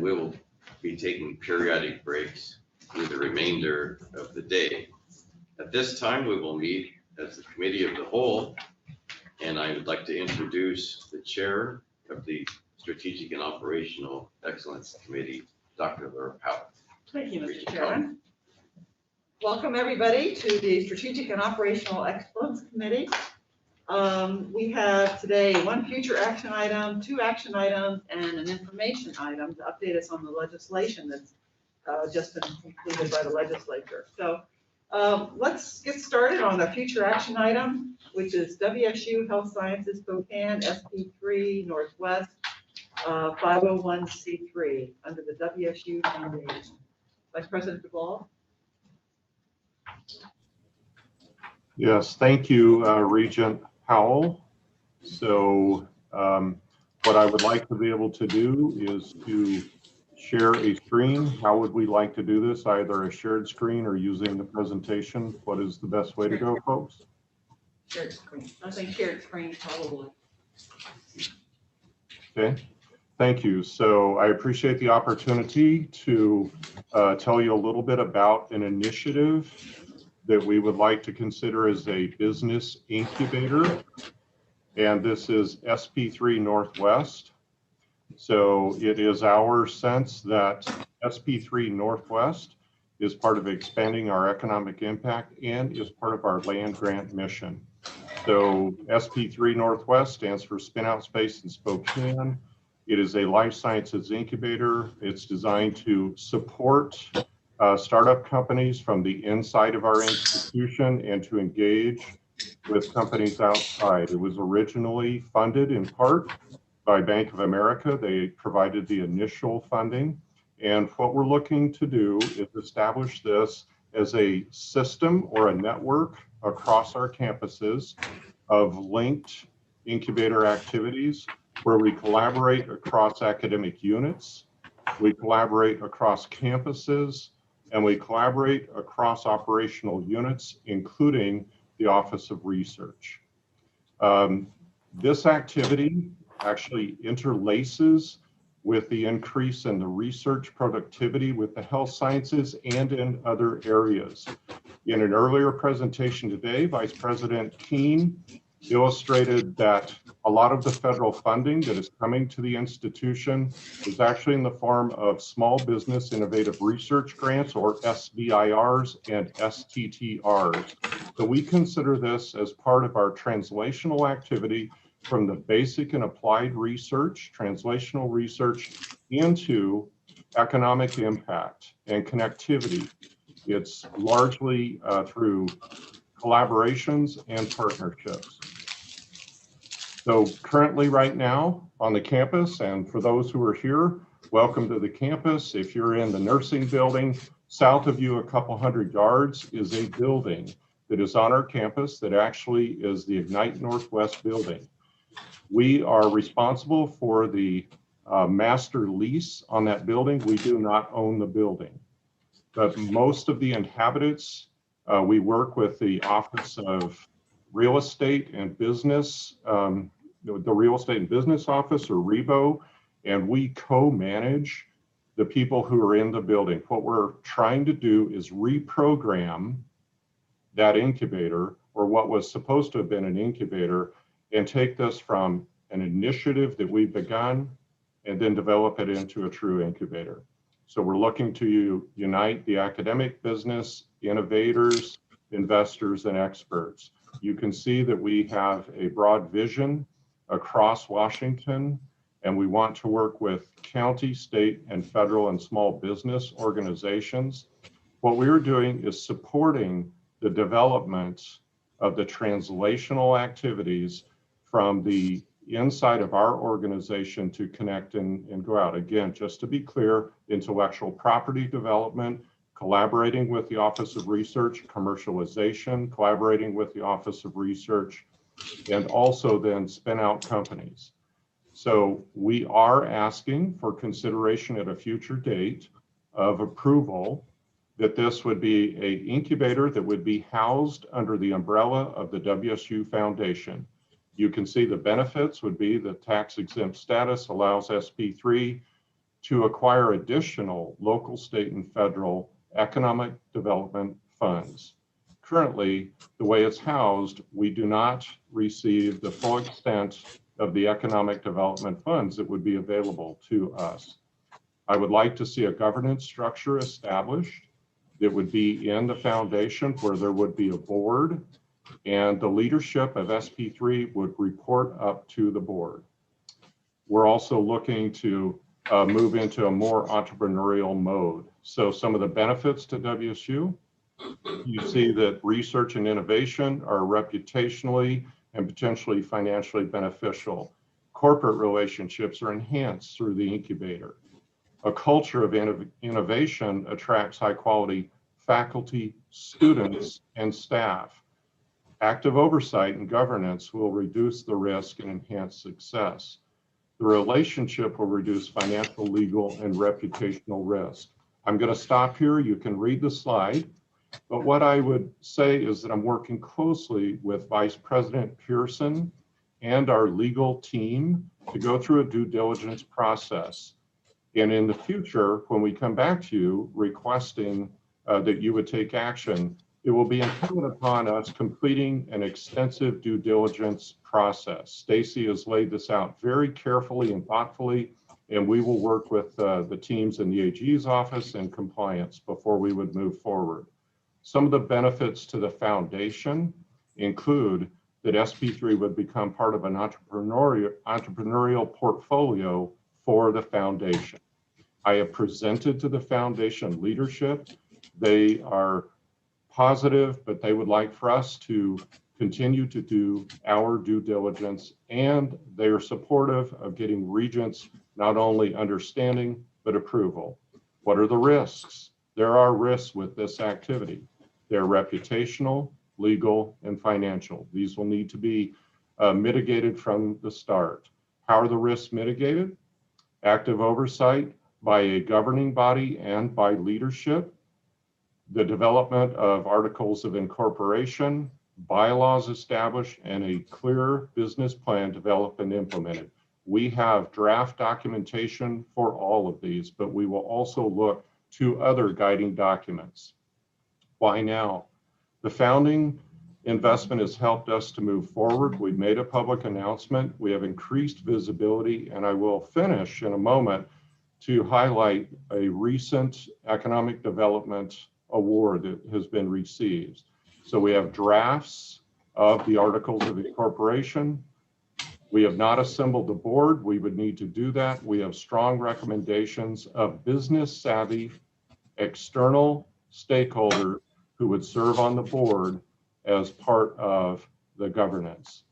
We will be taking periodic breaks through the remainder of the day. At this time, we will meet as the committee of the whole, and I would like to introduce the chair of the Strategic and Operational Excellence Committee, Dr. Laura Powell. Thank you, Mr. Chairman. Welcome, everybody, to the Strategic and Operational Excellence Committee. We have today one future action item, two action items, and an information item to update us on the legislation that's just been concluded by the legislature. So let's get started on the future action item, which is WSU Health Sciences Spokane SP3 Northwest 501c3 under the WSU Foundation. Vice President DeVol. Yes, thank you, Regent Powell. So what I would like to be able to do is to share a screen. How would we like to do this? Either a shared screen or using the presentation? What is the best way to go, folks? Shared screen. I think shared screen probably. Okay, thank you. So I appreciate the opportunity to tell you a little bit about an initiative that we would like to consider as a business incubator. And this is SP3 Northwest. So it is our sense that SP3 Northwest is part of expanding our economic impact and is part of our land grant mission. So SP3 Northwest stands for Spin Out Space in Spokane. It is a life sciences incubator. It's designed to support startup companies from the inside of our institution and to engage with companies outside. It was originally funded in part by Bank of America. They provided the initial funding. And what we're looking to do is establish this as a system or a network across our campuses of linked incubator activities where we collaborate across academic units, we collaborate across campuses, and we collaborate across operational units, including the Office of Research. This activity actually interlaces with the increase in the research productivity with the health sciences and in other areas. In an earlier presentation today, Vice President Keene illustrated that a lot of the federal funding that is coming to the institution is actually in the form of small business innovative research grants, or SBIRs and STTRs. So we consider this as part of our translational activity from the basic and applied research, translational research, into economic impact and connectivity. It's largely through collaborations and partnerships. So currently right now on the campus, and for those who are here, welcome to the campus. If you're in the nursing building, south of you a couple hundred yards is a building that is on our campus that actually is the Ignite Northwest building. We are responsible for the master lease on that building. We do not own the building, but most of the inhabitants, we work with the Office of Real Estate and Business, the Real Estate and Business Office, or REBO, and we co-manage the people who are in the building. What we're trying to do is reprogram that incubator, or what was supposed to have been an incubator, and take this from an initiative that we've begun and then develop it into a true incubator. So we're looking to unite the academic, business, innovators, investors, and experts. You can see that we have a broad vision across Washington, and we want to work with county, state, and federal and small business organizations. What we are doing is supporting the development of the translational activities from the inside of our organization to connect and go out. Again, just to be clear, intellectual property development, collaborating with the Office of Research, commercialization, collaborating with the Office of Research, and also then spin out companies. So we are asking for consideration at a future date of approval that this would be an incubator that would be housed under the umbrella of the WSU Foundation. You can see the benefits would be the tax exempt status allows SP3 to acquire additional local, state, and federal economic development funds. Currently, the way it's housed, we do not receive the full extent of the economic development funds that would be available to us. I would like to see a governance structure established that would be in the foundation where there would be a board and the leadership of SP3 would report up to the board. We're also looking to move into a more entrepreneurial mode. So some of the benefits to WSU, you see that research and innovation are reputationally and potentially financially beneficial. Corporate relationships are enhanced through the incubator. A culture of innovation attracts high quality faculty, students, and staff. Active oversight and governance will reduce the risk and enhance success. The relationship will reduce financial, legal, and reputational risk. I'm going to stop here. You can read the slide. But what I would say is that I'm working closely with Vice President Pearson and our legal team to go through a due diligence process. And in the future, when we come back to you requesting that you would take action, it will be incumbent upon us completing an extensive due diligence process. Stacy has laid this out very carefully and thoughtfully, and we will work with the teams in the AG's office and compliance before we would move forward. Some of the benefits to the foundation include that SP3 would become part of an entrepreneurial portfolio for the foundation. I have presented to the foundation leadership. They are positive, but they would like for us to continue to do our due diligence, and they are supportive of getting Regents not only understanding, but approval. What are the risks? There are risks with this activity. They're reputational, legal, and financial. These will need to be mitigated from the start. How are the risks mitigated? Active oversight by a governing body and by leadership, the development of articles of incorporation, bylaws established, and a clear business plan developed and implemented. We have draft documentation for all of these, but we will also look to other guiding documents. Why now? The founding investment has helped us to move forward. We've made a public announcement. We have increased visibility, and I will finish in a moment to highlight a recent economic development award that has been received. So we have drafts of the articles of incorporation. We have not assembled the board. We would need to do that. We have strong recommendations of business savvy external stakeholders who would serve on the board as part of the governance.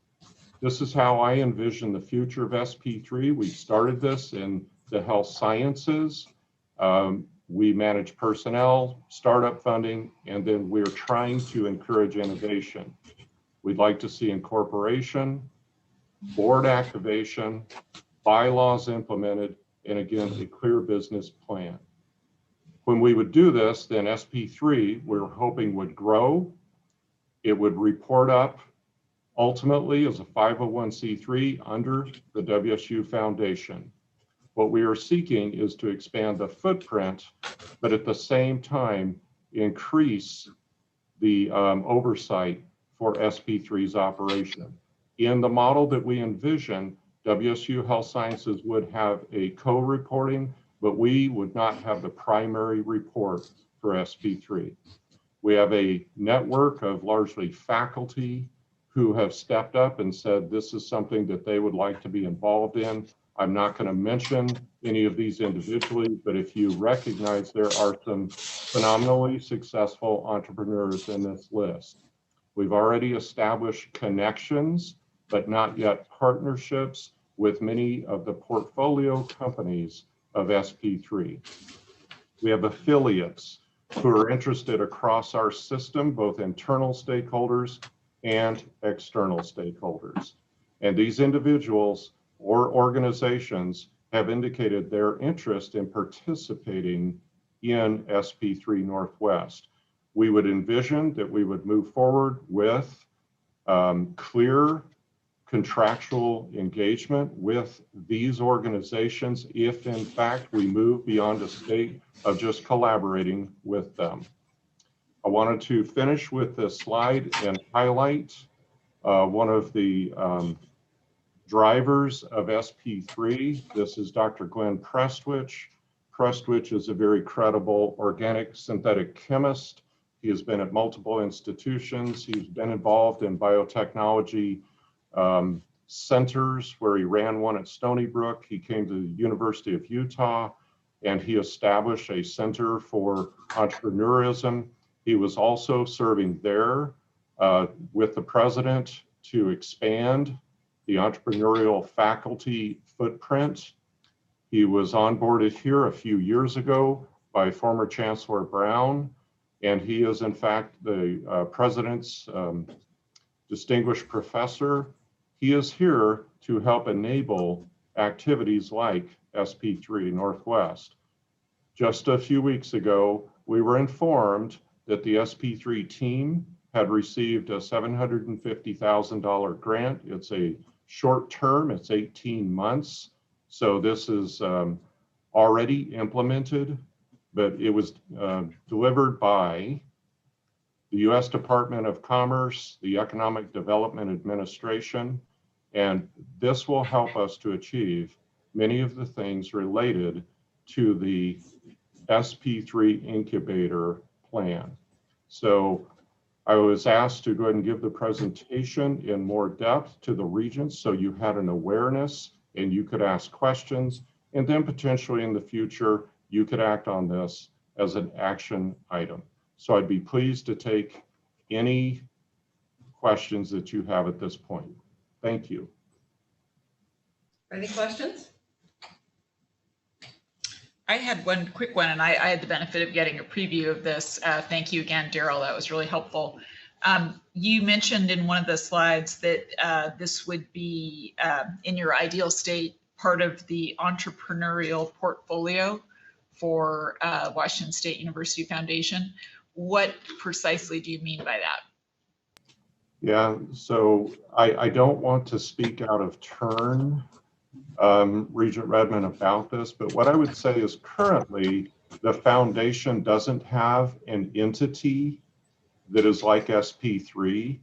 This is how I envision the future of SP3. We started this in the health sciences. We manage personnel, startup funding, and then we're trying to encourage innovation. We'd like to see incorporation, board activation, bylaws implemented, and again, a clear business plan. When we would do this, then SP3, we're hoping would grow. It would report up ultimately as a 501c3 under the WSU Foundation. What we are seeking is to expand the footprint, but at the same time, increase the oversight for SP3's operation. In the model that we envision, WSU Health Sciences would have a co-reporting, but we would not have the primary report for SP3. We have a network of largely faculty who have stepped up and said this is something that they would like to be involved in. I'm not going to mention any of these individually, but if you recognize there are some phenomenally successful entrepreneurs in this list. We've already established connections, but not yet partnerships with many of the portfolio companies of SP3. We have affiliates who are interested across our system, both internal stakeholders and external stakeholders. And these individuals or organizations have indicated their interest in participating in SP3 Northwest. We would envision that we would move forward with clear contractual engagement with these organizations if in fact we move beyond a state of just collaborating with them. I wanted to finish with this slide and highlight one of the drivers of SP3. This is Dr. Glenn Prestwich. Prestwich is a very credible organic synthetic chemist. He has been at multiple institutions. He's been involved in biotechnology centers where he ran one at Stony Brook. He came to the University of Utah and he established a center for entrepreneurism. He was also serving there with the president to expand the entrepreneurial faculty footprint. He was onboarded here a few years ago by former Chancellor Brown, and he is in fact the president's distinguished professor. He is here to help enable activities like SP3 Northwest. Just a few weeks ago, we were informed that the SP3 team had received a $750,000 grant. It's a short term, it's 18 months. So this is already implemented, but it was delivered by the U.S. Department of Commerce, the Economic Development Administration, and this will help us to achieve many of the things related to the SP3 Incubator plan. So I was asked to go ahead and give the presentation in more depth to the regents so you had an awareness and you could ask questions, and then potentially in the future, you could act on this as an action item. So I'd be pleased to take any questions that you have at this point. Thank you. Any questions? I had one quick one, and I had the benefit of getting a preview of this. Thank you again, Daryl. That was really helpful. You mentioned in one of the slides that this would be, in your ideal state, part of the entrepreneurial portfolio for Washington State University Foundation. What precisely do you mean by that? Yeah, so I don't want to speak out of turn, Regent Redmond, about this, but what I would say is currently the foundation doesn't have an entity that is like SP3.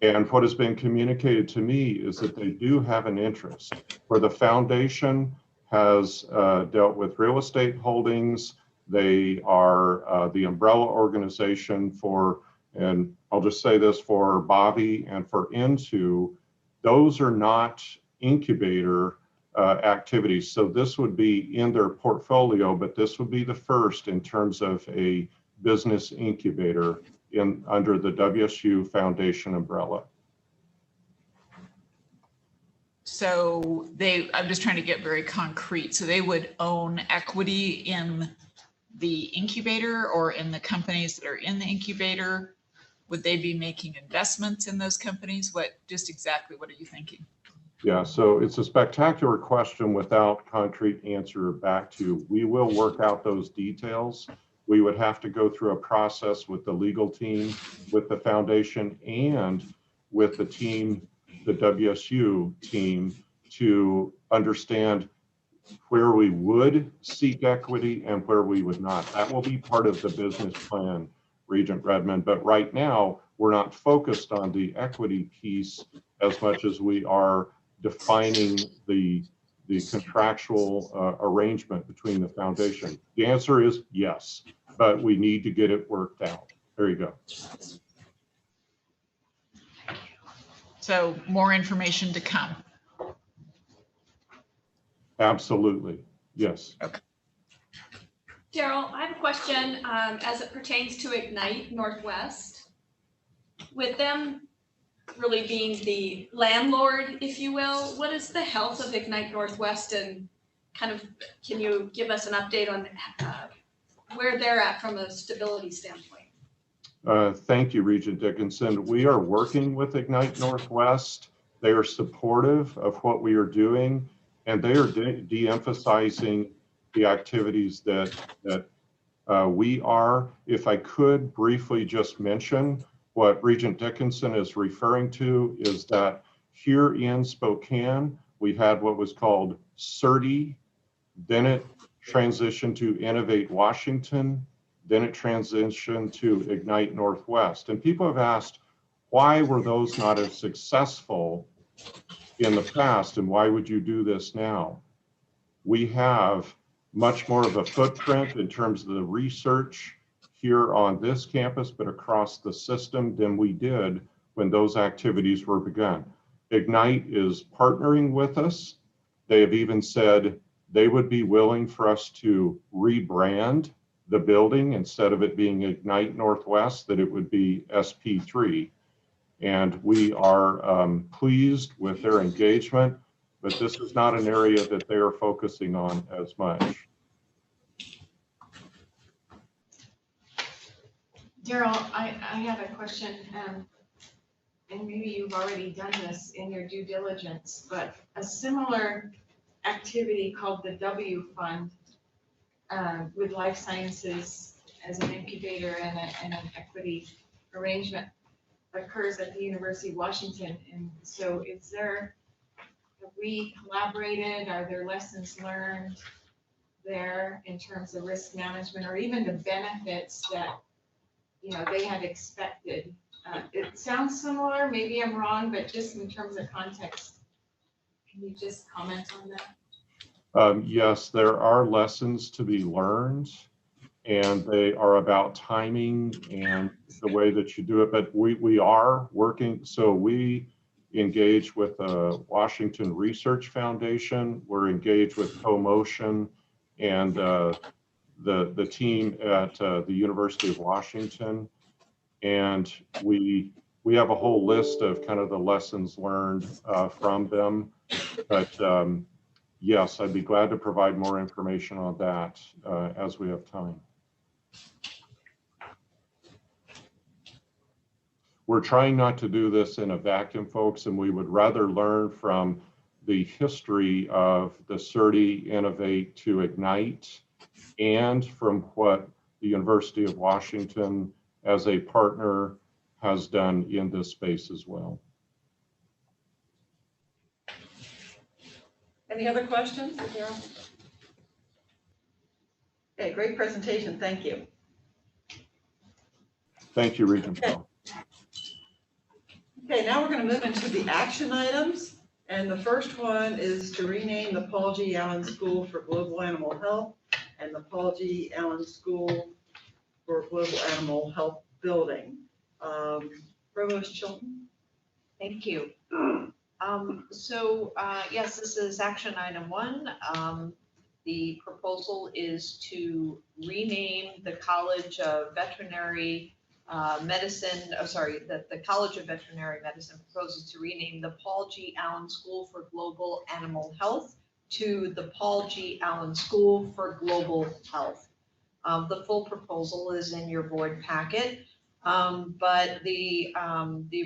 And what has been communicated to me is that they do have an interest where the foundation has dealt with real estate holdings. They are the umbrella organization for, and I'll just say this, for Bobby and for Into, those are not incubator activities. So this would be in their portfolio, but this would be the first in terms of a business incubator under the WSU Foundation umbrella. So I'm just trying to get very concrete. So they would own equity in the incubator or in the companies that are in the incubator? Would they be making investments in those companies? Just exactly what are you thinking? Yeah, so it's a spectacular question without concrete answer back to you. We will work out those details. We would have to go through a process with the legal team, with the foundation, and with the team, the WSU team, to understand where we would seek equity and where we would not. That will be part of the business plan, Regent Redmond. But right now, we're not focused on the equity piece as much as we are defining the contractual arrangement between the foundation. The answer is yes, but we need to get it worked out. There you go. So more information to come. Absolutely, yes. Okay. Daryl, I have a question as it pertains to Ignite Northwest. With them really being the landlord, if you will, what is the health of Ignite Northwest, and kind of can you give us an update on where they're at from a stability standpoint? Thank you, Regent Dickinson. We are working with Ignite Northwest. They are supportive of what we are doing, and they are de-emphasizing the activities that we are. If I could briefly just mention what Regent Dickinson is referring to is that Here in Spokane, we've had what was called CERTI, then it transitioned to Innovate Washington, then it transitioned to Ignite Northwest. And people have asked, why were those not as successful in the past, and why would you do this now? We have much more of a footprint in terms of the research here on this campus, but across the system than we did when those activities were begun. Ignite is partnering with us. They have even said they would be willing for us to rebrand the building. Instead of it being Ignite Northwest, that it would be SP3. And we are pleased with their engagement, but this is not an area that they are focusing on as much. Daryl, I have a question, and maybe you've already done this in your due diligence, but a similar activity called the W Fund with life sciences as an incubator and an equity arrangement occurs at the University of Washington. And so have we collaborated? Are there lessons learned there in terms of risk management or even the benefits that they had expected? It sounds similar, maybe I'm wrong, but just in terms of context, can you just comment on that? Yes, there are lessons to be learned, and they are about timing and the way that you do it. But we are working, so we engage with the Washington Research Foundation. We're engaged with CoMotion and the team at the University of Washington. And we have a whole list of kind of the lessons learned from them. But yes, I'd be glad to provide more information on that as we have time. We're trying not to do this in a vacuum, folks, and we would rather learn from the history of the CERTI Innovate to Ignite and from what the University of Washington as a partner has done in this space as well. Any other questions, Daryl? Okay, great presentation. Thank you. Thank you, Regent Powell. Okay, now we're going to move into the action items. And the first one is to rename the Paul G. Allen School for Global Animal Health and the Paul G. Allen School for Global Animal Health Building. Provost Chilton? Thank you. Yes, this is action item 1. The proposal is to rename the College of Veterinary Medicine, the College of Veterinary Medicine proposes to rename the Paul G. Allen School for Global Animal Health to the Paul G. Allen School for Global Health. The full proposal is in your board packet. But the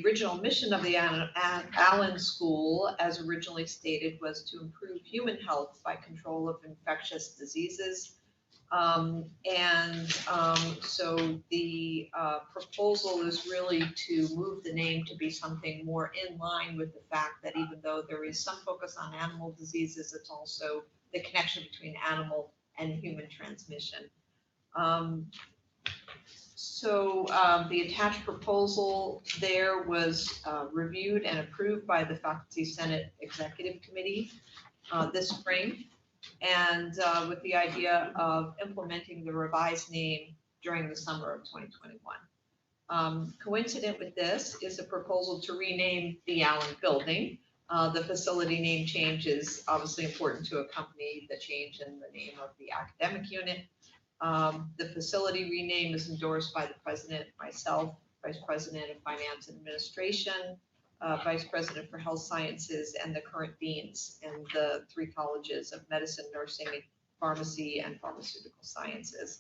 original mission of the Allen School, as originally stated, was to improve human health by control of infectious diseases. So the proposal is really to move the name to be something more in line with the fact that even though there is some focus on animal diseases, it's also the connection between animal and human transmission. The attached proposal there was reviewed and approved by the Faculty Senate Executive Committee this spring, and with the idea of implementing the revised name during the summer of 2021. Coincident with this is a proposal to rename the Allen Building. The facility name change is obviously important to accompany the change in the name of the academic unit. The facility rename is endorsed by the president, myself, Vice President of Finance and Administration, Vice President for Health Sciences, and the current deans in the 3 colleges of medicine, nursing, pharmacy, and pharmaceutical sciences.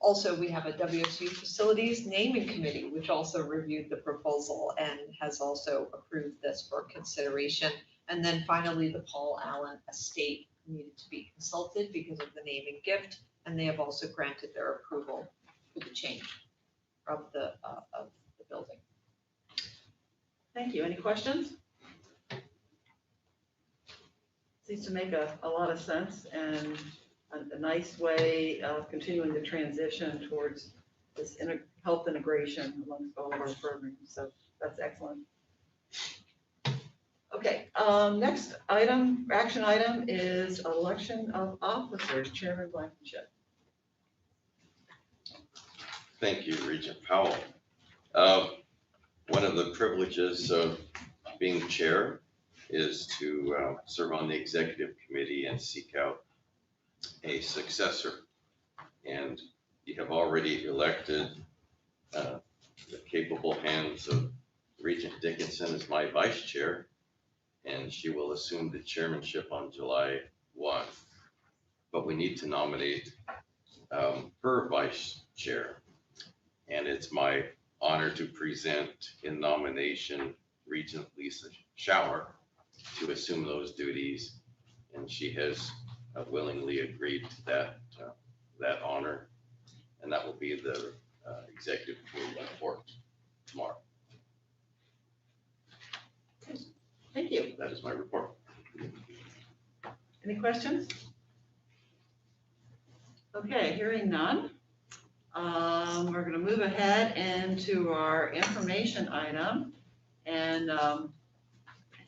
Also, we have a WSU Facilities Naming Committee, which also reviewed the proposal and has also approved this for consideration. And then finally, the Paul Allen Estate needed to be consulted because of the naming gift, and they have also granted their approval for the change of the building. Thank you. Any questions? Seems to make a lot of sense and a nice way of continuing the transition towards this health integration amongst all of our programs. So that's excellent. Okay, next item, action item is election of officers. Chairman Blankenship. Thank you, Regent Powell. One of the privileges of being chair is to serve on the executive committee and seek out a successor. And you have already elected the capable hands of Regent Dickinson as my vice chair, and she will assume the chairmanship on July 1. But we need to nominate her vice chair. And it's my honor to present in nomination Regent Lisa Schauer to assume those duties. And she has willingly agreed to that honor. And that will be the executive committee report tomorrow. Thank you. That is my report. Any questions? Okay, hearing none. We're going to move ahead into our information item and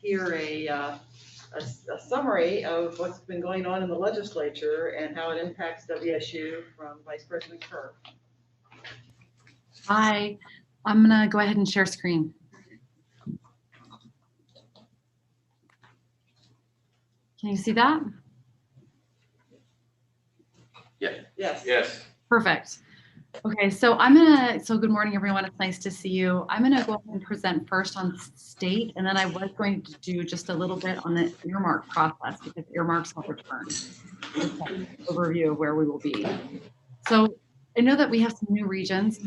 hear a summary of what's been going on in the legislature and how it impacts WSU from Vice President Kerr. Hi, I'm going to go ahead and share screen. Can you see that? Yes. Yes. Perfect. Okay, so good morning, everyone. It's nice to see you. I'm gonna go ahead and present first on state, and then I was going to do just a little bit on the earmark process because earmarks will return. Just an overview of where we will be. So I know that we have some new regions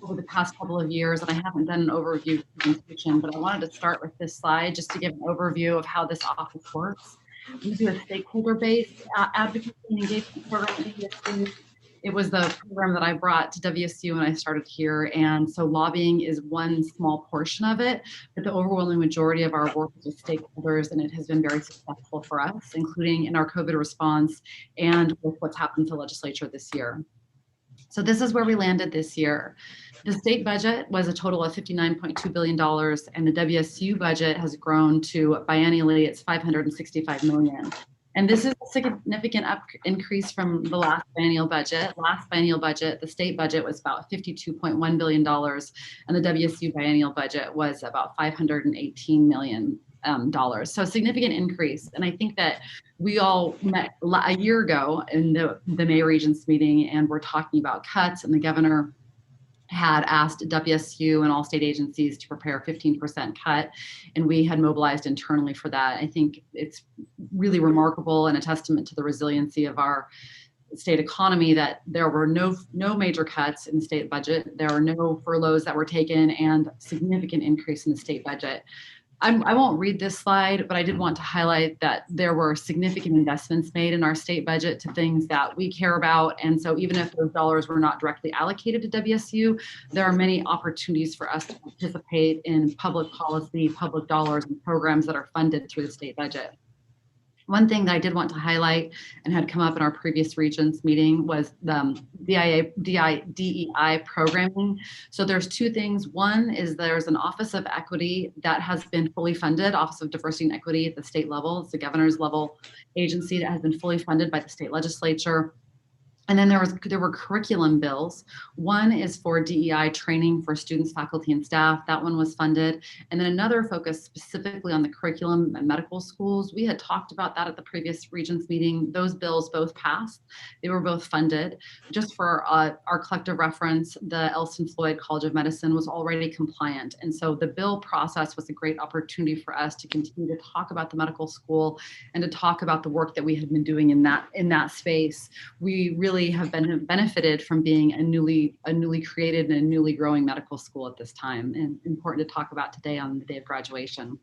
over the past couple of years, and I haven't done an overview presentation, but I wanted to start with this slide just to give an overview of how this office works. We do a stakeholder-based advocacy and engagement program at WSU. It was the program that I brought to WSU when I started here, and so lobbying is one small portion of it, but the overwhelming majority of our work is with stakeholders, and it has been very successful for us, including in our COVID response and with what's happened to the legislature this year. So this is where we landed this year. The state budget was a total of $59.2 billion, and the WSU budget has grown to biennially, it's $565 million. And this is a significant increase from the last biennial budget. Last biennial budget, the state budget was about $52.1 billion, and the WSU biennial budget was about $518 million. So a significant increase. And I think that we all met a year ago in the May Regents meeting, and we're talking about cuts, and the governor had asked WSU and all state agencies to prepare a 15% cut, and we had mobilized internally for that. I think it's really remarkable and a testament to the resiliency of our state economy that there were no major cuts in the state budget. There are no furloughs that were taken, and significant increase in the state budget. I won't read this slide, but I did want to highlight that there were significant investments made in our state budget to things that we care about. And so even if those dollars were not directly allocated to WSU, there are many opportunities for us to participate in public policy, public dollars, and programs that are funded through the state budget. One thing that I did want to highlight and had come up in our previous Regents meeting was the DEI programming. So there's two things. One is there's an Office of Equity that has been fully funded, Office of Diversity and Equity at the state level. It's the governor's level agency that has been fully funded by the state legislature. And then there were curriculum bills. One is for DEI training for students, faculty, and staff. That one was funded. And then another focused specifically on the curriculum and medical schools. We had talked about that at the previous Regents meeting. Those bills both passed. They were both funded. Just for our collective reference, the Elston Floyd College of Medicine was already compliant. And so the bill process was a great opportunity for us to continue to talk about the medical school and to talk about the work that we had been doing in that space. We really have benefited from being a newly created and a newly growing medical school at this time, and important to talk about today on the day of graduation.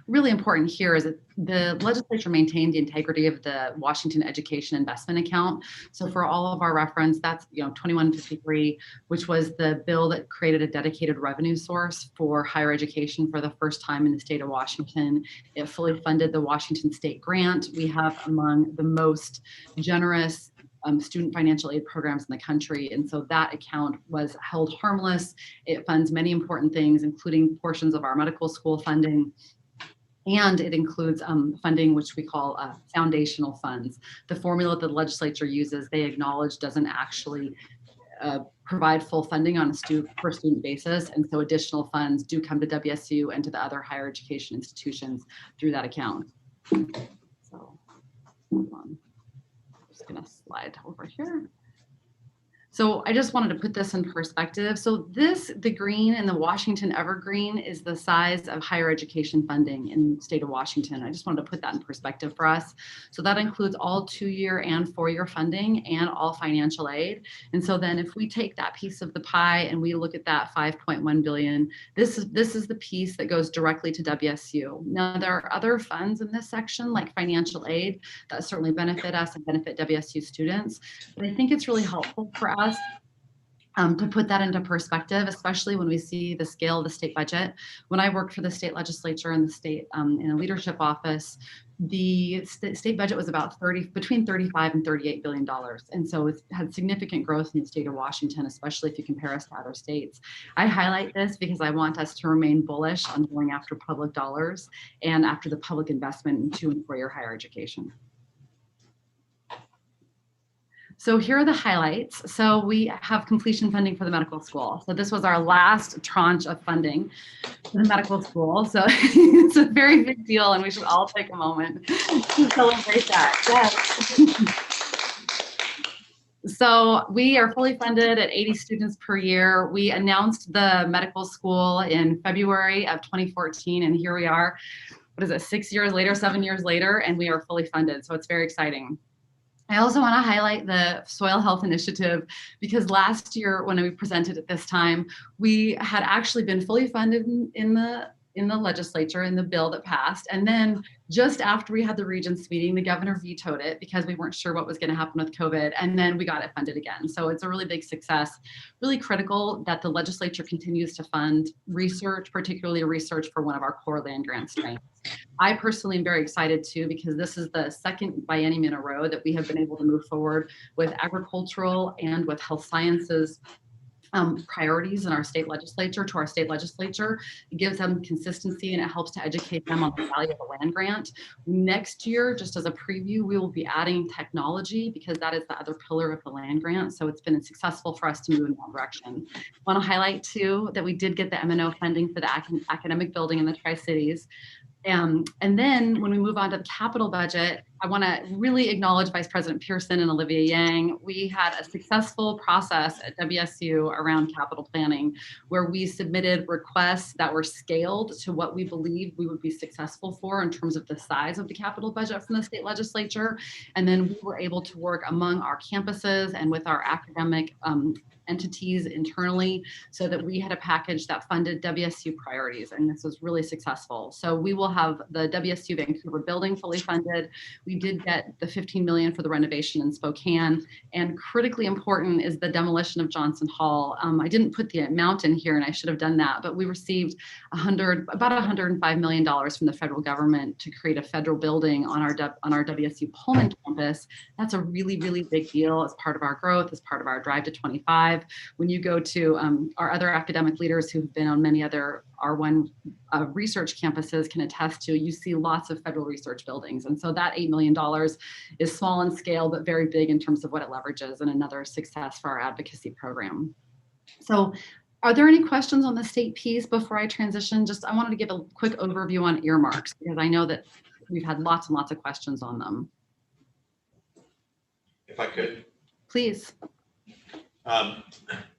Really important here is that the legislature maintained the integrity of the Washington Education Investment Account. So for all of our reference, that's 2153, which was the bill that created a dedicated revenue source for higher education for the first time in the state of Washington. It fully funded the Washington State Grant. We have among the most generous student financial aid programs in the country. And so that account was held harmless. It funds many important things, including portions of our medical school funding. And it includes funding, which we call foundational funds. The formula that the legislature uses, they acknowledge doesn't actually provide full funding on a per student basis. And so additional funds do come to WSU and to the other higher education institutions through that account. So hold on. Just gonna slide over here. So I just wanted to put this in perspective. So the green in the Washington Evergreen is the size of higher education funding in the state of Washington. I just wanted to put that in perspective for us. So that includes all 2-year and 4-year funding and all financial aid. And so then if we take that piece of the pie and we look at that 5.1 billion, this is the piece that goes directly to WSU. Now there are other funds in this section like financial aid that certainly benefit us and benefit WSU students. But I think it's really helpful for us to put that into perspective, especially when we see the scale of the state budget. When I worked for the state legislature and the state in a leadership office, the state budget was about between $35 and $38 billion. And so it's had significant growth in the state of Washington, especially if you compare us to other states. I highlight this because I want us to remain bullish on going after public dollars and after the public investment in 2- and 4-year higher education. So here are the highlights. So we have completion funding for the medical school. So this was our last tranche of funding for the medical school. So it's a very big deal and we should all take a moment to celebrate that. Yes. So we are fully funded at 80 students per year. We announced the medical school in February of 2014 and here we are, 6 years later, 7 years later, and we are fully funded. So it's very exciting. I also want to highlight the soil health initiative because last year when we presented at this time, we had actually been fully funded in the legislature in the bill that passed. And then just after we had the Regents meeting, the governor vetoed it because we weren't sure what was going to happen with COVID. And then we got it funded again. So it's a really big success, really critical that the legislature continues to fund research, particularly research for one of our core land grant strengths. I personally am very excited too, because this is the second biennium in a row that we have been able to move forward with agricultural and with health sciences priorities in our state legislature to our state legislature. It gives them consistency and it helps to educate them on the value of a land grant. Next year, just as a preview, we will be adding technology because that is the other pillar of the land grant. So it's been successful for us to move in that direction. I want to highlight too that we did get the M&O funding for the academic building in the Tri-Cities. And then when we move on to the capital budget, I want to really acknowledge Vice President Pearson and Olivia Yang. We had a successful process at WSU around capital planning where we submitted requests that were scaled to what we believe we would be successful for in terms of the size of the capital budget from the state legislature. And then we were able to work among our campuses and with our academic entities internally so that we had a package that funded WSU priorities, and this was really successful. So we will have the WSU Vancouver building fully funded. We did get the $15 million for the renovation in Spokane, and critically important is the demolition of Johnson Hall. I didn't put the amount in here and I should have done that, but we received about $105 million from the federal government to create a federal building on our WSU Pullman campus. That's a really, really big deal as part of our growth, as part of our drive to 25. When you go to our other academic leaders who've been on many other R1 research campuses can attest to, you see lots of federal research buildings. And so that $8 million is small in scale, but very big in terms of what it leverages, and another success for our advocacy program. So are there any questions on the state piece before I transition? I wanted to give a quick overview on earmarks because I know that we've had lots and lots of questions on them. If I could. Please.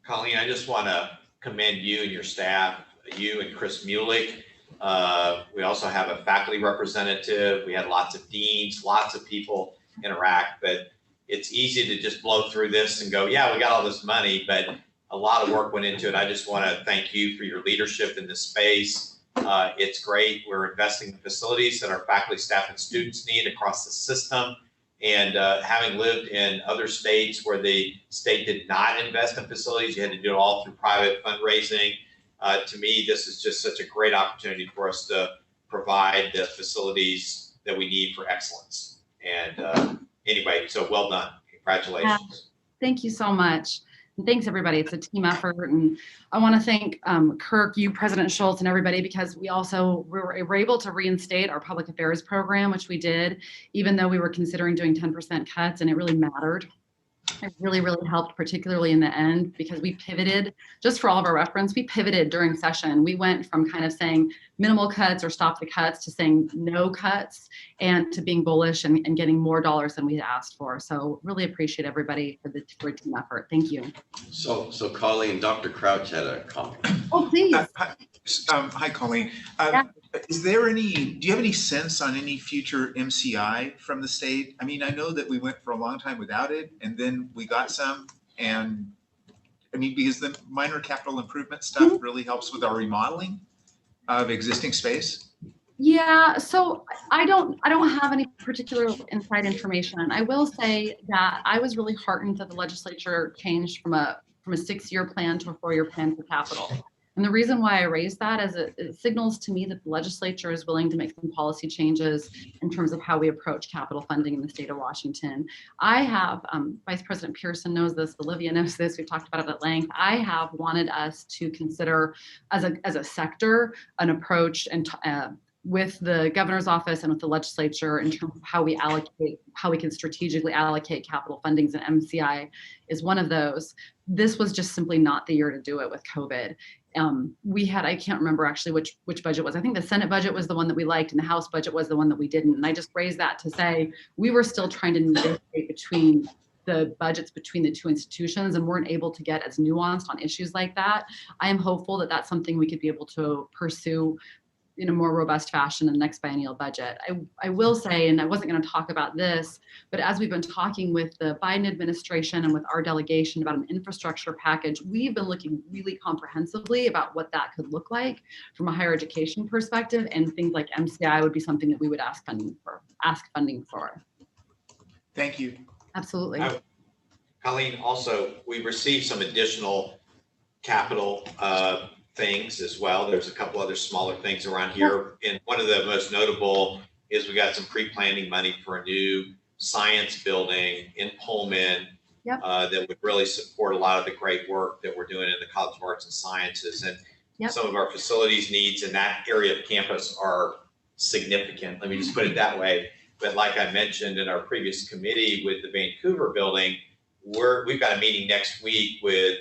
Colleen, I just want to commend you and your staff, you and Chris Mulick. We also have a faculty representative. We had lots of deans, lots of people interact, but it's easy to just blow through this and go, yeah, we got all this money, but a lot of work went into it. I just want to thank you for your leadership in this space. It's great. We're investing in facilities that our faculty, staff, and students need across the system. And having lived in other states where the state did not invest in facilities, you had to do it all through private fundraising. To me, this is just such a great opportunity for us to provide the facilities that we need for excellence. And anyway, so well done. Congratulations. Thank you so much. And thanks, everybody. It's a team effort. And I want to thank Kirk, you, President Schultz, and everybody, because we were able to reinstate our public affairs program, which we did, even though we were considering doing 10% cuts, and it really mattered. It really, really helped, particularly in the end, because we pivoted, just for all of our reference, we pivoted during session. We went from kind of saying minimal cuts or stop the cuts to saying no cuts, and to being bullish and getting more dollars than we had asked for. So really appreciate everybody for the team effort. Thank you. So Colleen, Dr. Crouch had a comment. Oh, please. Hi, Colleen. Yeah. Do you have any sense on any future MCI from the state? I mean, I know that we went for a long time without it, and then we got some, and I mean, because the minor capital improvement stuff really helps with our remodeling of existing space. Yeah, so I don't have any particular inside information. I will say that I was really heartened that the legislature changed from a 6-year plan to a 4-year plan for capital. And the reason why I raised that is it signals to me that the legislature is willing to make some policy changes in terms of how we approach capital funding in the state of Washington. I have, Vice President Pearson knows this, Olivia knows this, we've talked about it at length. I have wanted us to consider as a sector an approach and with the governor's office and with the legislature in terms of how we can strategically allocate capital fundings, and MCI is one of those. This was just simply not the year to do it with COVID. I can't remember actually which budget was. I think the Senate budget was the one that we liked and the House budget was the one that we didn't. And I just raised that to say we were still trying to negotiate between the budgets between the two institutions and weren't able to get as nuanced on issues like that. I am hopeful that that's something we could be able to pursue in a more robust fashion in the next biennial budget. I will say, and I wasn't going to talk about this, but as we've been talking with the Biden administration and with our delegation about an infrastructure package, we've been looking really comprehensively about what that could look like from a higher education perspective, and things like MCI would be something that we would ask funding for. Thank you. Absolutely. Colleen, also, we received some additional capital things as well. There's a couple other smaller things around here. And one of the most notable is we got some pre-planning money for a new science building in Pullman that would really support a lot of the great work that we're doing in the College of Arts and Sciences. And some of our facilities needs in that area of campus are significant. Let me just put it that way. But like I mentioned in our previous committee with the Vancouver building, we've got a meeting next week with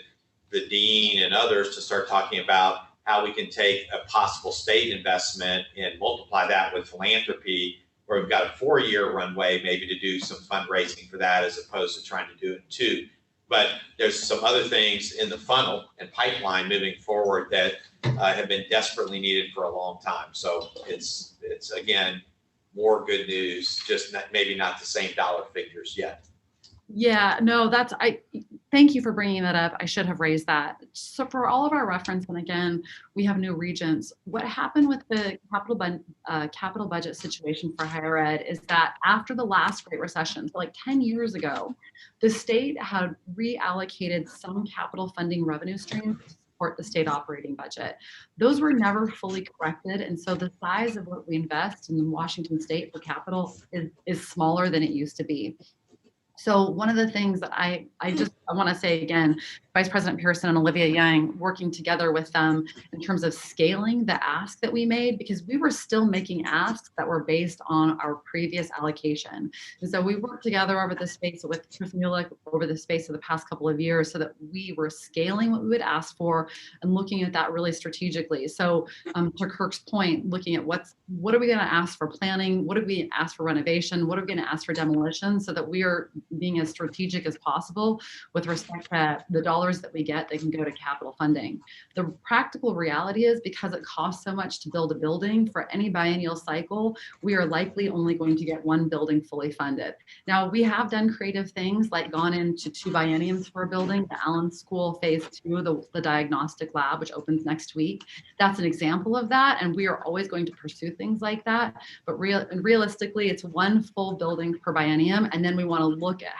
the dean and others to start talking about how we can take a possible state investment and multiply that with philanthropy, where we've got a 4-year runway maybe to do some fundraising for that as opposed to trying to do it in 2. But there's some other things in the funnel and pipeline moving forward that have been desperately needed for a long time. So it's again, more good news, just maybe not the same dollar figures yet. Yeah, no, thank you for bringing that up. I should have raised that. So for all of our reference, and again, we have new regents, what happened with the capital budget situation for higher ed is that after the last Great Recession, so like 10 years ago, the state had reallocated some capital funding revenue streams to support the state operating budget. Those were never fully corrected. And so the size of what we invest in Washington state for capital is smaller than it used to be. So one of the things that I want to say again, Vice President Pearson and Olivia Young working together with them in terms of scaling the ask that we made, because we were still making asks that were based on our previous allocation. And so we worked together over the space with Chris Mulick over the space of the past couple of years so that we were scaling what we would ask for and looking at that really strategically. So to Kirk's point, looking at what are we going to ask for planning? What are we going to ask for renovation? What are we going to ask for demolition, so that we are being as strategic as possible with respect to the dollars dollars that we get, they can go to capital funding. The practical reality is because it costs so much to build a building, for any biennial cycle, we are likely only going to get one building fully funded. Now, we have done creative things like gone into 2 bienniums for a building, the Allen School Phase 2, the diagnostic lab, which opens next week. That's an example of that. And we are always going to pursue things like that. But realistically, it's one full building per biennium. And then we want to look at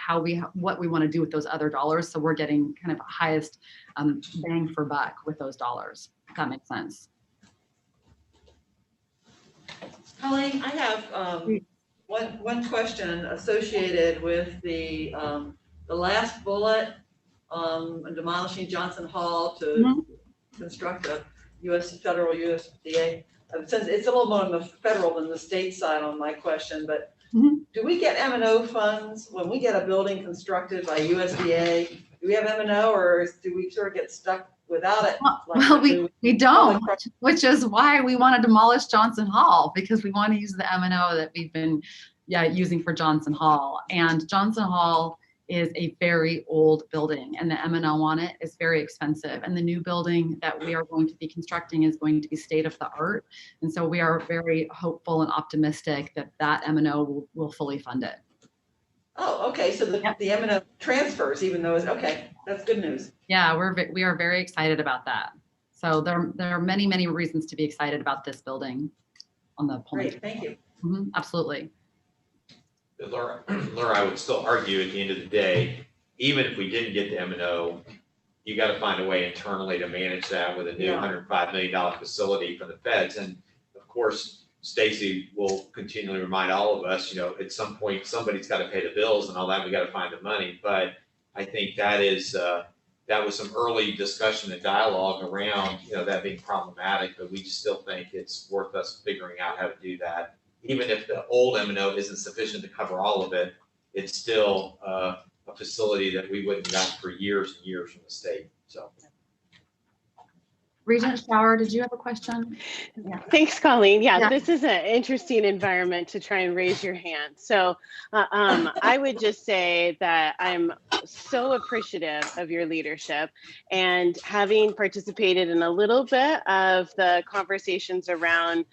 what we want to do with those other dollars. So we're getting kind of highest bang for buck with those dollars, if that makes sense. Colleen, I have one question associated with the last bullet, demolishing Johnson Hall to construct a federal USDA. Since it's a little more on the federal than the state side on my question, but do we get M&O funds when we get a building constructed by USDA? Do we have M&O, or do we sort of get stuck without it? Well, we don't, which is why we want to demolish Johnson Hall, because we want to use the M&O that we've been using for Johnson Hall. And Johnson Hall is a very old building, and the M&O on it is very expensive. And the new building that we are going to be constructing is going to be state of the art. And so we are very hopeful and optimistic that that M&O will fully fund it. Oh, okay. So the M&O transfers, even though it's okay. That's good news. Yeah, we are very excited about that. So there are many, many reasons to be excited about this building on the Pullman. Great, thank you. Absolutely. Laura, I would still argue at the end of the day, even if we didn't get the M&O, you got to find a way internally to manage that with a new $105 million facility from the feds. And of course, Stacy will continually remind all of us, at some point, somebody's got to pay the bills and all that. We got to find the money. But I think that was some early discussion and dialogue around, that being problematic, but we still think it's worth us figuring out how to do that. Even if the old M&O isn't sufficient to cover all of it, it's still a facility that we wouldn't have gotten for years and years from the state. So. Regent Shower, did you have a question? Yeah. Thanks, Colleen. Yeah, this is an interesting environment to try and raise your hand. So I would just say that I'm so appreciative of your leadership, and having participated in a little bit of the conversations around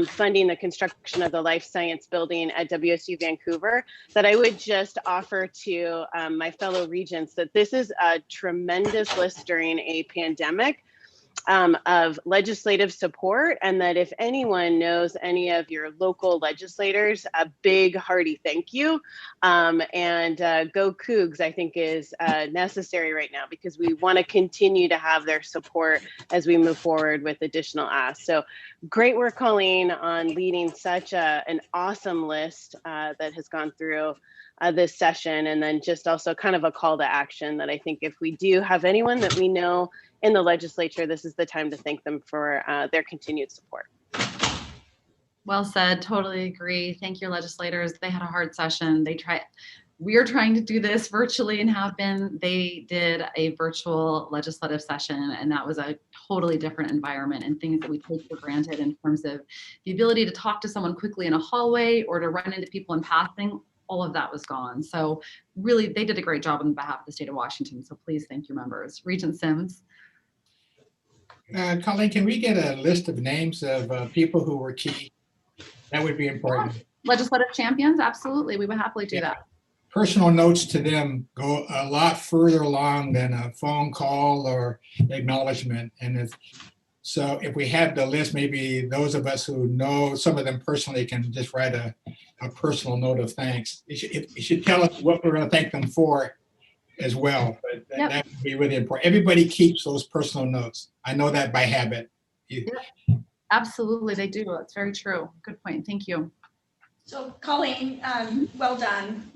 funding the construction of the life science building at WSU Vancouver, that I would just offer to my fellow regents that this is a tremendous list during a pandemic of legislative support, and that if anyone knows any of your local legislators, a big hearty thank you, and go Cougs, I think is necessary right now, because we want to continue to have their support as we move forward with additional asks. So great work, Colleen, on leading such an awesome list that has gone through this session, and then just also kind of a call to action that I think if we do have anyone that we know in the legislature, this is the time to thank them for their continued support. Well said, totally agree. Thank your legislators. They had a hard session. We are trying to do this virtually and have been. They did a virtual legislative session, and that was a totally different environment, and things that we take for granted in terms of the ability to talk to someone quickly in a hallway or to run into people in passing. All of that was gone. So really, they did a great job on behalf of the state of Washington. So please thank your members. Regent Sims. Colleen, can we get a list of names of people who were key? That would be important. Legislative champions, absolutely. We would happily do that. Personal notes to them go a lot further along than a phone call or acknowledgement. And so if we had the list, maybe those of us who know some of them personally can just write a personal note of thanks. It should tell us what we're going to thank them for as well. But that would be really important. Everybody keeps those personal notes. I know that by habit. Absolutely, they do. That's very true. Good point. Thank you. So Colleen, well done.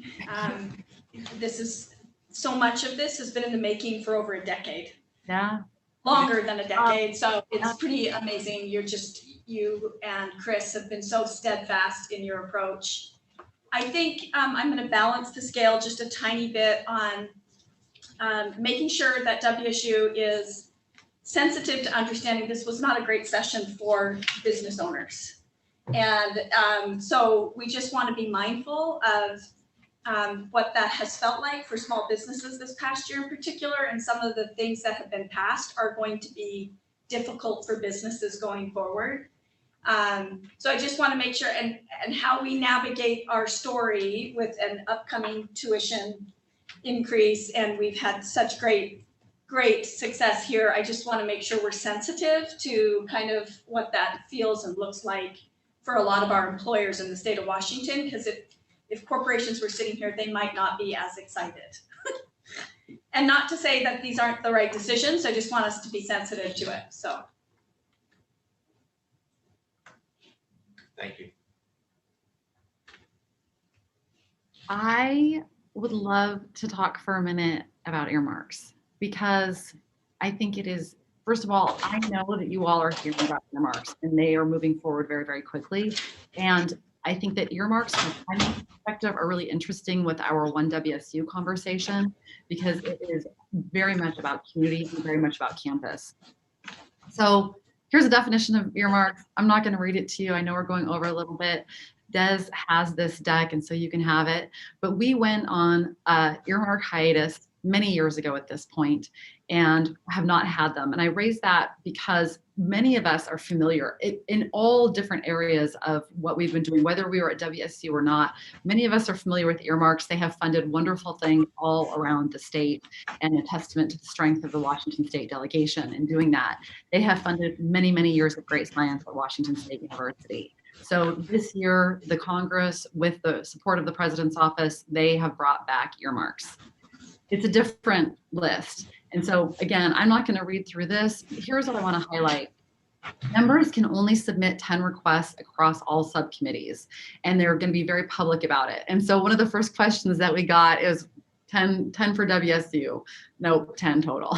This is, so much of this has been in the making for over a decade. Yeah. Longer than a decade. So it's pretty amazing. You and Chris have been so steadfast in your approach. I think I'm going to balance the scale just a tiny bit on making sure that WSU is sensitive to understanding this was not a great session for business owners. And so we just want to be mindful of what that has felt like for small businesses this past year in particular, and some of the things that have been passed are going to be difficult for businesses going forward. So I just want to make sure, and how we navigate our story with an upcoming tuition increase, and we've had such great success here. I just want to make sure we're sensitive to kind of what that feels and looks like for a lot of our employers in the state of Washington, because if corporations were sitting here, they might not be as excited. And not to say that these aren't the right decisions, I just want us to be sensitive to it, so. Thank you. I would love to talk for a minute about earmarks, because I think it is, first of all, I know that you all are hearing about earmarks and they are moving forward very, very quickly. And I think that earmarks from a timing perspective are really interesting with our One WSU conversation, because it is very much about community and very much about campus. So here's a definition of earmarks. I'm not going to read it to you. I know we're going over a little bit. Des has this deck, and so you can have it. But we went on earmark hiatus many years ago at this point and have not had them. And I raise that because many of us are familiar in all different areas of what we've been doing, whether we were at WSU or not. Many of us are familiar with earmarks. They have funded wonderful things all around the state, and a testament to the strength of the Washington State delegation in doing that. They have funded many, many years of great science at Washington State University. So this year, the Congress, with the support of the President's office, they have brought back earmarks. It's a different list. And so again, I'm not going to read through this. Here's what I want to highlight. Members can only submit 10 requests across all subcommittees, and they're going to be very public about it. And so one of the first questions that we got is 10 for WSU. Nope, 10 total.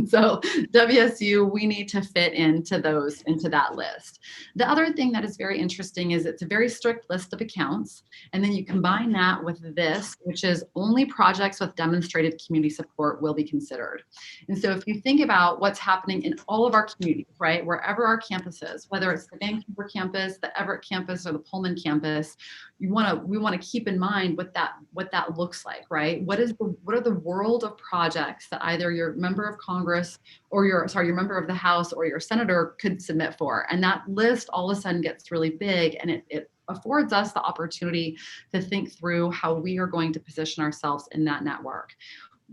So WSU, we need to fit into that list. The other thing that is very interesting is it's a very strict list of accounts. And then you combine that with this, which is only projects with demonstrated community support will be considered. And so if you think about what's happening in all of our communities, right, wherever our campus is, whether it's the Vancouver campus, the Everett campus, or the Pullman campus, we want to keep in mind what that looks like, right? What are the world of projects that either your member of Congress or your member of the House or your senator could submit for? And that list all of a sudden gets really big, and it affords us the opportunity to think through how we are going to position ourselves in that network.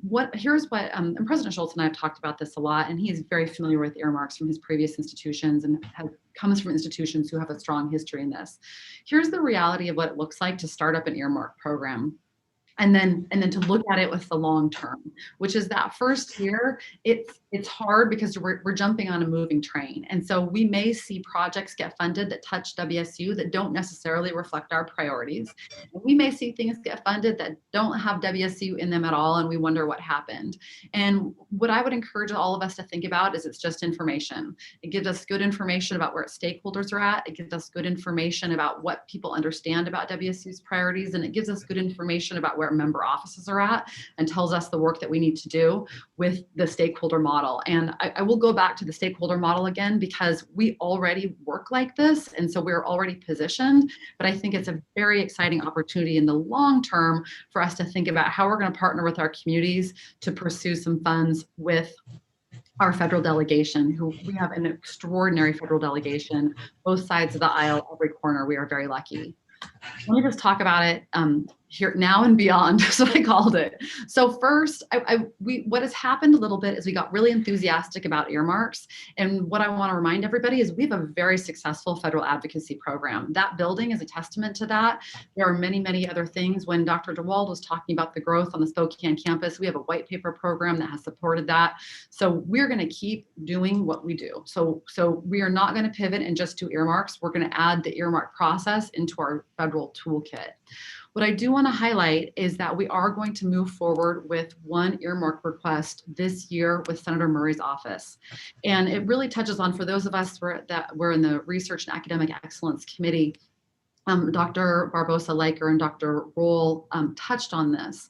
And President Schultz and I have talked about this a lot, and he's very familiar with earmarks from his previous institutions and comes from institutions who have a strong history in this. Here's the reality of what it looks like to start up an earmark program. And then to look at it with the long term, which is that first year, it's hard because we're jumping on a moving train. And so we may see projects get funded that touch WSU that don't necessarily reflect our priorities. And we may see things get funded that don't have WSU in them at all, and we wonder what happened. And what I would encourage all of us to think about is it's just information. It gives us good information about where stakeholders are at. It gives us good information about what people understand about WSU's priorities, and it gives us good information about where member offices are at, and tells us the work that we need to do with the stakeholder model. And I will go back to the stakeholder model again, because we already work like this, and so we're already positioned, but I think it's a very exciting opportunity in the long term for us to think about how we're going to partner with our communities to pursue some funds with our federal delegation, who we have an extraordinary federal delegation, both sides of the aisle, every corner. We are very lucky. Let me just talk about it here now and beyond, is what I called it. So first, what has happened a little bit is we got really enthusiastic about earmarks. And what I want to remind everybody is we have a very successful federal advocacy program. That building is a testament to that. There are many, many other things. When Dr. DeWald was talking about the growth on the Spokane campus, we have a white paper program that has supported that. So we're going to keep doing what we do. So we are not going to pivot and just do earmarks. We're going to add the earmark process into our federal toolkit. What I do want to highlight is that we are going to move forward with one earmark request this year with Senator Murray's office. And it really touches on, for those of us that were in the Research and Academic Excellence Committee, Dr. Barbosa-Leiker and Dr. Roll touched on this.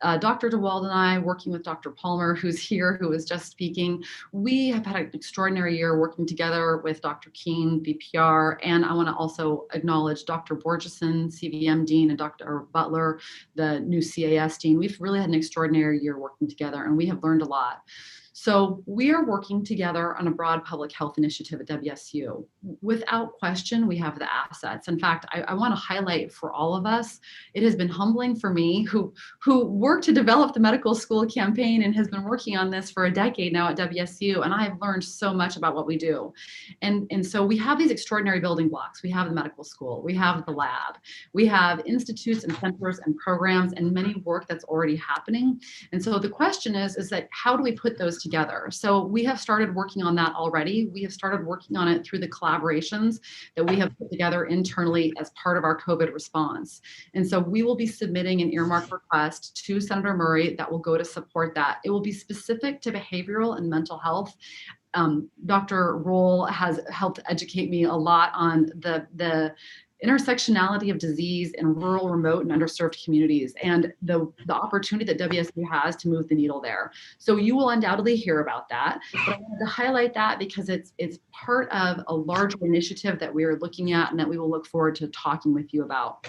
Dr. DeWald and I, working with Dr. Palmer, who's here, who was just speaking, we have had an extraordinary year working together with Dr. Keene, BPR, and I want to also acknowledge Dr. Borgeson, CVM Dean, and Dr. Butler, the new CAS Dean. We've really had an extraordinary year working together, and we have learned a lot. So we are working together on a broad public health initiative at WSU. Without question, we have the assets. In fact, I want to highlight for all of us, it has been humbling for me who worked to develop the medical school campaign and has been working on this for a decade now at WSU. And I have learned so much about what we do. And so we have these extraordinary building blocks. We have the medical school, we have the lab, we have institutes and centers and programs and many work that's already happening. And so the question is that how do we put those together? So we have started working on that already. We have started working on it through the collaborations that we have put together internally as part of our COVID response. And so we will be submitting an earmark request to Senator Murray that will go to support that. It will be specific to behavioral and mental health. Dr. Roll has helped educate me a lot on the intersectionality of disease in rural, remote, and underserved communities, and the opportunity that WSU has to move the needle there. So you will undoubtedly hear about that, but I wanted to highlight that because it's part of a larger initiative that we are looking at and that we will look forward to talking with you about.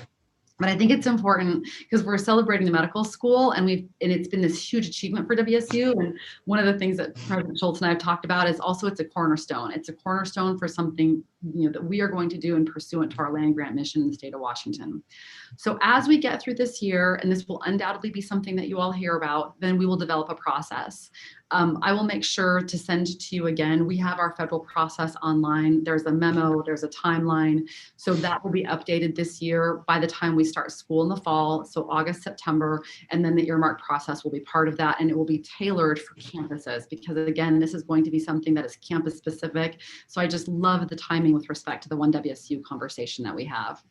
But I think it's important because we're celebrating the medical school and it's been this huge achievement for WSU. And one of the things that President Schultz and I have talked about is also it's a cornerstone. It's a cornerstone for something that we are going to do in pursuant to our land grant mission in the state of Washington. So as we get through this year, and this will undoubtedly be something that you all hear about, then we will develop a process. I will make sure to send to you again. We have our federal process online. There's a memo, there's a timeline. So that will be updated this year by the time we start school in the fall. So August, September, and then the earmark process will be part of that. And it will be tailored for campuses because again, this is going to be something that is campus specific. So I just love the timing with respect to the One WSU conversation that we have.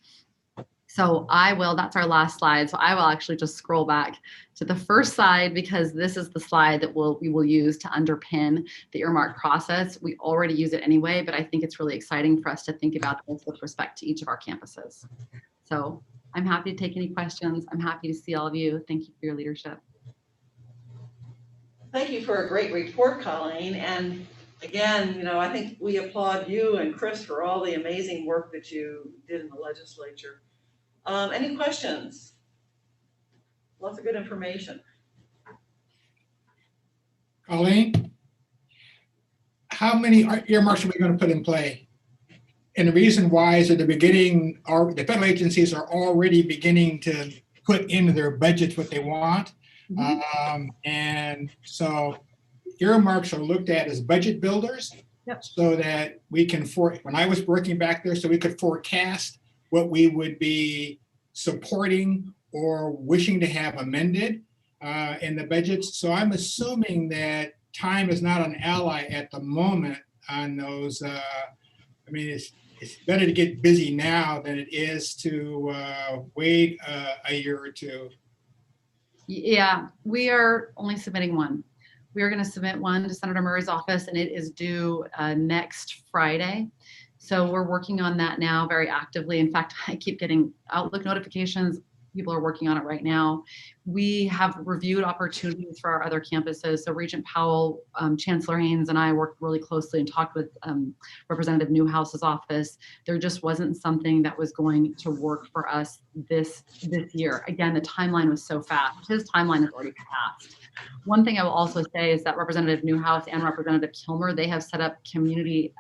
So that's our last slide. So I will actually just scroll back to the first slide because this is the slide that we will use to underpin the earmark process. We already use it anyway, but I think it's really exciting for us to think about this with respect to each of our campuses. So I'm happy to take any questions. I'm happy to see all of you. Thank you for your leadership. Thank you for a great report, Colleen. And again, I think we applaud you and Chris for all the amazing work that you did in the legislature. Any questions? Lots of good information. Colleen, how many earmarks are we going to put in play? And the reason why is at the beginning, the federal agencies are already beginning to put into their budgets what they want. Mm-hmm. And so earmarks are looked at as budget builders. Yep. So that we can, when I was working back there, so we could forecast what we would be supporting or wishing to have amended in the budgets. So I'm assuming that time is not an ally at the moment on those. It's better to get busy now than it is to wait a year or two. Yeah, we are only submitting one. We are going to submit one to Senator Murray's office, and it is due next Friday. So we're working on that now very actively. In fact, I keep getting Outlook notifications. People are working on it right now. We have reviewed opportunities for our other campuses. So Regent Powell, Chancellor Haynes, and I worked really closely and talked with Representative Newhouse's office. There just wasn't something that was going to work for us this year. Again, the timeline was so fast. His timeline has already passed. One thing I will also say is that Representative Newhouse and Representative Kilmer, they have set up community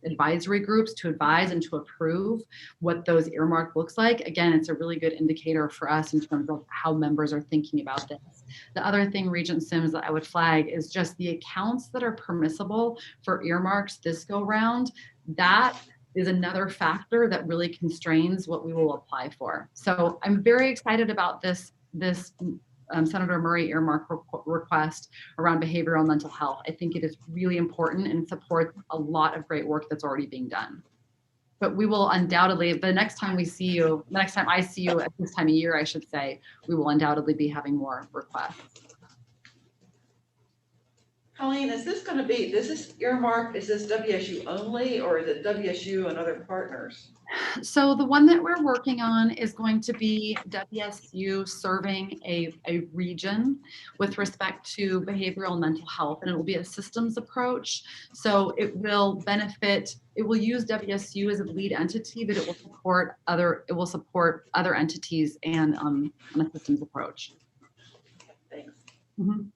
advisory groups to advise and to approve what those earmark looks like. Again, it's a really good indicator for us in terms of how members are thinking about this. The other thing, Regent Sims, that I would flag is just the accounts that are permissible for earmarks this go round. That is another factor that really constrains what we will apply for. So I'm very excited about this Senator Murray earmark request around behavioral and mental health. I think it is really important and supports a lot of great work that's already being done. But we will undoubtedly, the next time I see you at this time of year, I should say, we will undoubtedly be having more requests. Colleen, is this gonna be, this is earmarked, is this WSU only, or is it WSU and other partners? So the one that we're working on is going to be WSU serving a region with respect to behavioral and mental health, and it will be a systems approach. So it will benefit, it will use WSU as a lead entity, but it will support other entities and on a systems approach. Thanks. Mhm.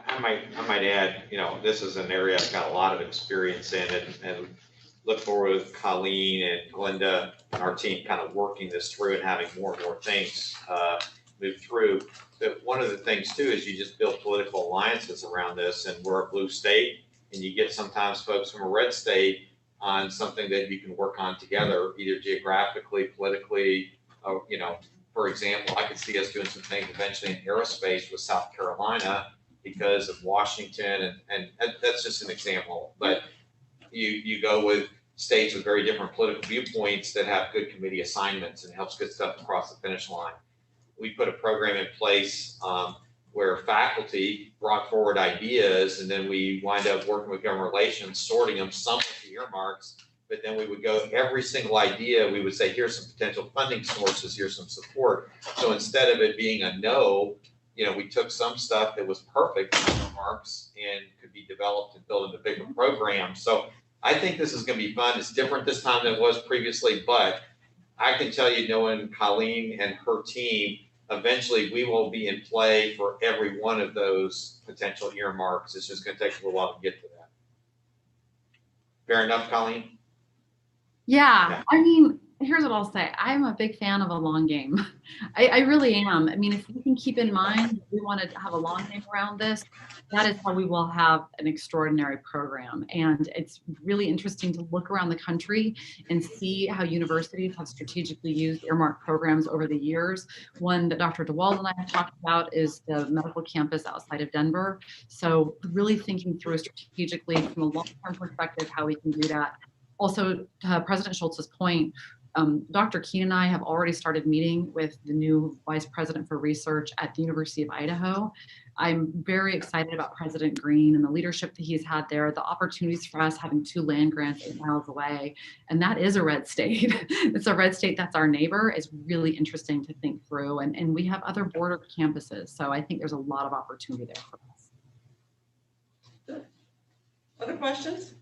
I might add, this is an area I've got a lot of experience in and look forward with Colleen and Glenda and our team kind of working this through and having more and more things move through. But one of the things too is you just build political alliances around this, and we're a blue state, and you get sometimes folks from a red state on something that you can work on together, either geographically, politically, for example, I could see us doing some things eventually in aerospace with South Carolina because of Washington, and that's just an example. But you go with states with very different political viewpoints that have good committee assignments and helps get stuff across the finish line. We put a program in place where faculty brought forward ideas, and then we wind up working with government relations, sorting them, some with the earmarks, but then we would go every single idea, we would say, here's some potential funding sources, here's some support. So instead of it being a no, we took some stuff that was perfect in earmarks and could be developed and built into bigger programs. So I think this is going to be fun. It's different this time than it was previously, but I can tell you, knowing Colleen and her team, eventually we will be in play for every one of those potential earmarks. It's just going to take a little while to get to that. Fair enough, Colleen? Yeah, I mean, here's what I'll say. I'm a big fan of a long game. I really am. I mean, if we can keep in mind we want to have a long game around this, that is how we will have an extraordinary program. And it's really interesting to look around the country and see how universities have strategically used earmark programs over the years. One that Dr. DeWald and I have talked about is the medical campus outside of Denver. So really thinking through strategically from a long-term perspective how we can do that. Also, to President Schultz's point, Dr. Keen and I have already started meeting with the new Vice President for Research at the University of Idaho. I'm very excited about President Green and the leadership that he's had there, the opportunities for us having 2 land grants 8 miles away. And that is a red state. It's a red state that's our neighbor. It's really interesting to think through. And we have other border campuses. So I think there's a lot of opportunity there for us. Good. Other questions?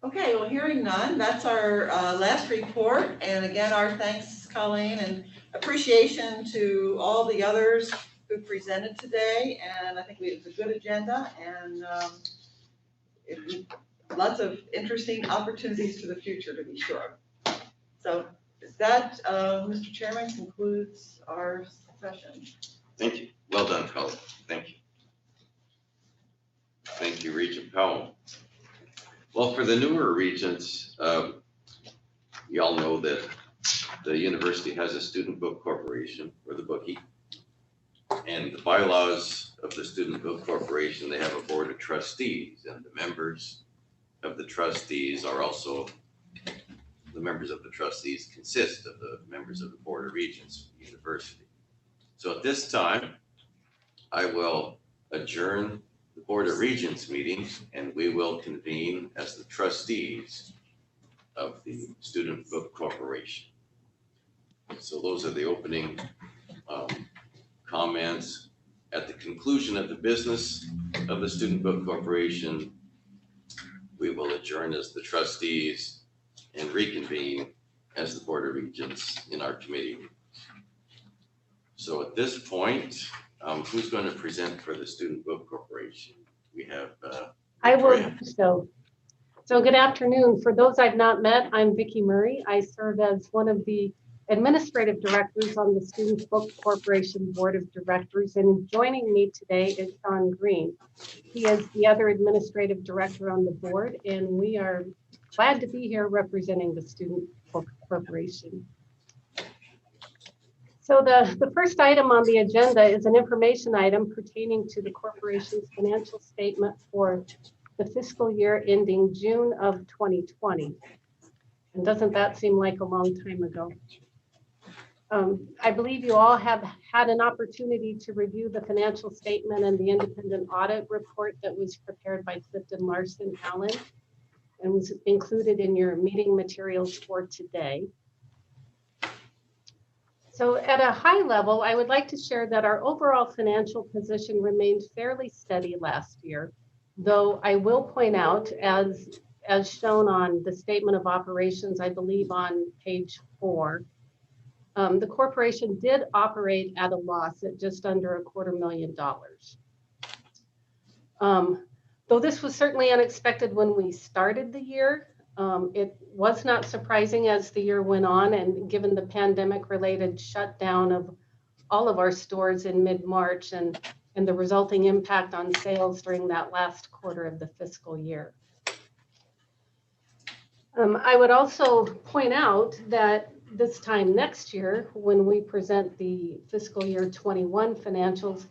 Okay, well, hearing none, that's our last report. And again, our thanks, Colleen, and appreciation to all the others who presented today. And I think it's a good agenda and lots of interesting opportunities for the future, to be sure. So that, Mr. Chairman, concludes our session. Thank you. Well done, Colleen. Thank you. Thank you, Regent Powell. Well, for the newer regents, you all know that the university has a student book corporation, or the bookie. And the bylaws of the student book corporation, they have a board of trustees, and the members of the trustees are also, the members of the trustees consist of the members of the Board of Regents of the university. So at this time, I will adjourn the Board of Regents meeting, and we will convene as the trustees of the Student Book Corporation. So those are the opening comments. At the conclusion of the business of the Student Book Corporation, we will adjourn as the trustees and reconvene as the Board of Regents in our committee. So at this point, who's going to present for the Student Book Corporation? We have I will. Victoria. So good afternoon. For those I've not met, I'm Vicki Murray. I serve as one of the administrative directors on the Student Book Corporation Board of Directors, and joining me today is Sean Green. He is the other administrative director on the board, and we are glad to be here representing the Student Book Corporation. So the first item on the agenda is an information item pertaining to the corporation's financial statement for the fiscal year ending June of 2020. And doesn't that seem like a long time ago? I believe you all have had an opportunity to review the financial statement and the independent audit report that was prepared by Clifton Larson Allen and was included in your meeting materials for today. So at a high level, I would like to share that our overall financial position remained fairly steady last year, though I will point out, as shown on the statement of operations, I believe on page 4, the corporation did operate at a loss at just under $250,000. Though this was certainly unexpected when we started the year, it was not surprising as the year went on, and given the pandemic-related shutdown of all of our stores in mid-March and the resulting impact on sales during that last quarter of the fiscal year. I would also point out that this time next year, when we present the fiscal year 21 financials,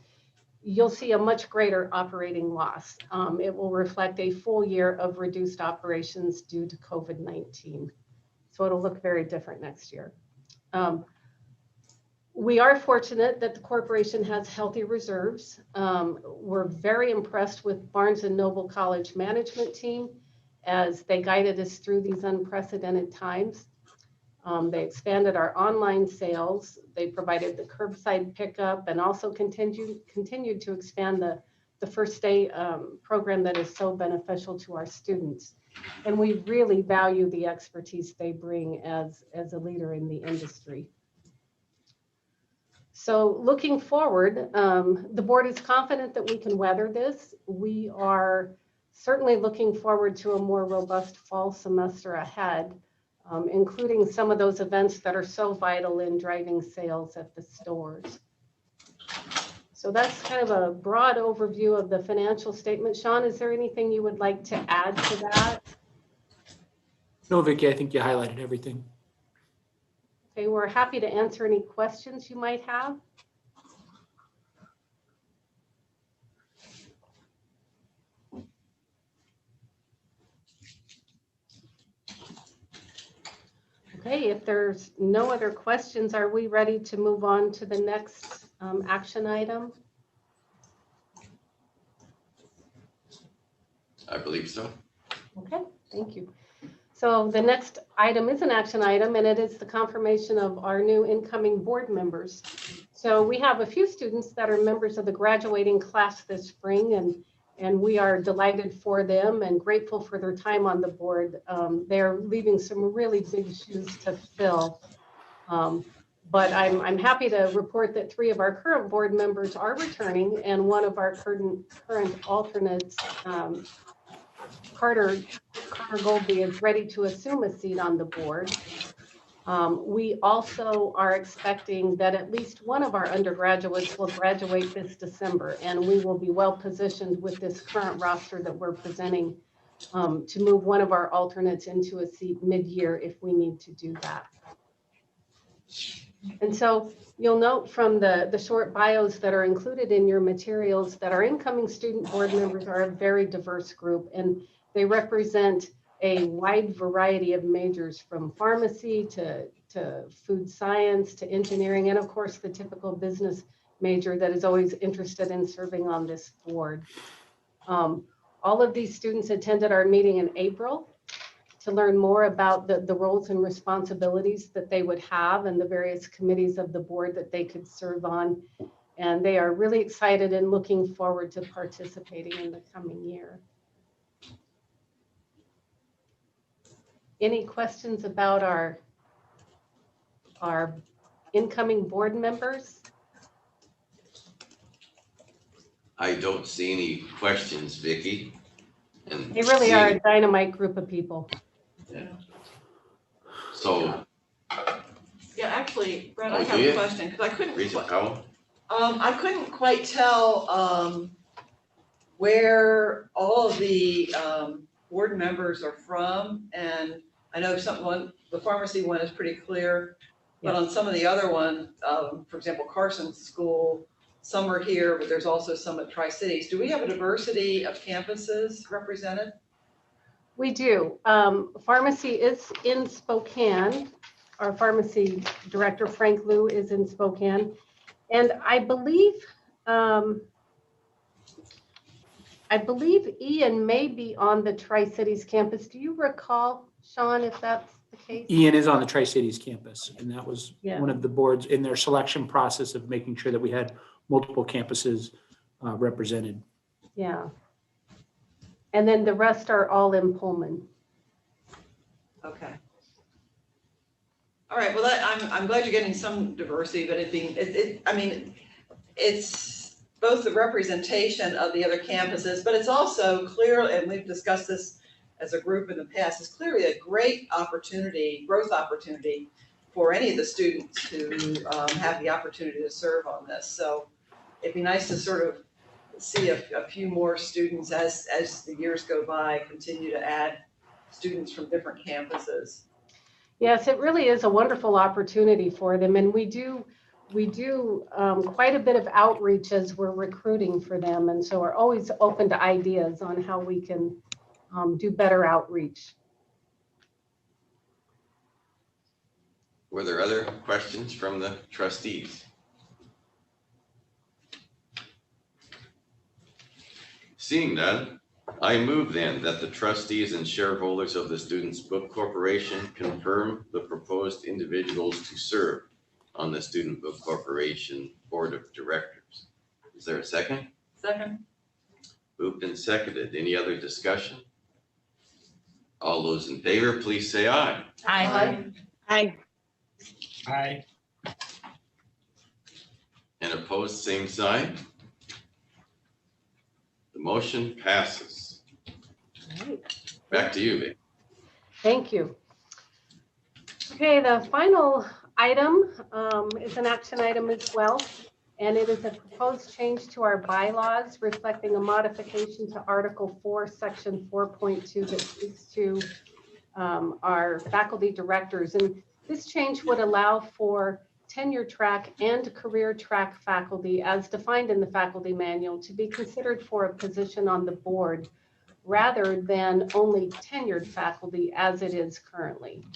you'll see a much greater operating loss. It will reflect a full year of reduced operations due to COVID-19. So it'll look very different next year. We are fortunate that the corporation has healthy reserves. We're very impressed with Barnes & Noble College management team as they guided us through these unprecedented times. They expanded our online sales. They provided the curbside pickup and also continued to expand the First Day program that is so beneficial to our students. And we really value the expertise they bring as a leader in the industry. So looking forward, the board is confident that we can weather this. We are certainly looking forward to a more robust fall semester ahead, including some of those events that are so vital in driving sales at the stores. So that's kind of a broad overview of the financial statement. Sean, is there anything you would like to add to that? No, Vicki, I think you highlighted everything. Okay, we're happy to answer any questions you might have. Okay, if there's no other questions, are we ready to move on to the next action item? I believe so. Okay, thank you. So the next item is an action item, and it is the confirmation of our new incoming board members. So we have a few students that are members of the graduating class this spring, and we are delighted for them and grateful for their time on the board. They're leaving some really big shoes to fill. But I'm happy to report that 3 of our current board members are returning, and one of our current alternates, Carter Goldby, is ready to assume a seat on the board. We also are expecting that at least one of our undergraduates will graduate this December, and we will be well positioned with this current roster that we're presenting to move one of our alternates into a seat mid-year if we need to do that. And so you'll note from the short bios that are included in your materials that our incoming student board members are a very diverse group, and they represent a wide variety of majors, from pharmacy to food science to engineering, and of course the typical business major that is always interested in serving on this board. All of these students attended our meeting in April to learn more about the roles and responsibilities that they would have and the various committees of the board that they could serve on. And they are really excited and looking forward to participating in the coming year. Any questions about our incoming board members? I don't see any questions, Vicki. And They really are a dynamite group of people. Yeah. So. Yeah, actually, Brett, Oh, I have a question, because I couldn't. Regent Powell? I couldn't quite tell where all of the board members are from, and I know the pharmacy one is pretty clear, but on some of the other ones, for example, Carson's school, some are here, but there's also some at Tri-Cities. Do we have a diversity of campuses represented? We do. Pharmacy is in Spokane. our pharmacy director, Frank Liu, is in Spokane. And I believe Ian may be on the Tri-Cities campus. Do you recall, Sean, if that's the case? Ian is on the Tri-Cities campus, and that was Yeah. one of the boards in their selection process of making sure that we had multiple campuses represented. Yeah. And then the rest are all in Pullman. Okay. All right, well, I'm glad you're getting some diversity, but it's both the representation of the other campuses, but it's also clear, and we've discussed this as a group in the past, it's clearly a great opportunity, growth opportunity for any of the students to have the opportunity to serve on this. So it'd be nice to sort of see a few more students as the years go by, continue to add students from different campuses. Yes, it really is a wonderful opportunity for them. And we do quite a bit of outreach as we're recruiting for them. And so we're always open to ideas on how we can do better outreach. Were there other questions from the trustees? Seeing none, I move then that the trustees and shareholders of the Students Book Corporation confirm the proposed individuals to serve on the Student Book Corporation Board of Directors. Is there a second? Second. Moved and seconded. Any other discussion? All those in favor, please say aye. Aye. Aye. Aye. And opposed, same sign. The motion passes. All right. Back to you, Vic. Thank you. Okay, the final item is an action item as well, and it is a proposed change to our bylaws reflecting a modification to Article 4, Section 4.2 that speaks to our faculty directors. And this change would allow for tenure track and career track faculty, as defined in the faculty manual, to be considered for a position on the board rather than only tenured faculty as it is currently.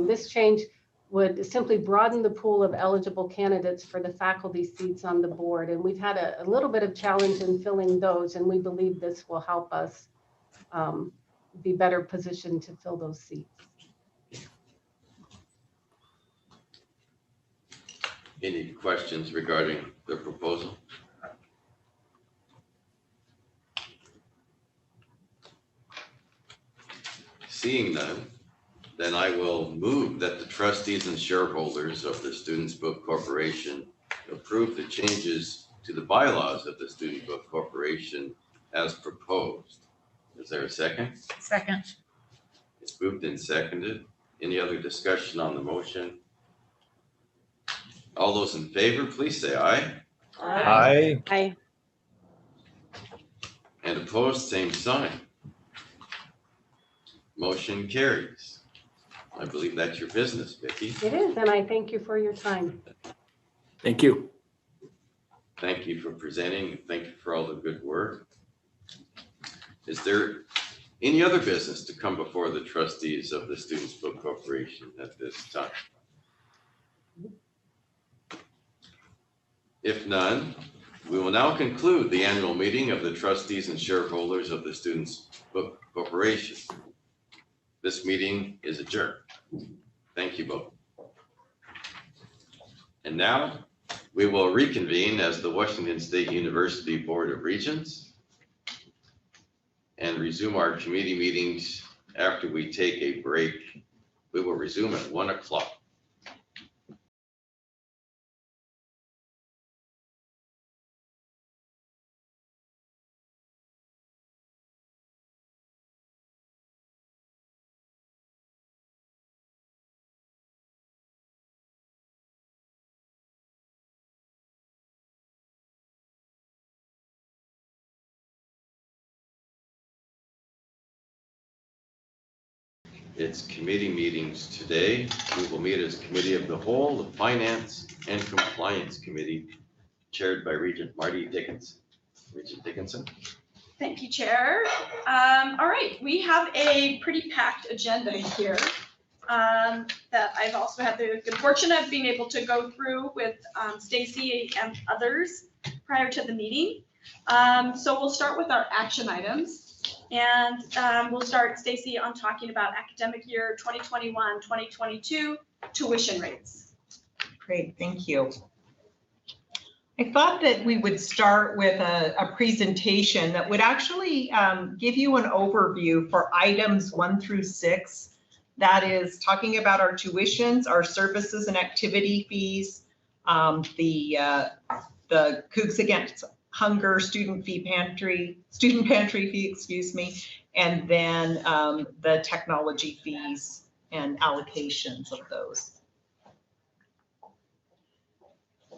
This change would simply broaden the pool of eligible candidates for the faculty seats on the board. And we've had a little bit of challenge in filling those, and we believe this will help us be better positioned to fill those seats. Any questions regarding the proposal? Seeing none, then I will move that the trustees and shareholders of the Students Book Corporation approve the changes to the bylaws of the Student Book Corporation as proposed. Is there a second? Second. It's moved and seconded. Any other discussion on the motion? All those in favor, please say aye. Aye. Aye. And opposed, same sign. Motion carries. I believe that's your business, Vicki. It is, and I thank you for your time. Thank you. Thank you for presenting, and thank you for all the good work. Is there any other business to come before the trustees of the Students Book Corporation at this time? If none, we will now conclude the annual meeting of the trustees and shareholders of the Students Book Corporation. This meeting is adjourned. Thank you both. And now we will reconvene as the Washington State University Board of Regents and resume our committee meetings after we take a break. We will resume at 1 o'clock. Its committee meetings today. We will meet as Committee of the Whole, the Finance and Compliance Committee, chaired by Regent Marty Dickinson. Regent Dickinson. Thank you, Chair. All right, we have a pretty packed agenda here. that I've also had the good fortune of being able to go through with Stacy and others prior to the meeting. So we'll start with our action items, and we'll start, Stacy, on talking about academic year 2021-2022 tuition rates. Great, thank you. I thought that we would start with a presentation that would actually give you an overview for items 1 through 6. That is talking about our tuitions, our services and activity fees, the Cougs Against Hunger student pantry fee, excuse me, and then the technology fees and allocations of those.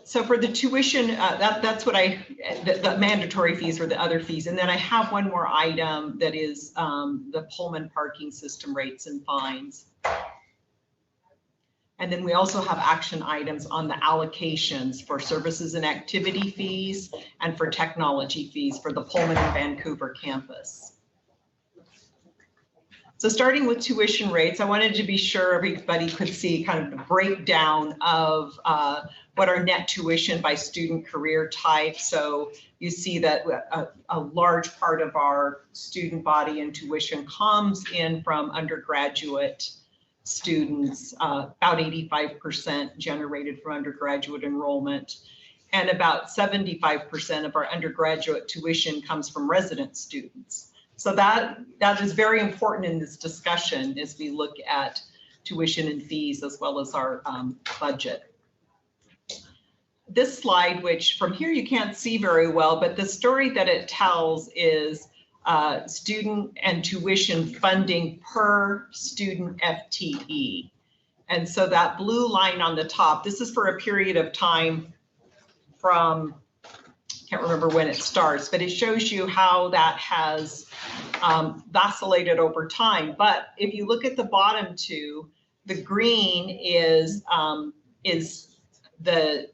So for the tuition, that's what the mandatory fees or the other fees. And then I have one more item that is the Pullman parking system rates and fines. And then we also have action items on the allocations for services and activity fees and for technology fees for the Pullman and Vancouver campus. So starting with tuition rates, I wanted to be sure everybody could see kind of the breakdown of what our net tuition by student career type. So you see that a large part of our student body and tuition comes in from undergraduate students, about 85% generated from undergraduate enrollment, and about 75% of our undergraduate tuition comes from resident students. So that is very important in this discussion as we look at tuition and fees as well as our budget. This slide, which from here you can't see very well, but the story that it tells is student and tuition funding per student FTE. And so that blue line on the top, this is for a period of time from, can't remember when it starts, but it shows you how that has vacillated over time. But if you look at the bottom two, the green is the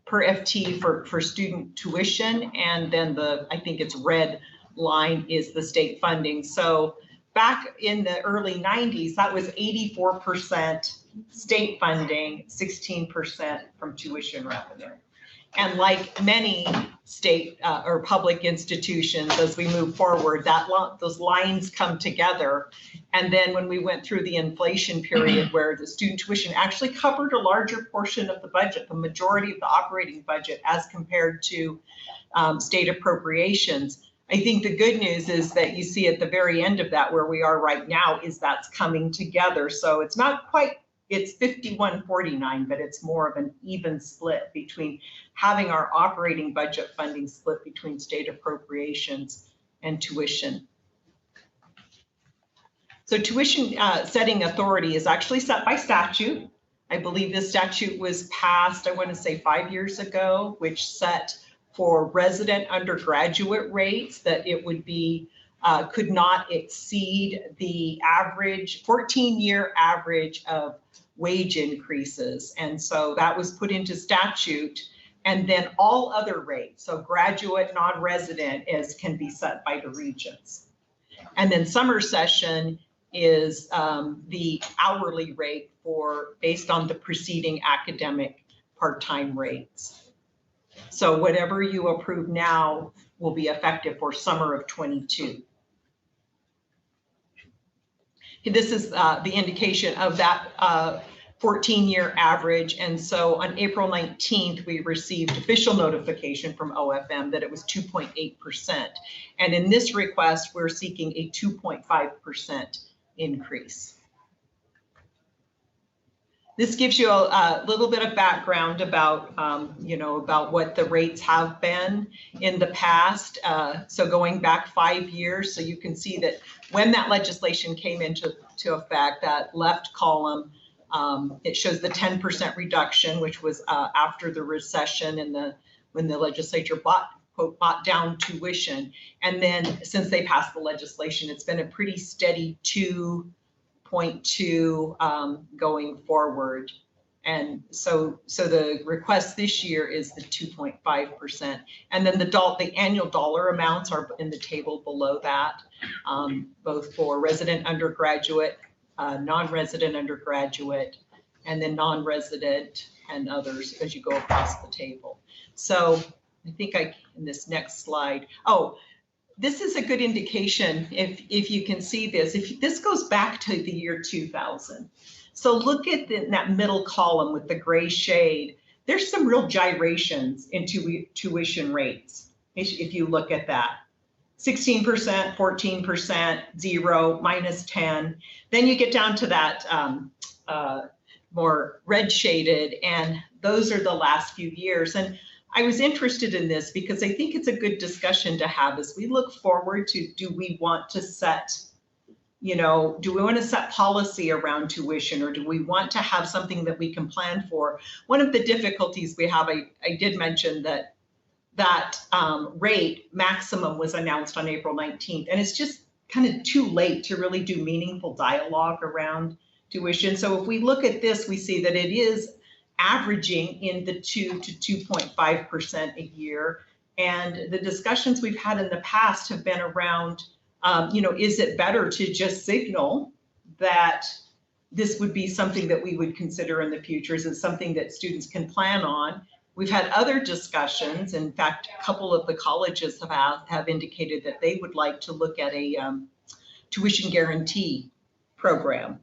per FT for student tuition, and then I think it's red line is the state funding. So back in the early 90s, that was 84% state funding, 16% from tuition revenue. And like many state or public institutions, as we move forward, those lines come together. And then when we went through the inflation period where the student tuition actually covered a larger portion of the budget, the majority of the operating budget as compared to state appropriations, I think the good news is that you see at the very end of that where we are right now is that's coming together. So it's not quite, it's 51-49, but it's more of an even split between having our operating budget funding split between state appropriations and tuition. So tuition setting authority is actually set by statute. I believe this statute was passed, I want to say 5 years ago, which set for resident undergraduate rates that it would be could not exceed the average 14-year average of wage increases. And so that was put into statute. And then all other rates, so graduate, non-resident, can be set by the regents. And then summer session is the hourly rate based on the preceding academic part-time rates. So whatever you approve now will be effective for summer of 22. This is the indication of that 14-year average. And so on April 19th, we received official notification from OFM that it was 2.8%. And in this request, we're seeking a 2.5% increase. This gives you a little bit of background about, about what the rates have been in the past. So going back 5 years, so you can see that when that legislation came into effect, that left column, it shows the 10% reduction, which was after the recession and when the legislature bought down tuition. And then since they passed the legislation, it's been a pretty steady 2.2 going forward. And so the request this year is the 2.5%. And then the annual dollar amounts are in the table below that, both for resident undergraduate non-resident undergraduate, and then non-resident and others as you go across the table. So I think in this next slide, this is a good indication if you can see this. If this goes back to the year 2000. So look at that middle column with the gray shade. There's some real gyrations in tuition rates if you look at that. 16%, 14%, 0, -10. Then you get down to that more red shaded, and those are the last few years. And I was interested in this because I think it's a good discussion to have as we look forward to, do we want to set policy around tuition, or do we want to have something that we can plan for? One of the difficulties we have, I did mention that rate maximum was announced on April 19th, and it's just kind of too late to really do meaningful dialogue around tuition. So if we look at this, we see that it is averaging in the 2 to 2.5% a year. And the discussions we've had in the past have been around, is it better to just signal that this would be something that we would consider in the future? Is it something that students can plan on? We've had other discussions. In fact, a couple of the colleges have indicated that they would like to look at a tuition guarantee program.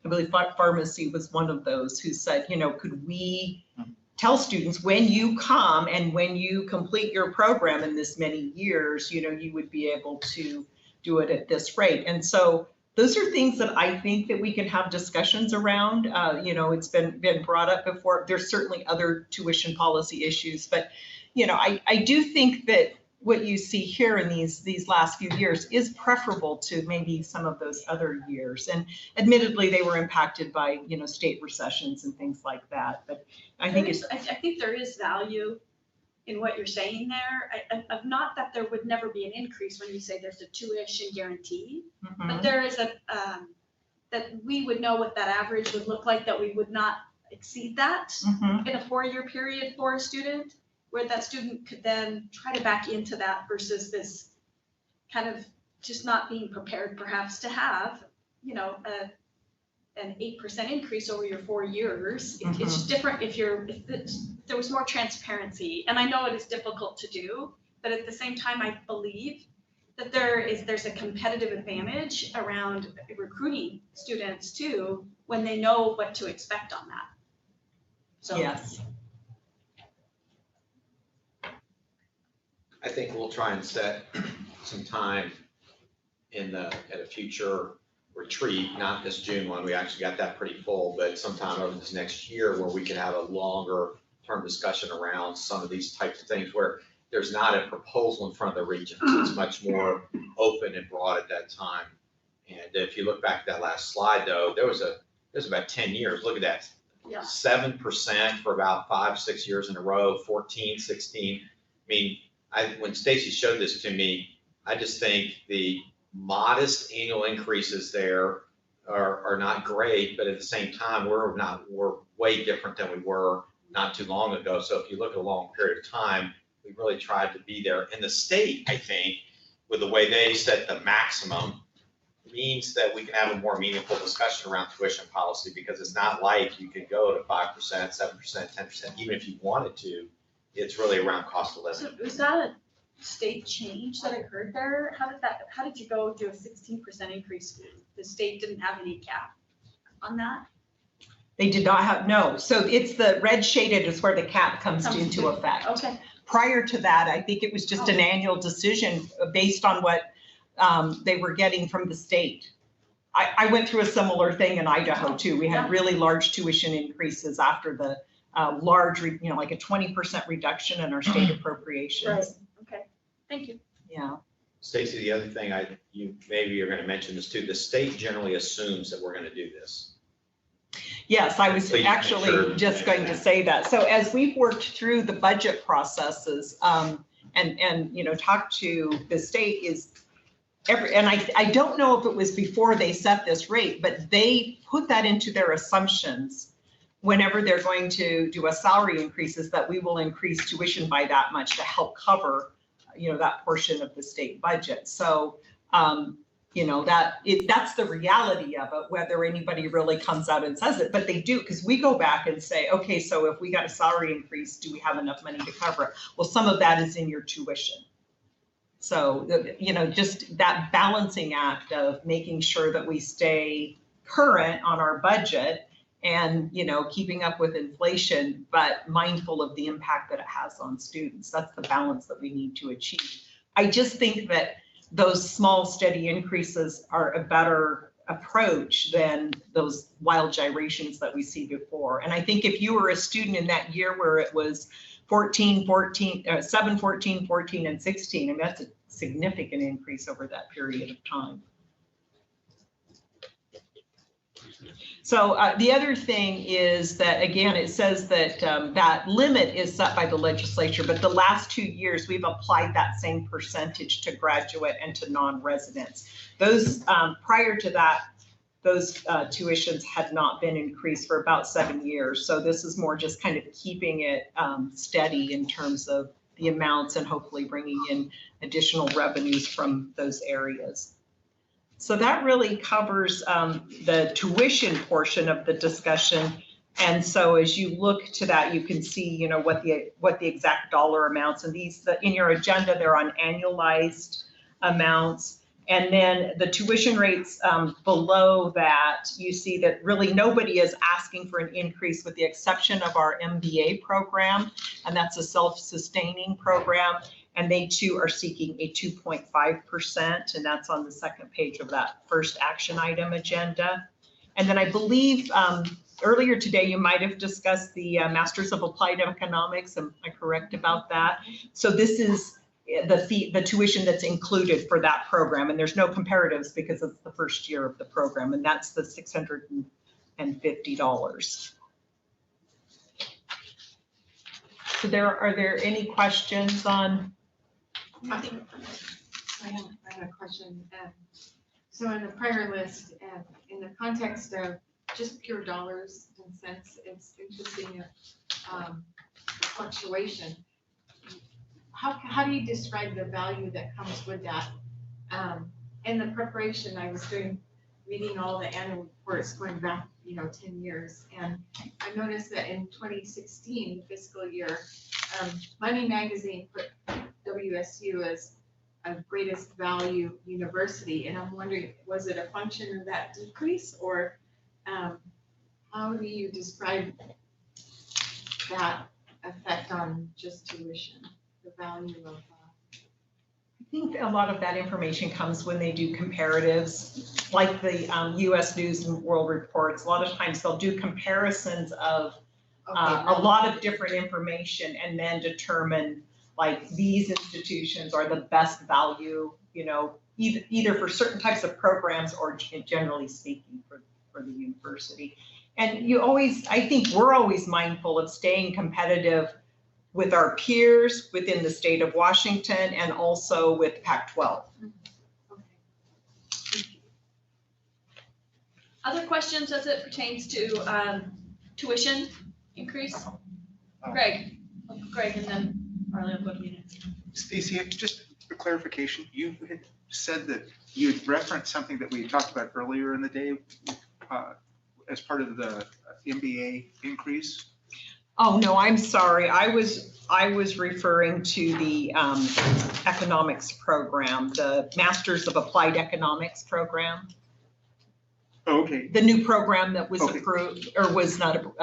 I believe pharmacy was one of those who said, could we tell students, when you come and when you complete your program in this many years, you would be able to do it at this rate. And so those are things that I think that we can have discussions around. It's been brought up before. There's certainly other tuition policy issues, but I do think that what you see here in these last few years is preferable to maybe some of those other years. And admittedly, they were impacted by state recessions and things like that. But I think there is value in what you're saying there. Not that there would never be an increase when you say there's a tuition guarantee, but there is that we would know what that average would look like, that we would not exceed that in a 4-year period for a student, where that student could then try to back into that versus this kind of just not being prepared perhaps to have, an 8% increase over your 4 years. It's just different if there was more transparency. And I know it is difficult to do, but at the same time, I believe that there's a competitive advantage around recruiting students too, when they know what to expect on that. So yes. I think we'll try and set some time at a future retreat, not this June one, we actually got that pretty full, but sometime over this next year where we can have a longer term discussion around some of these types of things where there's not a proposal in front of the regents. It's much more open and broad at that time. And if you look back at that last slide though, there's about 10 years. Look at that. Yeah. 7% for about 5-6 years in a row, 14, 16. I mean, when Stacy showed this to me, I just think the modest annual increases there are not great, but at the same time, we're way different than we were not too long ago. So if you look at a long period of time, we really tried to be there. And the state, I think, with the way they set the maximum, means that we can have a more meaningful discussion around tuition policy, because it's not like you could go to 5%, 7%, 10%, even if you wanted to. It's really around cost of living. So was that a state change that occurred there? How did you go to a 16% increase? The state didn't have any cap on that? They did not have, no. So it's the red shaded is where the cap comes into effect. Okay. Prior to that, I think it was just an annual decision based on what they were getting from the state. I went through a similar thing in Idaho too. We had really large tuition increases after the large, like a 20% reduction in our state appropriations. Right. Okay. Thank you. Yeah. Stacy, the other thing maybe you're going to mention this too. The state generally assumes that we're going to do this. Yes, I was actually just going to say that. So as we've worked through the budget processes and talked to the state and I don't know if it was before they set this rate, but they put that into their assumptions whenever they're going to do a salary increases, that we will increase tuition by that much to help cover, that portion of the state budget. So that's the reality of it, whether anybody really comes out and says it, but they do, because we go back and say, okay, so if we got a salary increase, do we have enough money to cover it? Well, some of that is in your tuition. So, just that balancing act of making sure that we stay current on our budget and, keeping up with inflation, but mindful of the impact that it has on students. That's the balance that we need to achieve. I just think that those small, steady increases are a better approach than those wild gyrations that we see before. And I think if you were a student in that year where it was 7, 14, 14, and 16, that's a significant increase over that period of time. So the other thing is that, again, it says that that limit is set by the legislature, but the last 2 years we've applied that same percentage to graduate and to non-residents. Those prior to that, those tuitions had not been increased for about 7 years. So this is more just kind of keeping it steady in terms of the amounts and hopefully bringing in additional revenues from those areas. So that really covers the tuition portion of the discussion. And so as you look to that, you can see, what the exact dollar amounts, and these in your agenda, they're on annualized amounts. And then the tuition rates below that, you see that really nobody is asking for an increase with the exception of our MBA program, and that's a self-sustaining program. And they too are seeking a 2.5%, and that's on the second page of that first action item agenda. And then I believe earlier today you might have discussed the Masters of Applied Economics. Am I correct about that? So this is the tuition that's included for that program, and there's no comparatives because it's the first year of the program, and that's the $650. So are there any questions on? I have a question. So in the prior list, in the context of just pure dollars and cents, it's interesting fluctuation. How do you describe the value that comes with that? In the preparation I was reading all the annual reports going back, 10 years, and I noticed that in 2016 fiscal year, Money Magazine put WSU as a greatest value university, and I'm wondering, was it a function of that decrease, or how do you describe that effect on just tuition, the value of? I think a lot of that information comes when they do comparatives, like the U.S. News and World Reports. A lot of times they'll do comparisons of a lot of different information and then determine like these institutions are the best value, either for certain types of programs or generally speaking for the university. And I think we're always mindful of staying competitive with our peers within the state of Washington and also with Pac-12. Other questions as it pertains to tuition increase? Greg, and then Marley will go to you next. Stacy, just for clarification, you had said that you had referenced something that we had talked about earlier in the day as part of the MBA increase. Oh, no, I'm sorry. I was referring to the economics program, the Masters of Applied Economics program. Oh, okay. The new program that was approved or was not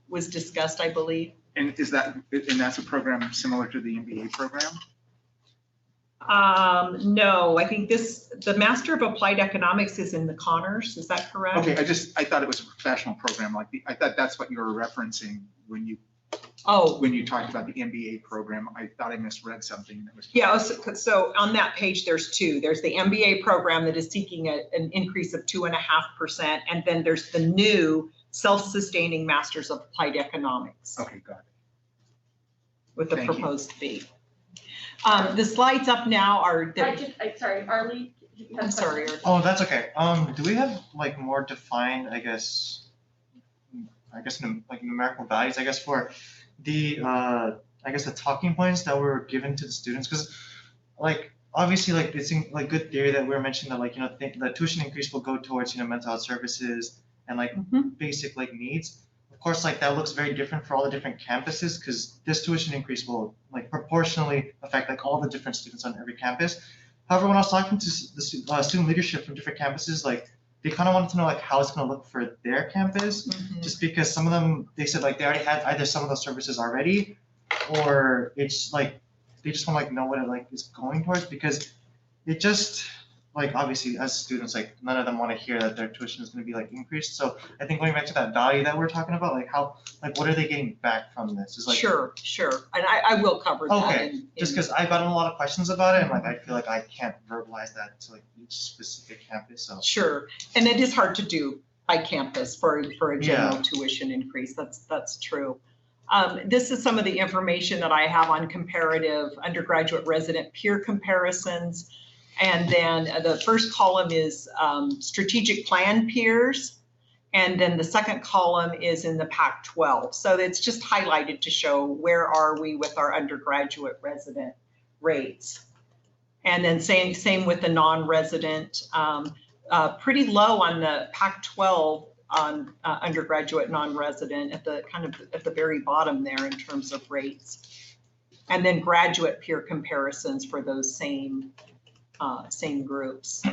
was discussed, I believe. And that's a program similar to the MBA program? No, I think the Master of Applied Economics is in the Connors. Is that correct? Okay, I thought it was a professional program. I thought that's what you were referencing when you talked about the MBA program. I thought I misread something that was. Yeah, so on that page, there's two. There's the MBA program that is seeking an increase of 2.5%, and then there's the new self-sustaining Masters of Applied Economics. Okay, got it. With the proposed fee. The slides up now are. Sorry, Arlie. I'm sorry. Oh, that's okay. Do we have like more defined, I guess like numerical values, I guess, for the the talking points that were given to the students? Because like obviously like it's like good theory that we're mentioning that like, the tuition increase will go towards, mental health services and like basic like needs. Of course, like that looks very different for all the different campuses because this tuition increase will like proportionally affect like all the different students on every campus. However, when I was talking to the student leadership from different campuses, like they kind of wanted to know like how it's going to look for their campus, just because some of them, they said like they already had either some of those services already, or it's like they just want to like know what it like is going towards, because it just like obviously as students, like none of them want to hear that their tuition is going to be like increased. So I think going back to that value that we're talking about, like how, like what are they getting back from this? Is like Sure, and I will cover that. okay, just because I've gotten a lot of questions about it, and like I feel like I can't verbalize that to like each specific campus. So Sure, and it is hard to do by campus for a general tuition increase. That's true. This is some of the information that I have on comparative undergraduate resident peer comparisons. And then the first column is strategic plan peers. And then the second column is in the Pac-12. So it's just highlighted to show where are we with our undergraduate resident rates. And then same with the non-resident, pretty low on the Pac-12 on undergraduate non-resident at the very bottom there in terms of rates. And then graduate peer comparisons for those same groups.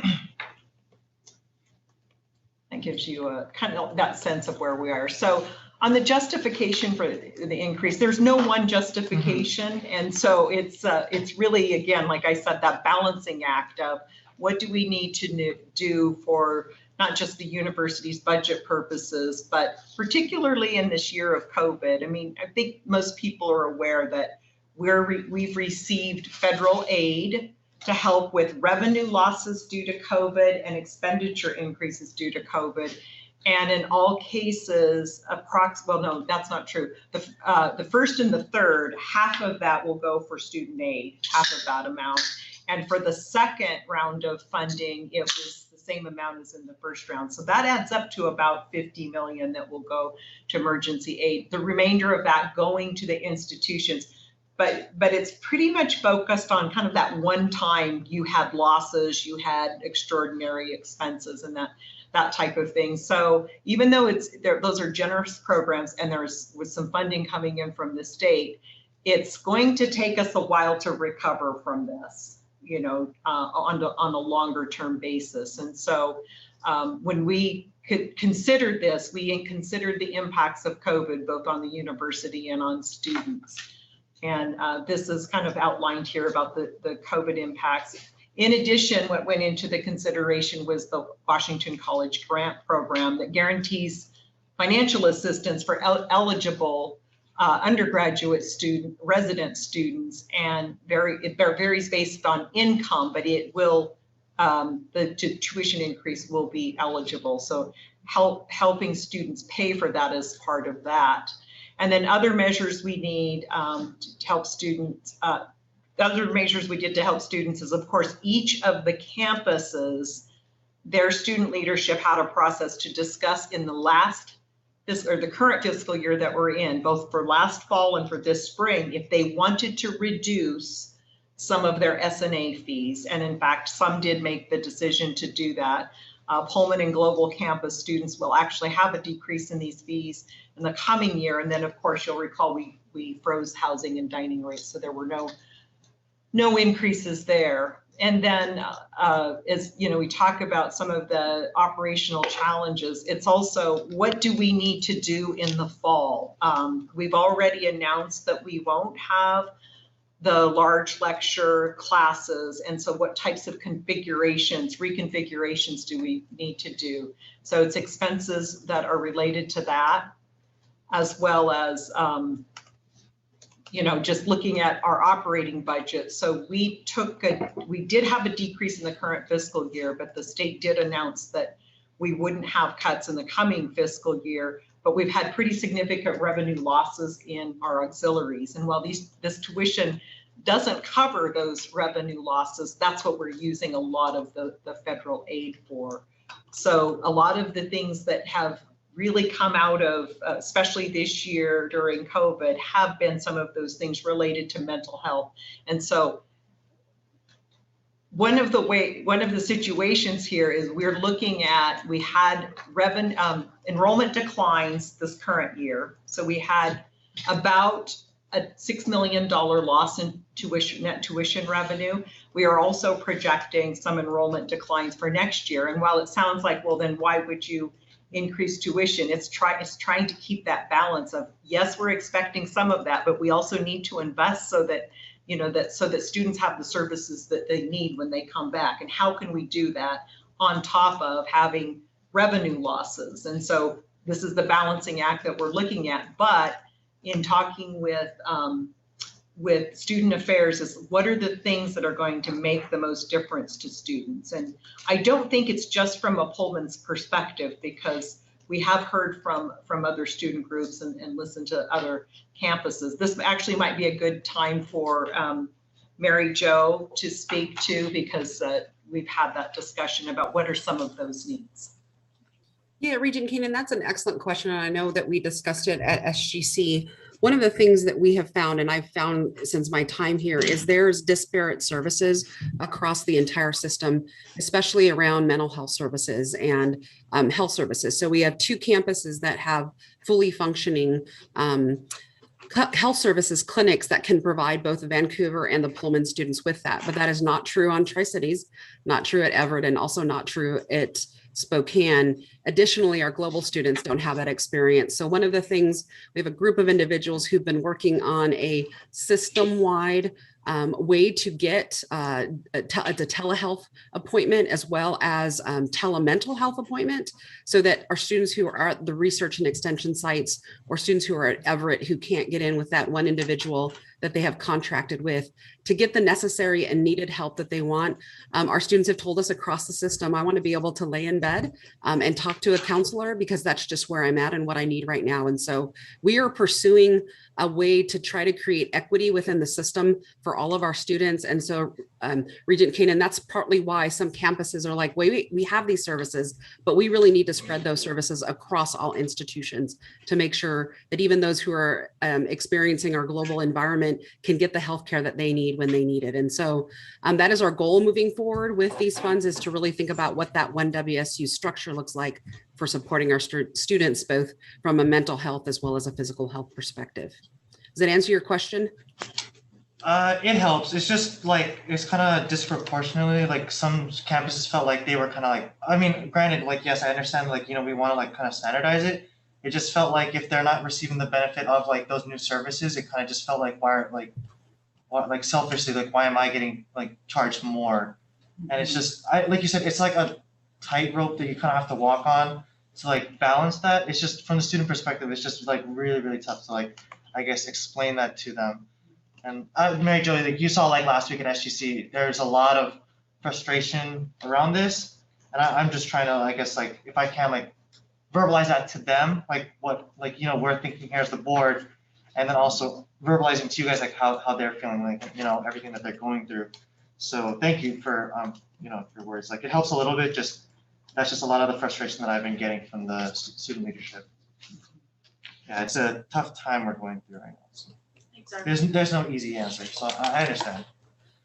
That gives you a kind of that sense of where we are. So on the justification for the increase, there's no one justification. And so it's really, again, like I said, that balancing act of what do we need to do for not just the university's budget purposes, but particularly in this year of COVID. I mean, I think most people are aware that we've received federal aid to help with revenue losses due to COVID and expenditure increases due to COVID. And in all cases, well, no, that's not true. The first and the third, half of that will go for student aid, half of that amount. And for the second round of funding, it was the same amount as in the first round. So that adds up to about 50 million that will go to emergency aid. The remainder of that going to the institutions. But it's pretty much focused on kind of that one time you had losses, you had extraordinary expenses and that type of thing. So even though those are generous programs and with some funding coming in from the state, it's going to take us a while to recover from this, on a longer term basis. And so when we considered this, we considered the impacts of COVID both on the university and on students. And this is kind of outlined here about the COVID impacts. In addition, what went into the consideration was the Washington College Grant Program that guarantees financial assistance for eligible undergraduate resident students, and it varies based on income, but it will, the tuition increase will be eligible. So helping students pay for that as part of that. And then other measures we need to help students, other measures we did to help students is, of course, each of the campuses, their student leadership had a process to discuss in the current fiscal year that we're in, both for last fall and for this spring, if they wanted to reduce some of their S&A fees. And in fact, some did make the decision to do that. Pullman and Global Campus students will actually have a decrease in these fees in the coming year. And then, of course, you'll recall we froze housing and dining rates, so there were no increases there. And then, as we talk about some of the operational challenges, it's also what do we need to do in the fall? We've already announced that we won't have the large lecture classes. And so what types of reconfigurations do we need to do? So it's expenses that are related to that, as well as, just looking at our operating budget. So we did have a decrease in the current fiscal year, but the state did announce that we wouldn't have cuts in the coming fiscal year, but we've had pretty significant revenue losses in our auxiliaries. And while this tuition doesn't cover those revenue losses, that's what we're using a lot of the federal aid for. So a lot of the things that have really come out of, especially this year during COVID, have been some of those things related to mental health. And so one of the situations here is we're looking at, we had enrollment declines this current year. So we had about a $6 million loss in net tuition revenue. We are also projecting some enrollment declines for next year. And while it sounds like, well, then why would you increase tuition? It's trying to keep that balance of, yes, we're expecting some of that, but we also need to invest so that, so that students have the services that they need when they come back. And how can we do that on top of having revenue losses? And so this is the balancing act that we're looking at. But in talking with student affairs, is what are the things that are going to make the most difference to students? And I don't think it's just from a Pullman's perspective, because we have heard from other student groups and listened to other campuses. This actually might be a good time for Mary Jo to speak to, because we've had that discussion about what are some of those needs. Yeah, Regent Keenan, that's an excellent question. And I know that we discussed it at SGC. One of the things that we have found, and I've found since my time here, is there's disparate services across the entire system, especially around mental health services and health services. So we have 2 campuses that have fully functioning health services clinics that can provide both the Vancouver and the Pullman students with that. But that is not true on Tri-Cities, not true at Everett, and also not true at Spokane. Additionally, our global students don't have that experience. So one of the things, we have a group of individuals who've been working on a system-wide way to get a telehealth appointment as well as telemental health appointment, so that our students who are at the research and extension sites, or students who are at Everett who can't get in with that one individual that they have contracted with, to get the necessary and needed help that they want. Our students have told us across the system, I want to be able to lay in bed and talk to a counselor, because that's just where I'm at and what I need right now. And so we are pursuing a way to try to create equity within the system for all of our students. And so Regent Keenan, that's partly why some campuses are like, wait, we have these services, but we really need to spread those services across all institutions to make sure that even those who are experiencing our global environment can get the healthcare that they need when they need it. And so that is our goal moving forward with these funds, is to really think about what that one WSU structure looks like for supporting our students, both from a mental health as well as a physical health perspective. Does that answer your question? It helps. It's just like, it's kind of disproportionately, like some campuses felt like they were kind of like, I mean, granted, like, yes, I understand, like, we want to like kind of standardize it. It just felt like if they're not receiving the benefit of like those new services, it kind of just felt like, like selfishly, like, why am I getting like charged more? And it's just, like you said, it's like a tightrope that you kind of have to walk on to like balance that. It's just, from the student perspective, it's just like really, really tough to like, I guess, explain that to them. And Mary Jo, like you saw like last week at SGC, there's a lot of frustration around this. And I'm just trying to, I guess, like, if I can like verbalize that to them, like what, like, we're thinking here as the board, and then also verbalizing to you guys, like how they're feeling, like, everything that they're going through. So thank you for, your words. Like, it helps a little bit, that's just a lot of the frustration that I've been getting from the student leadership. Yeah, it's a tough time we're going through right now. So. Exactly. There's no easy answer, so I understand.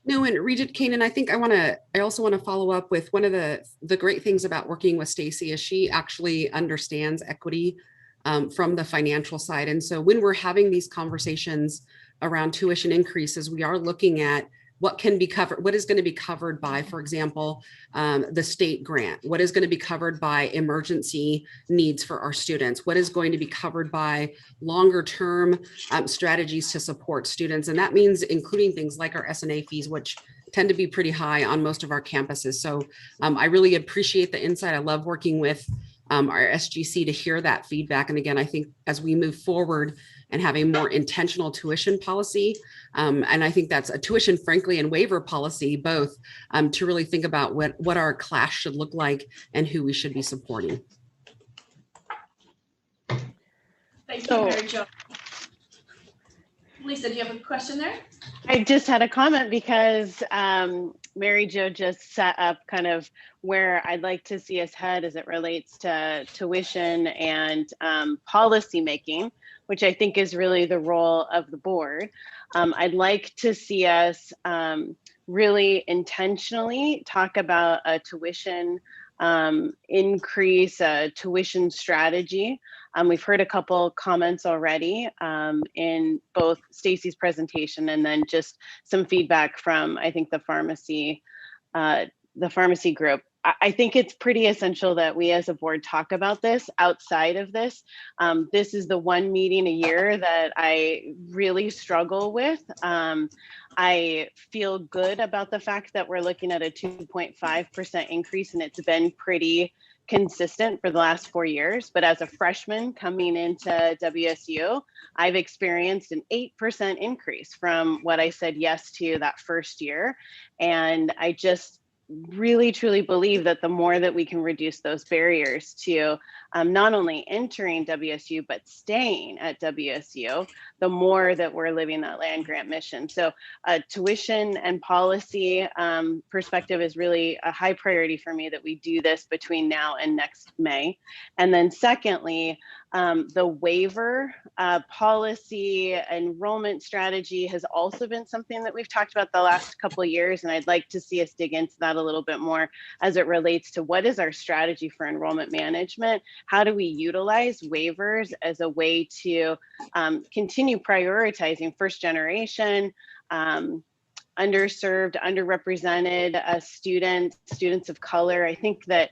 No, and Regent Keenan, I think I also want to follow up with one of the great things about working with Stacy is she actually understands equity from the financial side. And so when we're having these conversations around tuition increases, we are looking at what can be covered, what is going to be covered by, for example, the state grant, what is going to be covered by emergency needs for our students, what is going to be covered by longer term strategies to support students. And that means including things like our S&A fees, which tend to be pretty high on most of our campuses. So I really appreciate the insight. I love working with our SGC to hear that feedback. And again, I think as we move forward and have a more intentional tuition policy, and I think that's a tuition, frankly, and waiver policy, both, to really think about what our class should look like and who we should be supporting. Thank you, Mary Jo. Lisa, do you have a question there? I just had a comment because Mary Jo just set up kind of where I'd like to see us head as it relates to tuition and policy making, which I think is really the role of the board. I'd like to see us really intentionally talk about a tuition increase, a tuition strategy. We've heard a couple comments already in both Stacy's presentation and then just some feedback from, I think, the pharmacy group. I think it's pretty essential that we as a board talk about this outside of this. This is the one meeting a year that I really struggle with. I feel good about the fact that we're looking at a 2.5% increase, and it's been pretty consistent for the last 4 years. But as a freshman coming into WSU, I've experienced an 8% increase from what I said yes to that first year. And I just really truly believe that the more that we can reduce those barriers to not only entering WSU but staying at WSU, the more that we're living that land grant mission. So tuition and policy perspective is really a high priority for me, that we do this between now and next May. And then secondly, the waiver policy enrollment strategy has also been something that we've talked about the last couple of years, and I'd like to see us dig into that a little bit more as it relates to what is our strategy for enrollment management. How do we utilize waivers as a way to continue prioritizing first generation, underserved, underrepresented students of color? I think that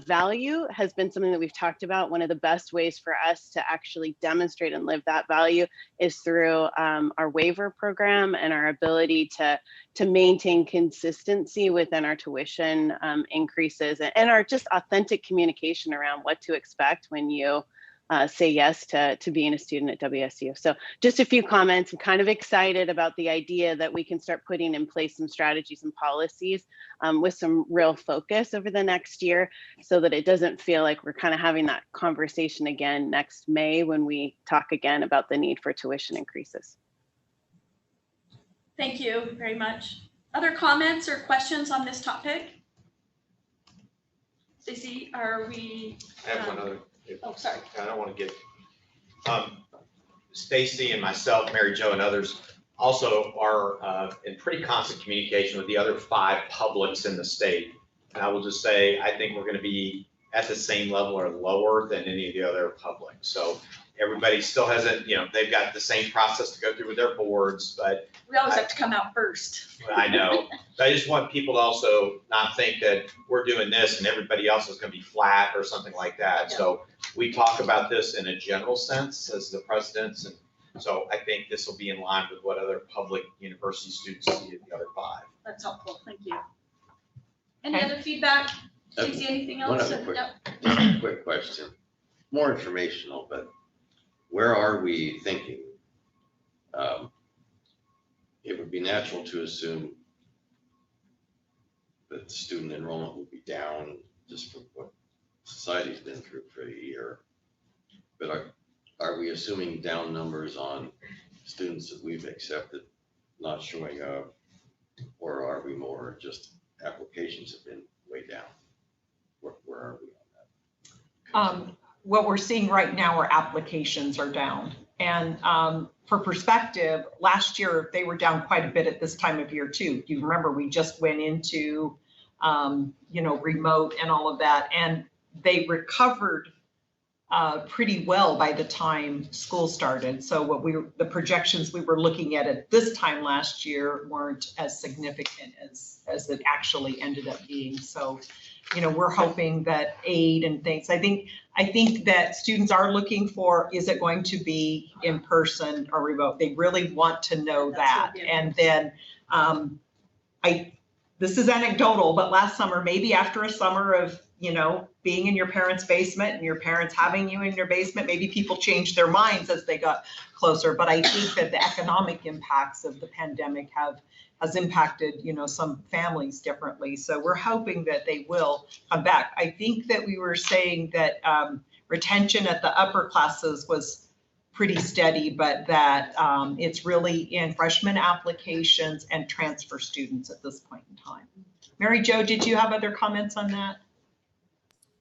value has been something that we've talked about. One of the best ways for us to actually demonstrate and live that value is through our waiver program and our ability to maintain consistency within our tuition increases, and our just authentic communication around what to expect when you say yes to being a student at WSU. So just a few comments. I'm kind of excited about the idea that we can start putting in place some strategies and policies with some real focus over the next year, so that it doesn't feel like we're kind of having that conversation again next May when we talk again about the need for tuition increases. Thank you very much. Other comments or questions on this topic? Stacey, are we? I have one other. Oh, sorry. I don't want to get, Stacy and myself, Mary Jo and others also are in pretty constant communication with the other 5 publics in the state. And I will just say, I think we're going to be at the same level or lower than any of the other publics. So everybody still hasn't, they've got the same process to go through with their boards, but we always have to come out first. I know. But I just want people to also not think that we're doing this and everybody else is going to be flat or something like that. Yeah. So we talk about this in a general sense as the presidents. And so I think this will be in line with what other public university students see at the other 5. That's helpful. Thank you. Any other feedback? Stacey, anything else? One quick question. More informational, but where are we thinking? It would be natural to assume that student enrollment will be down just from what society's been through for a year. But are we assuming down numbers on students that we've accepted not showing up, or are we more just applications have been way down? Where are we on that? What we're seeing right now are applications are down. And for perspective, last year they were down quite a bit at this time of year too. You remember we just went into remote and all of that, and they recovered pretty well by the time school started. So the projections we were looking at this time last year weren't as significant as it actually ended up being. So, we're hoping that aid and things. I think that students are looking for, is it going to be in person or remote? They really want to know that. And then this is anecdotal, but last summer, maybe after a summer of being in your parents' basement and your parents having you in your basement, maybe people changed their minds as they got closer. But I think that the economic impacts of the pandemic has impacted, some families differently. So we're hoping that they will come back. I think that we were saying that retention at the upper classes was pretty steady, but that it's really in freshman applications and transfer students at this point in time. Mary Jo, did you have other comments on that?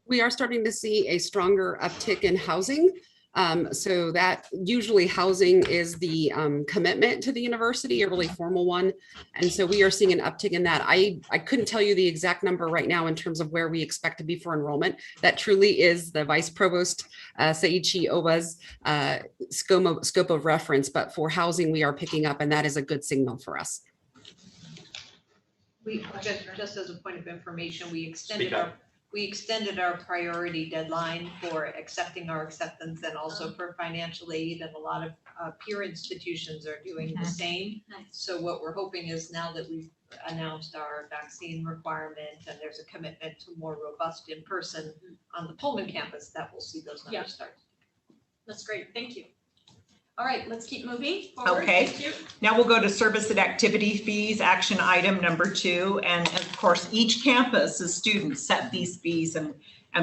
We are starting to see a stronger uptick in housing So that usually housing is the commitment to the university, a really formal one. And so we are seeing an uptick in that. I couldn't tell you the exact number right now in terms of where we expect to be for enrollment. That truly is the Vice Provost Seiichi Oba's scope of reference, but for housing, we are picking up, and that is a good signal for us. We, just as a point of information, we Speak up. extended our priority deadline for accepting our acceptance and also for financial aid, and a lot of peer institutions are doing the same. Nice. So what we're hoping is now that we've announced our vaccine requirement and there's a commitment to more robust in-person on the Pullman campus, that we'll see those Yeah. numbers start. That's great, thank you. All right, let's keep moving forward. Okay. Thank you. Now we'll go to service and activity fees, action item number 2. And of course, each campus, as students, set these fees and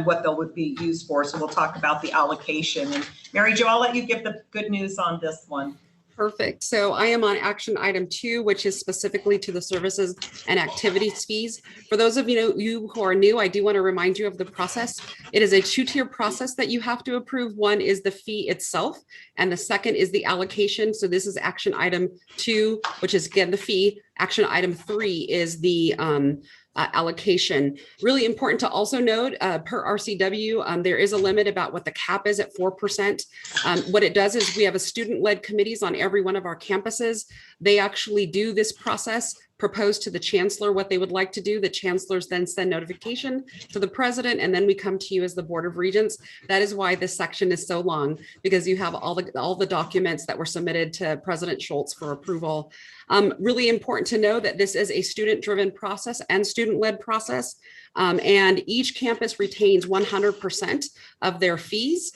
what they would be used for. So we'll talk about the allocation. And Mary Jo, I'll let you give the good news on this one. Perfect. So I am on action item 2, which is specifically to the services and activities fees. For those of you who are new, I do want to remind you of the process. It is a 2-tier process that you have to approve. One is the fee itself, and the second is the allocation. So this is action item 2, which is again the fee. Action item 3 is the allocation. Really important to also note, per RCW, there is a limit about what the cap is at 4%. What it does is we have a student-led committees on every one of our campuses. They actually do this process, propose to the chancellor what they would like to do. The chancellors then send notification to the president, and then we come to you as the Board of Regents. That is why this section is so long, because you have all the documents that were submitted to President Schultz for approval. Really important to know that this is a student-driven process and student-led process, and each campus retains 100% of their fees.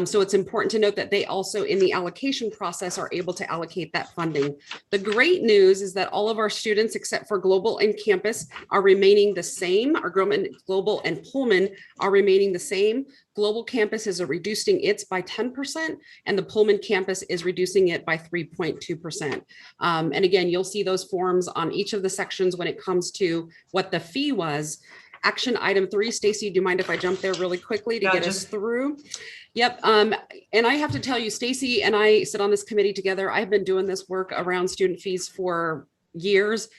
So it's important to note that they also, in the allocation process, are able to allocate that funding. The great news is that all of our students, except for Global and Campus, are remaining the same. Our Global and Pullman are remaining the same. Global Campus is reducing its by 10%, and the Pullman campus is reducing it by 3.2%. And again, you'll see those forms on each of the sections when it comes to what the fee was. Action item 3, Stacy, do you mind if I jump there really quickly to get us through? Yep. And I have to tell you, Stacy and I sit on this committee together. I've been doing this work around student fees for years.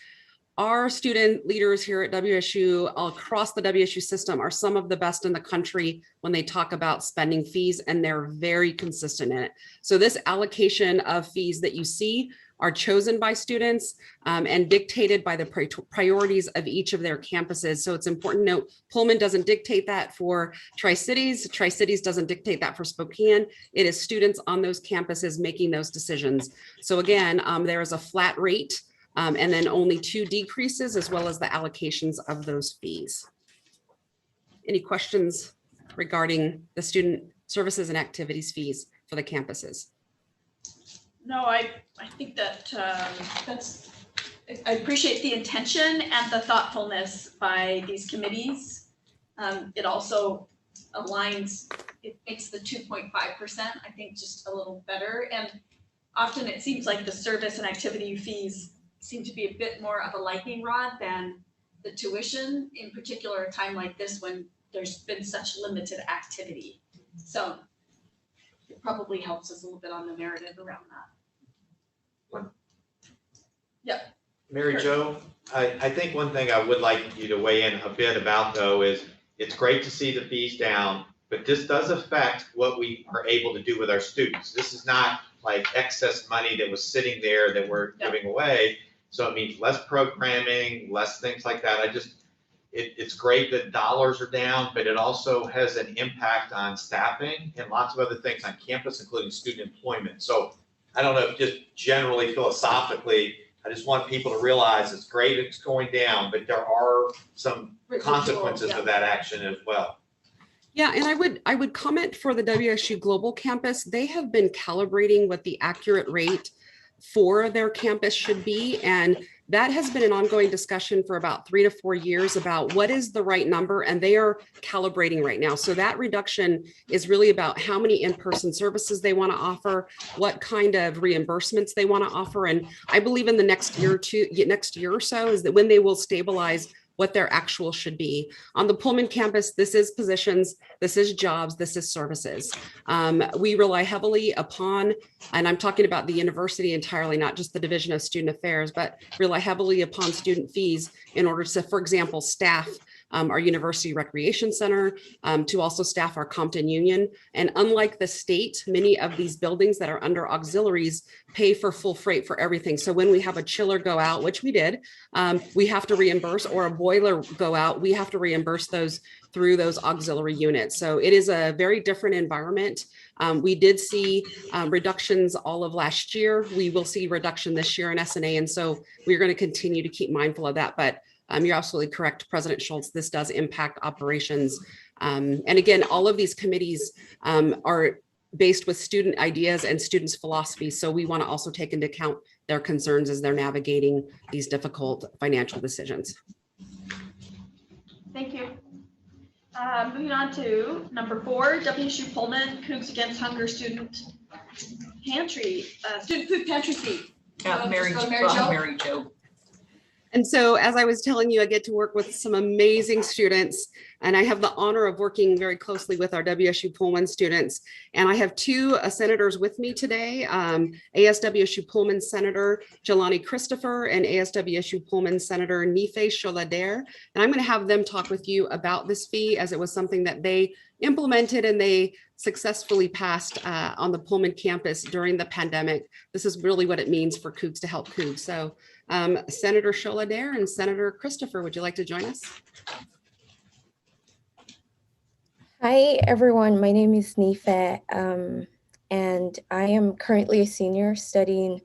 Our student leaders here at WSU, across the WSU system, are some of the best in the country when they talk about spending fees, and they're very consistent in it. So this allocation of fees that you see are chosen by students and dictated by the priorities of each of their campuses. So it's important to note, Pullman doesn't dictate that for Tri-Cities. Tri-Cities doesn't dictate that for Spokane. It is students on those campuses making those decisions. So again, there is a flat rate and then only 2 decreases, as well as the allocations of those fees. Any questions regarding the student services and activities fees for the campuses? No, I think that I appreciate the intention and the thoughtfulness by these committees. It also aligns, it makes the 2.5%, I think, just a little better. And often it seems like the service and activity fees seem to be a bit more of a lightning rod than the tuition, in particular a time like this when there's been such limited activity. So it probably helps us a little bit on the narrative around that. Yep. Mary Jo, I think one thing I would like you to weigh in a bit about, though, is it's great to see the fees down, but this does affect what we are able to do with our students. This is not like excess money that was sitting there that we're giving away. So it means less programming, less things like that. It's great that dollars are down, but it also has an impact on staffing and lots of other things on campus, including student employment. So I don't know, just generally philosophically, I just want people to realize it's great it's going down, but there are some consequences of that action as well. Yeah, and I would comment for the WSU Global Campus, they have been calibrating what the accurate rate for their campus should be. And that has been an ongoing discussion for about 3 to 4 years about what is the right number, and they are calibrating right now. So that reduction is really about how many in-person services they want to offer, what kind of reimbursements they want to offer. And I believe in the next year or so is that when they will stabilize what their actual should be. On the Pullman campus, this is positions, this is jobs, this is services. We rely heavily upon, and I'm talking about the university entirely, not just the Division of Student Affairs, but rely heavily upon student fees in order to, for example, staff our University Recreation Center, to also staff our Compton Union. And unlike the state, many of these buildings that are under auxiliaries pay for full freight for everything. So when we have a chiller go out, which we did, we have to reimburse, or a boiler go out, we have to reimburse those through those auxiliary units. So it is a very different environment. We did see reductions all of last year. We will see reduction this year in SNA. And so we're going to continue to keep mindful of that. But you're absolutely correct, President Schultz, this does impact operations. And again, all of these committees are based with student ideas and students' philosophies. So we want to also take into account their concerns as they're navigating these difficult financial decisions. Thank you. Moving on to number 4, WSU Pullman Cougs Against Hunger student food pantry fee. Mary Jo. And so, as I was telling you, I get to work with some amazing students, and I have the honor of working very closely with our WSU Pullman students. And I have 2 senators with me today, ASWSU Pullman Senator Jelani Christopher and ASWSU Pullman Senator Nife Sholader. And I'm going to have them talk with you about this fee, as it was something that they implemented and they successfully passed on the Pullman campus during the pandemic. This is really what it means for Cougs to help Cougs. So Senator Sholader and Senator Christopher, would you like to join us? Hi, everyone. My name is Nife, and I am currently a senior studying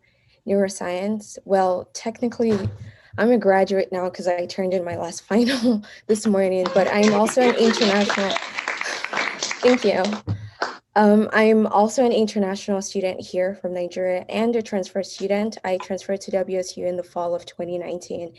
neuroscience. Well, technically, I'm a graduate now because I turned in my last final this morning, but I'm also an international, thank you. I'm also an international student here from Nigeria and a transfer student. I transferred to WSU in the fall of 2019.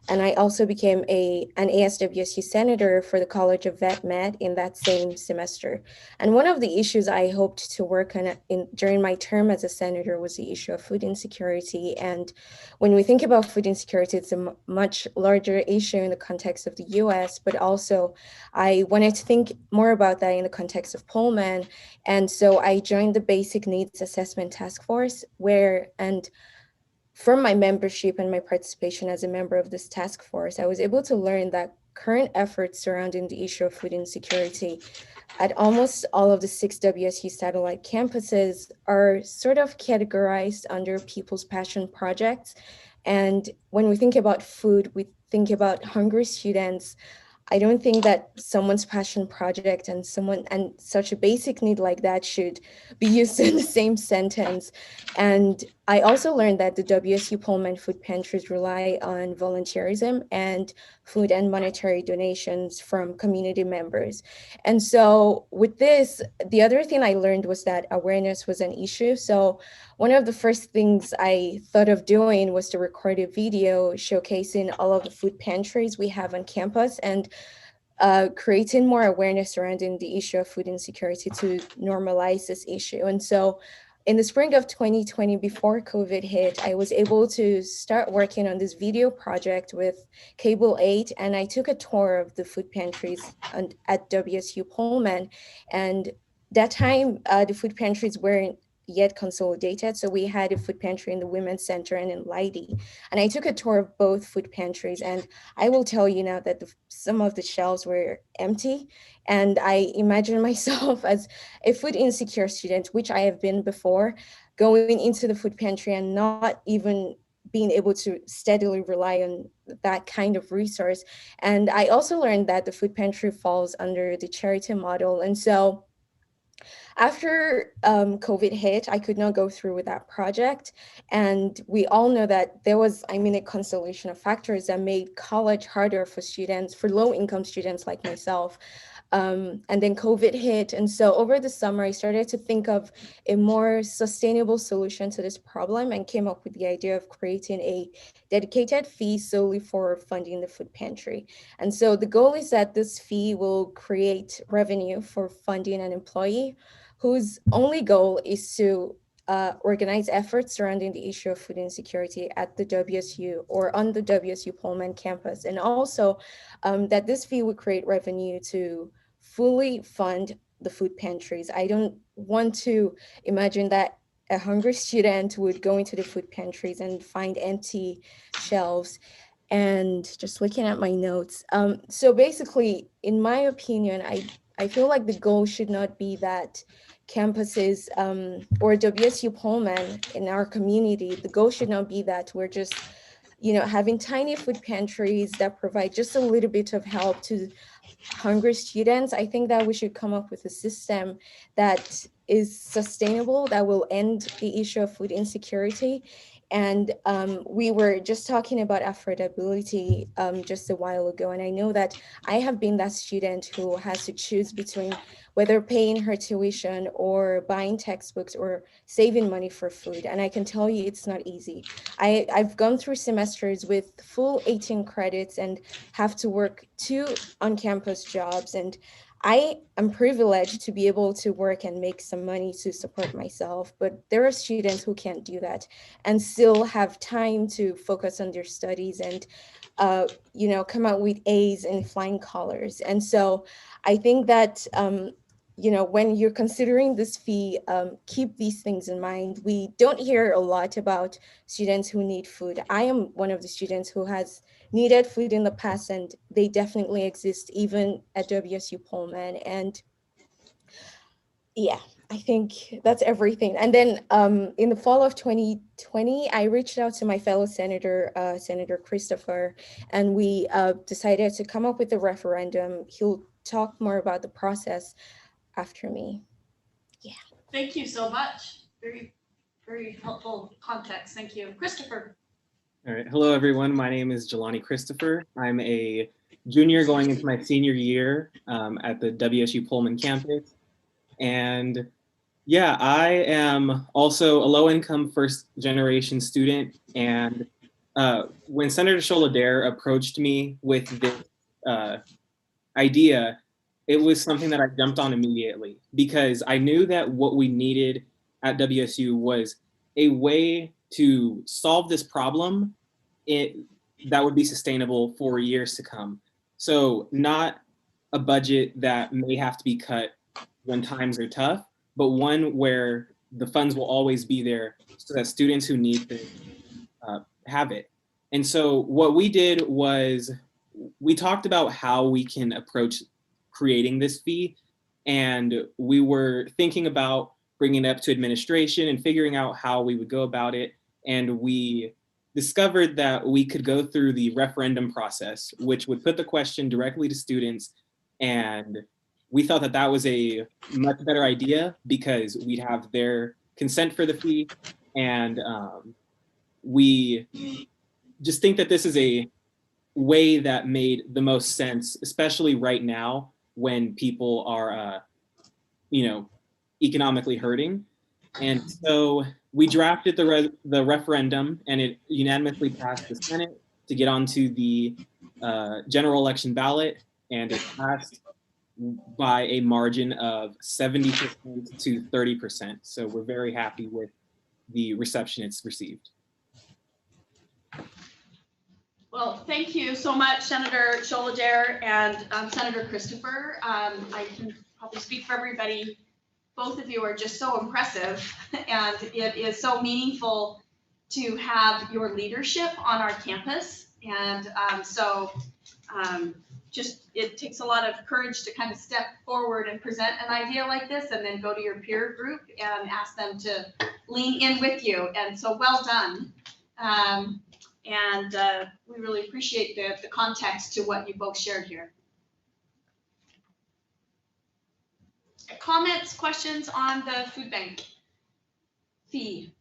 And I also became an ASWSU senator for the College of Vet Med in that same semester. And one of the issues I hoped to work on during my term as a senator was the issue of food insecurity. And when we think about food insecurity, it's a much larger issue in the context of the US, but also I wanted to think more about that in the context of Pullman. And so I joined the Basic Needs Assessment Task Force, and from my membership and my participation as a member of this task force, I was able to learn that current efforts surrounding the issue of food insecurity at almost all of the 6 WSU satellite campuses are sort of categorized under People's Passion Projects. And when we think about food, we think about hungry students. I don't think that someone's passion project and such a basic need like that should be used in the same sentence. And I also learned that the WSU Pullman food pantries rely on volunteerism and food and monetary donations from community members. And so with this, the other thing I learned was that awareness was an issue. So one of the first things I thought of doing was to record a video showcasing all of the food pantries we have on campus and creating more awareness surrounding the issue of food insecurity to normalize this issue. And so in the spring of 2020, before COVID hit, I was able to start working on this video project with Cable 8, and I took a tour of the food pantries at WSU Pullman. And that time, the food pantries weren't yet consolidated. So we had a food pantry in the Women's Center and in Leidy. And I took a tour of both food pantries. And I will tell you now that some of the shelves were empty. And I imagine myself as a food insecure student, which I have been before, going into the food pantry and not even being able to steadily rely on that kind of resource. And I also learned that the food pantry falls under the charity model. And so after COVID hit, I could not go through with that project. And we all know that there was, a constellation of factors that made college harder for students, for low-income students like myself. And then COVID hit. And so over the summer, I started to think of a more sustainable solution to this problem and came up with the idea of creating a dedicated fee solely for funding the food pantry. And so the goal is that this fee will create revenue for funding an employee whose only goal is to organize efforts surrounding the issue of food insecurity at the WSU or on the WSU Pullman campus. And also that this fee would create revenue to fully fund the food pantries. I don't want to imagine that a hungry student would go into the food pantries and find empty shelves. And just looking at my notes. So basically, in my opinion, I feel like the goal should not be that campuses or WSU Pullman in our community, the goal should not be that we're just, having tiny food pantries that provide just a little bit of help to hungry students. I think that we should come up with a system that is sustainable, that will end the issue of food insecurity. And we were just talking about affordability just a while ago. And I know that I have been that student who has to choose between whether paying her tuition or buying textbooks or saving money for food. And I can tell you it's not easy. I've gone through semesters with full 18 credits and have to work 2 on-campus jobs. And I am privileged to be able to work and make some money to support myself, but there are students who can't do that and still have time to focus on their studies and, come out with A's and flying colors. And so I think that, when you're considering this fee, keep these things in mind. We don't hear a lot about students who need food. I am one of the students who has needed food in the past, and they definitely exist even at WSU Pullman. And yeah, I think that's everything. And then in the fall of 2020, I reached out to my fellow senator, Senator Christopher, and we decided to come up with a referendum. He'll talk more about the process after me. Yeah. Thank you so much. Very, very helpful context. Thank you. Christopher. All right. Hello, everyone. My name is Jelani Christopher. I'm a junior going into my senior year at the WSU Pullman campus. And yeah, I am also a low-income first-generation student. And when Senator Sholadair approached me with this idea, it was something that I jumped on immediately because I knew that what we needed at WSU was a way to solve this problem that would be sustainable for years to come. So not a budget that may have to be cut when times are tough, but one where the funds will always be there so that students who need it have it. And so what we did was we talked about how we can approach creating this fee, and we were thinking about bringing it up to administration and figuring out how we would go about it. And we discovered that we could go through the referendum process, which would put the question directly to students. And we thought that that was a much better idea because we'd have their consent for the fee. And we just think that this is a way that made the most sense, especially right now when people are, economically hurting. And so we drafted the referendum, and it unanimously passed the Senate to get onto the general election ballot, and it passed by a margin of 70% to 30%. So we're very happy with the reception it's received. Well, thank you so much, Senator Sholadair and Senator Christopher. I can probably speak for everybody. Both of you are just so impressive, and it is so meaningful to have your leadership on our campus. And it takes a lot of courage to kind of step forward and present an idea like this and then go to your peer group and ask them to lean in with you. And so well done. We really appreciate the context to what you both shared here. Comments, questions on the food bank fee?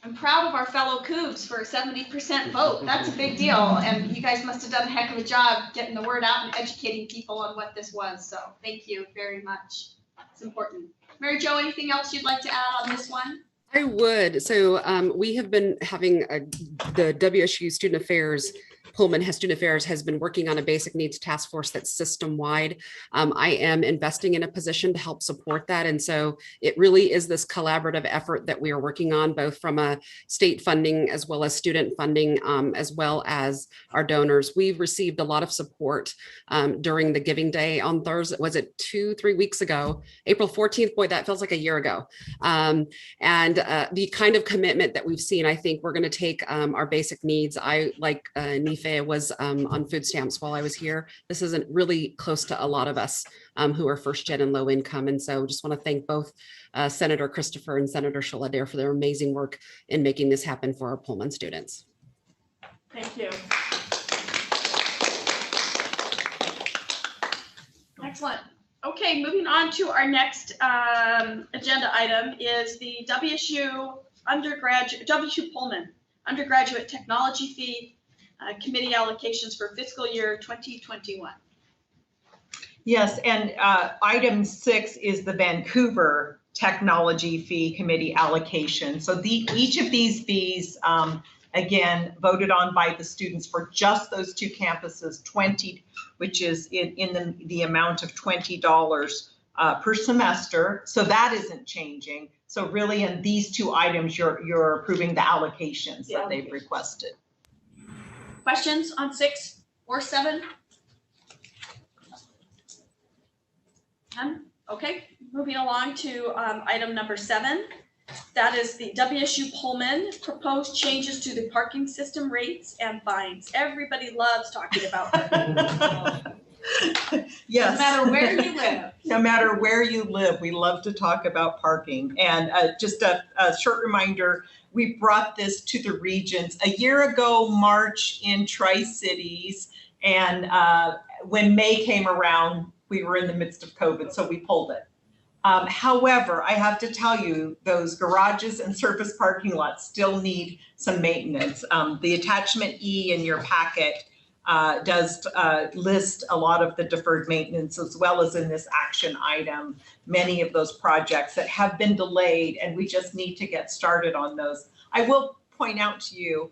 I'm proud of our fellow Cougs for a 70% vote. That's a big deal. And you guys must have done a heck of a job getting the word out and educating people on what this was. So thank you very much. It's important. Mary Jo, anything else you'd like to add on this one? I would. So we have been having the WSU Student Affairs Pullman Student Affairs has been working on a basic needs task force that's system-wide. I am investing in a position to help support that. And so it really is this collaborative effort that we are working on, both from a state funding as well as student funding, as well as our donors. We've received a lot of support during the Giving Day on Thursday. Was it 2-3 weeks ago? April 14th, boy, that feels like a year ago. And the kind of commitment that we've seen, I think we're going to take our basic needs. I, like Nife, was on food stamps while I was here. This isn't really close to a lot of us who are first gen and low income. And so just want to thank both Senator Christopher and Senator Sholadair for their amazing work in making this happen for our Pullman students. Thank you. Excellent. Okay, moving on to our next agenda item is the WSU Pullman undergraduate technology fee committee allocations for fiscal year 2021. Yes, and item 6 is the Vancouver Technology Fee Committee allocation. So each of these fees, again, voted on by the students for just those 2 campuses, 20, which is in the amount of $20 per semester. So that isn't changing. So really in these 2 items, you're approving the allocations that they've requested. Questions on 6 or 7? None? Okay, moving along to item number 7. That is the WSU Pullman proposed changes to the parking system rates and fines. Everybody loves talking about parking. Yes. No matter where you live. No matter where you live, we love to talk about parking. And just a short reminder, we brought this to the Regents a year ago, March in Tri-Cities. And when May came around, we were in the midst of COVID, so we pulled it. However, I have to tell you, those garages and surface parking lots still need some maintenance. The attachment E in your packet does list a lot of the deferred maintenance, as well as in this action item, many of those projects that have been delayed, and we just need to get started on those. I will point out to you,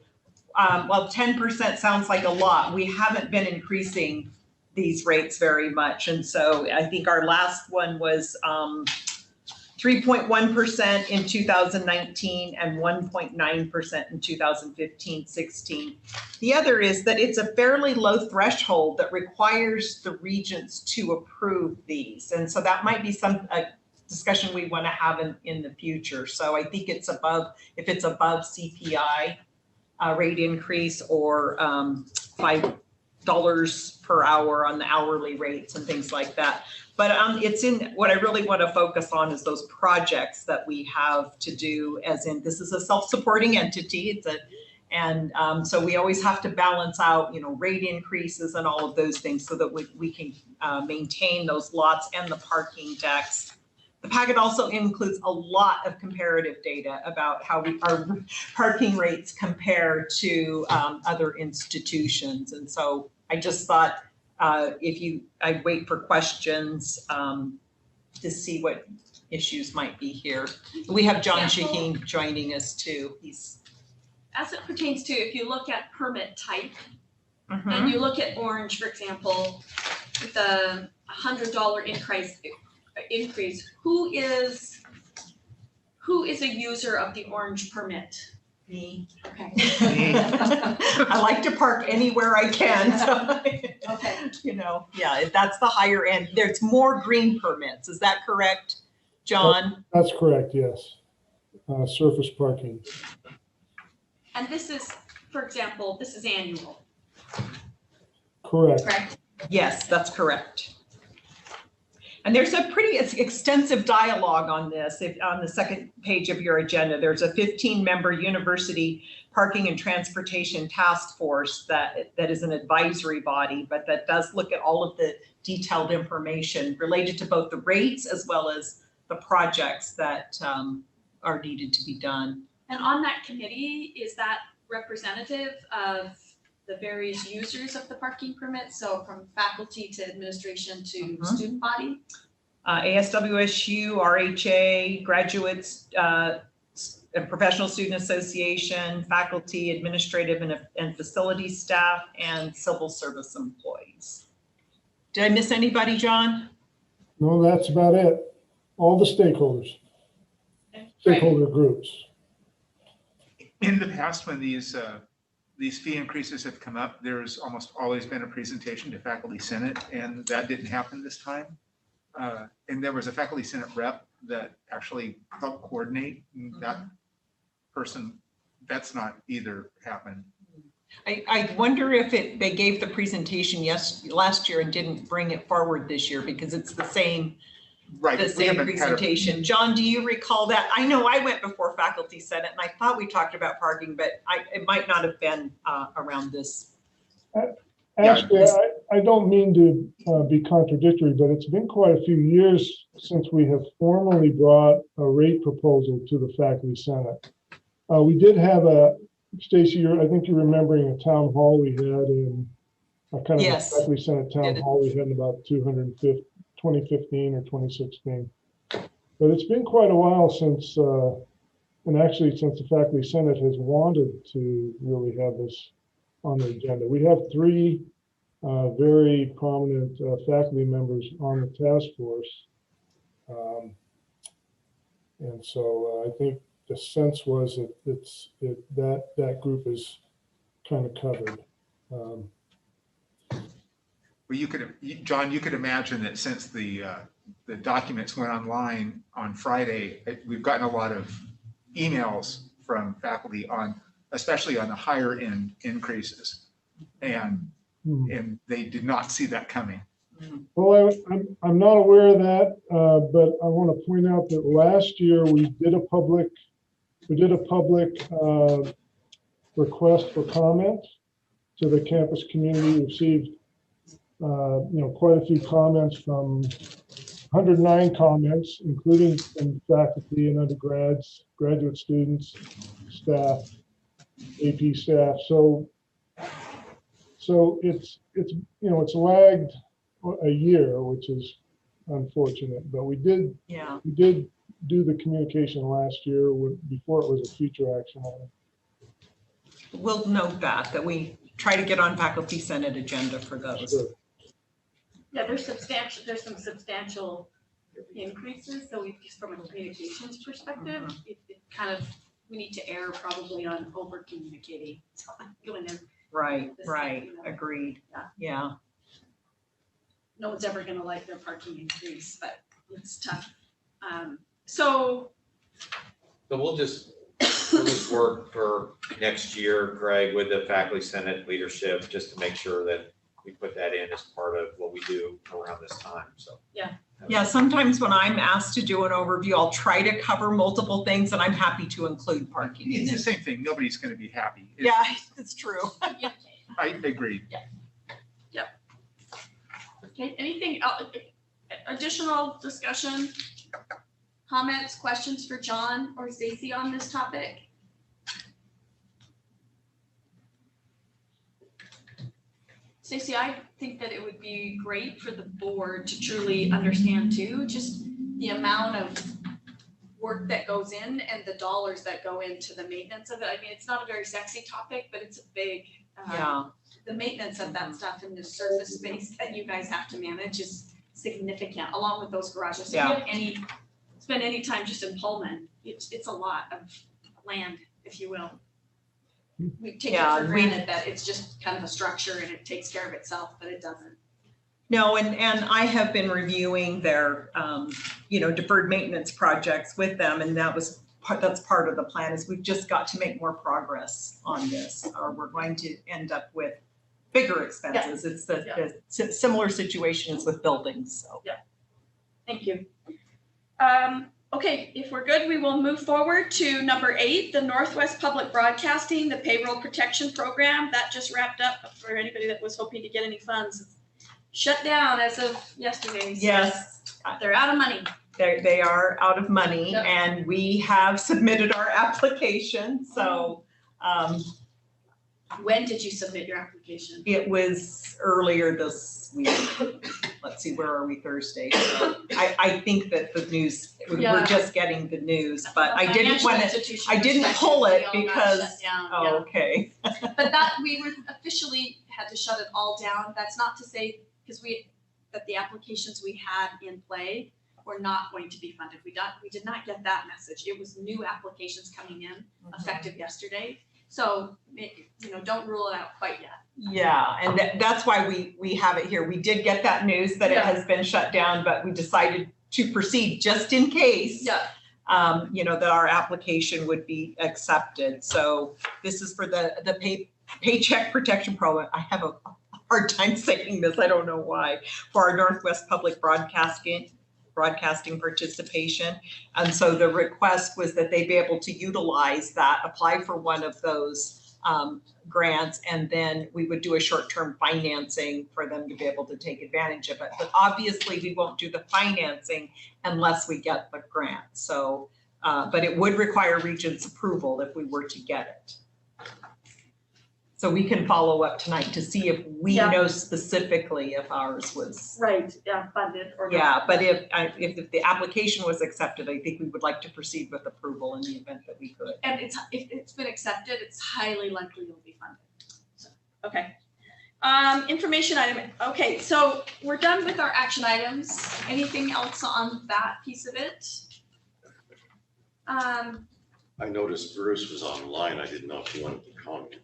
while 10% sounds like a lot, we haven't been increasing these rates very much. And so I think our last one was 3.1% in 2019 and 1.9% in 2015-16. The other is that it's a fairly low threshold that requires the regents to approve these. And so that might be a discussion we want to have in the future. So I think it's above, if it's above CPI rate increase or $5 per hour on the hourly rates and things like that. But it's in what I really want to focus on is those projects that we have to do, as in this is a self-supporting entity. So we always have to balance out, rate increases and all of those things so that we can maintain those lots and the parking decks. The packet also includes a lot of comparative data about how our parking rates compare to other institutions. And so I just thought I'd wait for questions to see what issues might be here. We have John Shaheen joining us too. As it pertains to, if you look at permit type, and you look at orange, for example, with a $100 increase, who is a user of the orange permit? Me. Okay. I like to park anywhere I can. So, okay. That's the higher end. There's more green permits. Is that correct, John? That's correct, yes. Surface parking. And this is, for example, this is annual. Correct. Yes, that's correct. And there's a pretty extensive dialogue on this. On the second page of your agenda, there's a 15-member university parking and transportation task force that is an advisory body, but that does look at all of the detailed information related to both the rates as well as the projects that are needed to be done. And on that committee, is that representative of the various users of the parking permit? So from faculty to administration to student body? ASWSU, RHA, graduates, Professional Student Association, faculty, administrative and facility staff, and civil service employees. Did I miss anybody, John? No, that's about it. All the stakeholders, stakeholder groups. In the past, when these fee increases have come up, there's almost always been a presentation to Faculty Senate, and that didn't happen this time. And there was a Faculty Senate rep that actually helped coordinate, and that person, that's not either happened. I wonder if they gave the presentation last year and didn't bring it forward this year because it's the same, right, the same presentation. John, do you recall that? I know I went before Faculty Senate and I thought we talked about parking, but it might not have been around this. Actually, I don't mean to be contradictory, but it's been quite a few years since we have formally brought a rate proposal to the Faculty Senate. We did have Stacy, I think you're remembering a town hall we had in a kind of Yes. a Faculty Senate town hall we had in about 2015 or 2016. But it's been quite a while since, and actually since the Faculty Senate has wanted to really have this on the agenda. We have 3 very prominent faculty members on the task force. And so I think the sense was that that group is kind of covered. Well, John, you could imagine that since the documents went online on Friday, we've gotten a lot of emails from faculty especially on the higher end increases, and they did not see that coming. Well, I'm not aware of that, but I want to point out that last year we did a public request for comment to the campus community. Received quite a few comments, from 109 comments, including from faculty and undergrads, graduate students, staff, AP staff. So it's lagged a year, which is unfortunate, but we did do the communication last year before it was a future action item. We'll note that we try to get on Faculty Senate agenda for those. Sure. Yeah, there's some substantial increases. So just from a communications perspective, it kind of, we need to err probably on over communicating. So I'm going in. Right. Agreed. Yeah. No one's ever going to like their parking increase, but it's tough. So we'll just work for next year, Greg, with the Faculty Senate leadership, just to make sure that we put that in as part of what we do around this time. So yeah. Sometimes when I'm asked to do an overview, I'll try to cover multiple things, and I'm happy to include parking. It's the same thing. Nobody's going to be happy. It's true. I agree. Yep. Okay. Anything else? Additional discussion, comments, questions for John or Stacy on this topic? Stacy, I think that it would be great for the board to truly understand too, just the amount of work that goes in and the dollars that go into the maintenance of it. I mean, it's not a very sexy topic, but it's a big, the maintenance of that stuff in the surface space that you guys have to manage is significant, along with those garages. So if you have spend any time just in Pullman, it's a lot of land, if you will. We take it for granted that it's just kind of a structure and it takes care of itself, but it doesn't. No, and I have been reviewing their, deferred maintenance projects with them, and that's part of the plan. Is we've just got to make more progress on this, or we're going to end up with bigger expenses. It's the similar situation as with buildings. So Thank you. Okay, if we're good, we will move forward to number 8, the Northwest Public Broadcasting, the Payroll Protection Program. That just wrapped up for anybody that was hoping to get any funds. Shut down as of yesterday. So yes, they're out of money. They are out of money, and we have submitted our application. So when did you submit your application? It was earlier this week. let's see, where are we Thursday? So I think that the news, Yeah. we're just getting the news, but From a I didn't financial want to, institution I didn't perspective, pull it we all got because, shut down, oh, yeah. okay. But that, we were officially had to shut it all down. That's not to say, because that the applications we had in play were not going to be funded. We did not get that message. It was new applications coming in effective yesterday. So, don't rule it out quite yet. Yeah, and that's why we have it here. We did get that news that it has been shut down, but we decided to proceed just in case. Yeah. That our application would be accepted. So this is for the Paycheck Protection Program. I have a hard time saying this, I don't know why, for our Northwest Public Broadcasting participation. And so the request was that they be able to utilize that, apply for one of those grants, and then we would do a short-term financing for them to be able to take advantage of it. But obviously we won't do the financing unless we get the grant. So, but it would require Regents' approval if we were to get it. So we can follow up tonight to see if we know specifically if ours was. Right, funded or not. Yeah, but if the application was accepted, I think we would like to proceed with approval in the event that we could. And if it's been accepted, it's highly likely it'll be funded. So, okay. Information item. Okay, so we're done with our action items. Anything else on that piece of it? I noticed Bruce was online. I didn't know if he wanted to comment.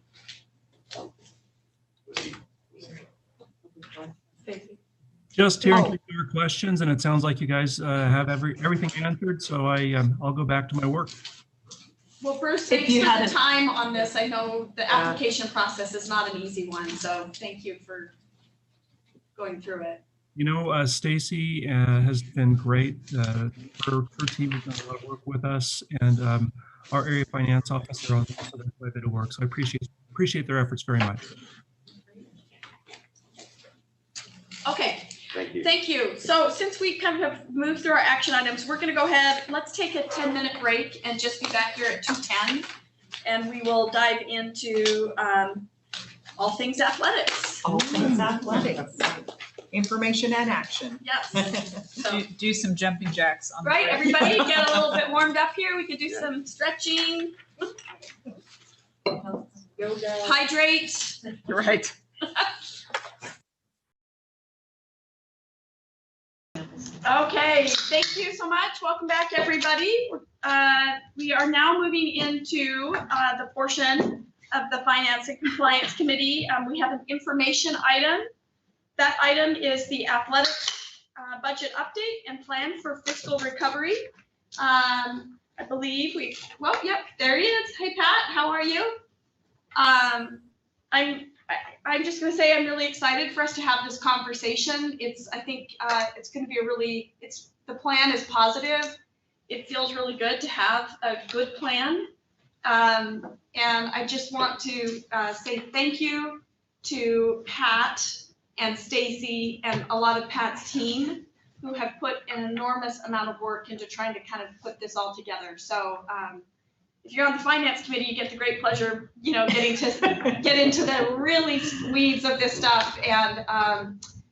Just here in case there are questions, and it sounds like you guys have everything answered, so I'll go back to my work. Well, Bruce, thanks for the time on this. I know the application process is not an easy one, so thank you for going through it. Stacy has been great. Her team has done a lot of work with us, and our area finance officer also does quite a bit of work. So I appreciate their efforts very much. Okay. Thank you. Thank you. So since we kind of have moved through our action items, we're going to go ahead. Let's take a 10-minute break and just be back here at 2:10, and we will dive into all things athletics. All things athletics. Information and action. Yes. So, do some jumping jacks on right, the break. everybody get a little bit warmed up here. We could do some stretching. Yoga. Hydrate. Right. Okay, thank you so much. Welcome back, everybody. We are now moving into the portion of the Finance and Compliance Committee. We have an information item. That item is the athletics budget update and plan for fiscal recovery. I believe there he is. Hey, Pat, how are you? I'm just going to say I'm really excited for us to have this conversation. I think it's going to be the plan is positive. It feels really good to have a good plan. And I just want to say thank you to Pat and Stacy and a lot of Pat's team who have put an enormous amount of work into trying to kind of put this all together. So if you're on the finance committee, you get the great pleasure, getting to get into the really weeds of this stuff. And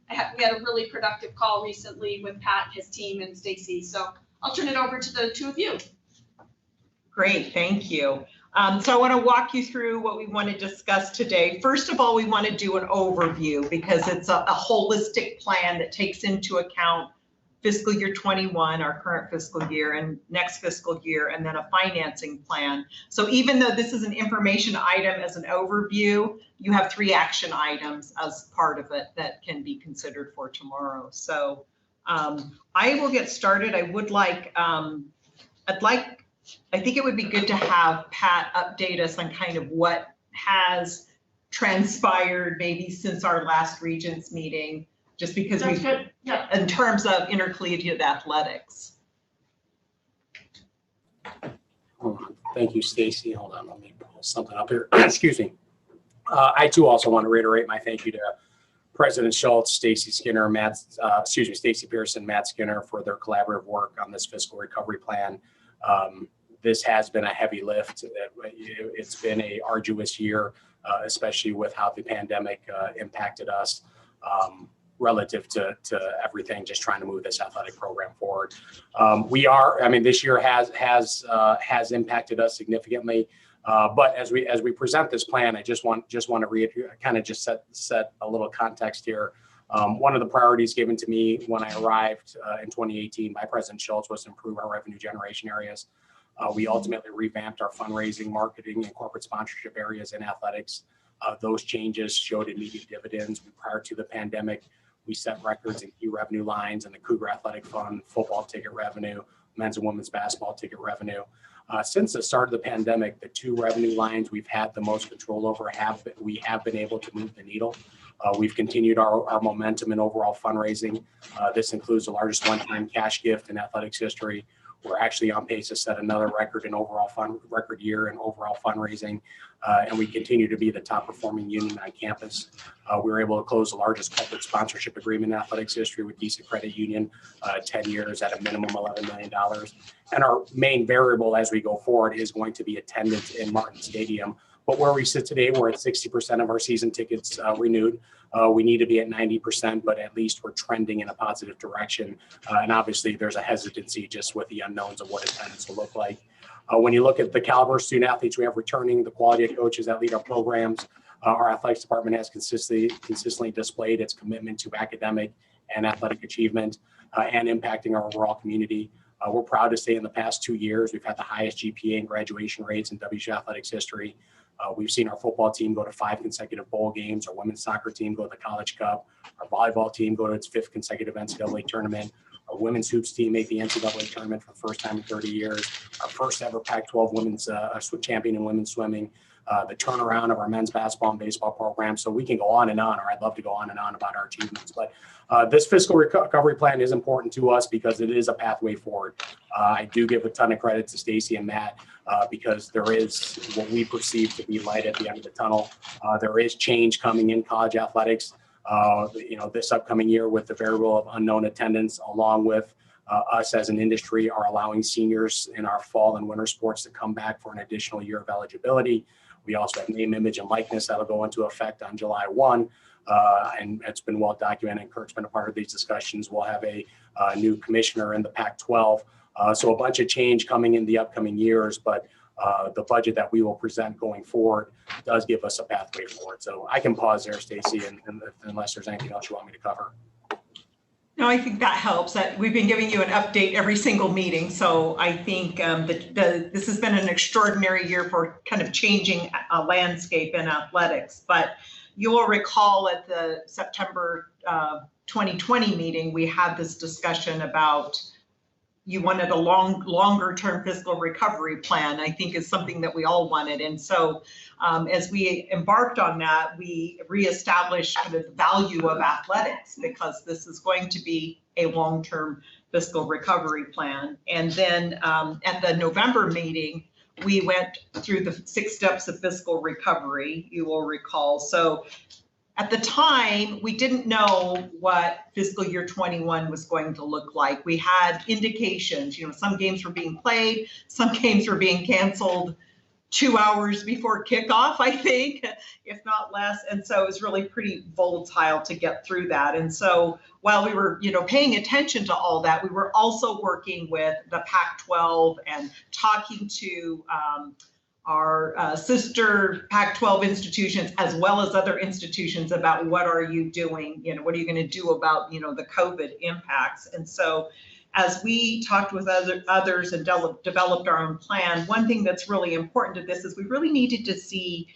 we had a really productive call recently with Pat, his team, and Stacy. So I'll turn it over to the two of you. Great, thank you. So I want to walk you through what we want to discuss today. First of all, we want to do an overview because it's a holistic plan that takes into account fiscal year 21, our current fiscal year, and next fiscal year, and then a financing plan. So even though this is an information item as an overview, you have 3 action items as part of it that can be considered for tomorrow. So I will get started. I think it would be good to have Pat update us on kind of what has transpired maybe since our last Regents meeting, just because in terms of intercollegiate athletics. Thank you, Stacy. Hold on, let me pull something up here. Excuse me. I too also want to reiterate my thank you to President Schultz, Stacy Skinner, Stacy Pearson, Matt Skinner for their collaborative work on this fiscal recovery plan. This has been a heavy lift. It's been an arduous year, especially with how the pandemic impacted us. relative to everything, just trying to move this athletic program forward. This year has impacted us significantly. But as we present this plan, I just want to kind of just set a little context here. One of the priorities given to me when I arrived in 2018 by President Schultz was to improve our revenue generation areas. We ultimately revamped our fundraising, marketing, and corporate sponsorship areas in athletics. Those changes showed immediate dividends. Prior to the pandemic, we set records in key revenue lines in the Cougar Athletic Fund, football ticket revenue, men's and women's basketball ticket revenue. Since the start of the pandemic, the two revenue lines we've had the most control over we have been able to move the needle. We've continued our momentum in overall fundraising. This includes the largest one-time cash gift in athletics history. We're actually on pace to set another record year in overall fundraising, and we continue to be the top performing union on campus. We were able to close the largest corporate sponsorship agreement in athletics history with Decent Credit Union, 10 years at a minimum $11 million. And our main variable as we go forward is going to be attendance in Martin Stadium. But where we sit today, we're at 60% of our season tickets renewed. We need to be at 90%, but at least we're trending in a positive direction. And obviously there's a hesitancy just with the unknowns of what attendance will look like. When you look at the caliber of student athletes we have returning, the quality of coaches that lead our programs, our athletics department has consistently displayed its commitment to academic and athletic achievement and impacting our overall community. We're proud to say in the past 2 years, we've had the highest GPA and graduation rates in WSU athletics history. We've seen our football team go to 5 consecutive bowl games, our women's soccer team go to the College Cup, our volleyball team go to its 5th consecutive NCAA tournament, our women's hoops team make the NCAA tournament for the first time in 30 years, our first ever Pac-12 women's champion in women's swimming, the turnaround of our men's basketball and baseball program. So we can go on and on, or I'd love to go on and on about our achievements. But this fiscal recovery plan is important to us because it is a pathway forward. I do give a ton of credit to Stacy and Matt because there is what we perceive to be light at the end of the tunnel. There is change coming in college athletics, this upcoming year with the variable of unknown attendance, along with us as an industry are allowing seniors in our fall and winter sports to come back for an additional year of eligibility. We also have name, image, and likeness that'll go into effect on July 1. And it's been well documented. Kirk's been a part of these discussions. We'll have a new commissioner in the Pac-12. So a bunch of change coming in the upcoming years, but the budget that we will present going forward does give us a pathway forward. So I can pause there, Stacy, and unless there's anything else you want me to cover. No, I think that helps. That we've been giving you an update every single meeting. So I think this has been an extraordinary year for kind of changing a landscape in athletics. But you will recall at the September 2020 meeting, we had this discussion about you wanted a longer term fiscal recovery plan, I think is something that we all wanted. And so as we embarked on that, we reestablished kind of the value of athletics because this is going to be a long-term fiscal recovery plan. And then at the November meeting, we went through the 6 steps of fiscal recovery, you will recall. So at the time, we didn't know what fiscal year 21 was going to look like. We had indications, some games were being played, some games were being canceled 2 hours before kickoff, I think, if not less. And so it was really pretty volatile to get through that. And so while we were, paying attention to all that, we were also working with the Pac-12 and talking to our sister Pac-12 institutions, as well as other institutions, about what are you doing, what are you going to do about, the COVID impacts. And so as we talked with others and developed our own plan, one thing that's really important to this is we really needed to see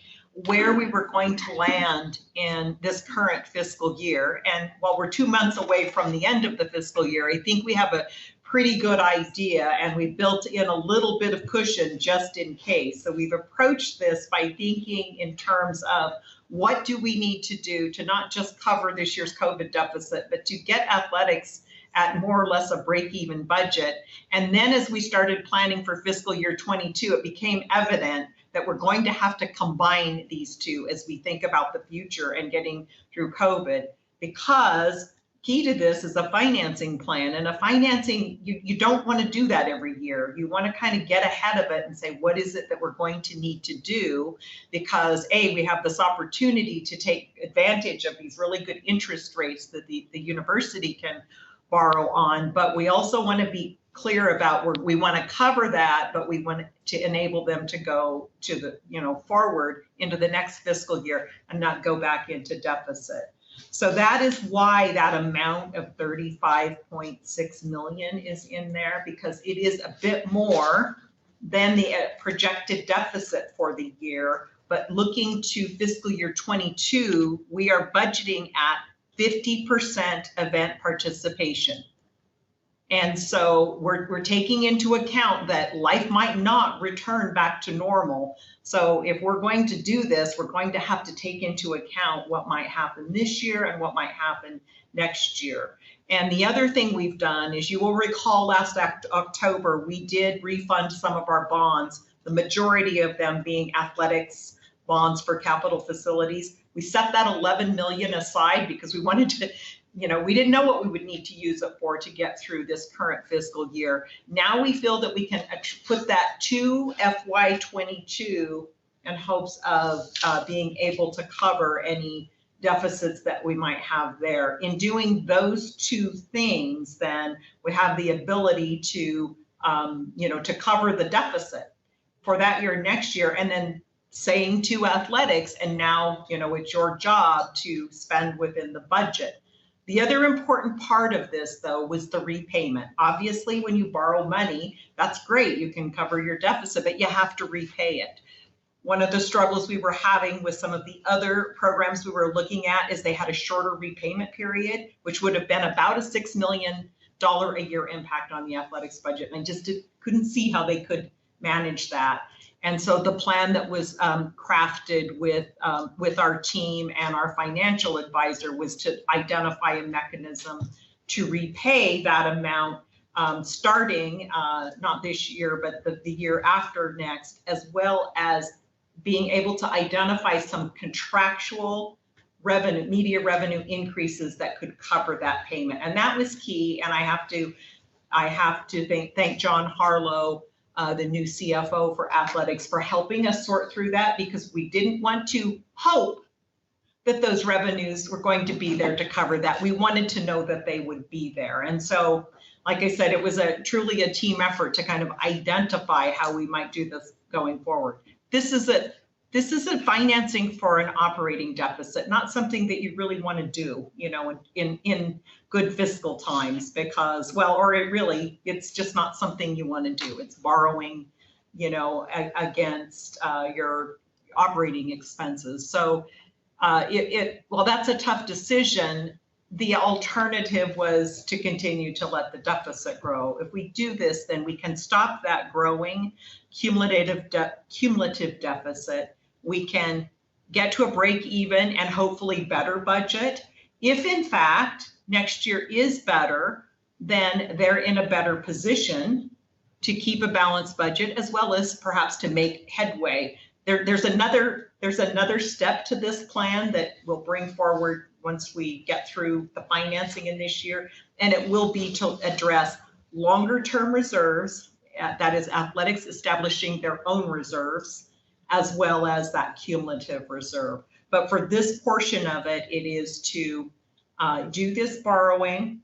where we were going to land in this current fiscal year. And while we're 2 months away from the end of the fiscal year, I think we have a pretty good idea, and we built in a little bit of cushion just in case. So we've approached this by thinking in terms of what do we need to do to not just cover this year's COVID deficit, but to get athletics at more or less a break-even budget. And then as we started planning for fiscal year 22, it became evident that we're going to have to combine these two as we think about the future and getting through COVID, because key to this is a financing plan, and a financing, you don't want to do that every year. You want to kind of get ahead of it and say, what is it that we're going to need to do? Because we have this opportunity to take advantage of these really good interest rates that the university can borrow on, but we also want to be clear about where we want to cover that, but we want to enable them to go to the, forward into the next fiscal year and not go back into deficit. So that is why that amount of 35.6 million is in there, because it is a bit more than the projected deficit for the year. But looking to fiscal year 22, we are budgeting at 50% event participation. And so we're taking into account that life might not return back to normal. So if we're going to do this, we're going to have to take into account what might happen this year and what might happen next year. And the other thing we've done is, you will recall last October, we did refund some of our bonds, the majority of them being athletics bonds for capital facilities. We set that 11 million aside because we wanted to, we didn't know what we would need to use it for to get through this current fiscal year. Now we feel that we can put that to FY22 in hopes of being able to cover any deficits that we might have there. In doing those two things, then we have the ability to, to cover the deficit for that year, next year, and then saying to athletics, and now, it's your job to spend within the budget. The other important part of this, though, was the repayment. Obviously, when you borrow money, that's great. You can cover your deficit, but you have to repay it. One of the struggles we were having with some of the other programs we were looking at is they had a shorter repayment period, which would have been about a $6 million a year impact on the athletics budget. And I just couldn't see how they could manage that. And so the plan that was crafted with our team and our financial advisor was to identify a mechanism to repay that amount starting not this year, but the year after next, as well as being able to identify some contractual revenue, media revenue increases that could cover that payment. And that was key. And I have to thank John Harlow, the new CFO for athletics, for helping us sort through that, because we didn't want to hope that those revenues were going to be there to cover that. We wanted to know that they would be there. And so, like I said, it was truly a team effort to kind of identify how we might do this going forward. This is a financing for an operating deficit, not something that you really want to do, in good fiscal times, because, it's just not something you want to do. It's borrowing, against your operating expenses. So while that's a tough decision, the alternative was to continue to let the deficit grow. If we do this, then we can stop that growing cumulative deficit. We can get to a break even and hopefully better budget. If in fact next year is better, then they're in a better position to keep a balanced budget, as well as perhaps to make headway. There's another step to this plan that we'll bring forward once we get through the financing in this year, and it will be to address longer term reserves, that is athletics establishing their own reserves, as well as that cumulative reserve. But for this portion of it, it is to do this borrowing,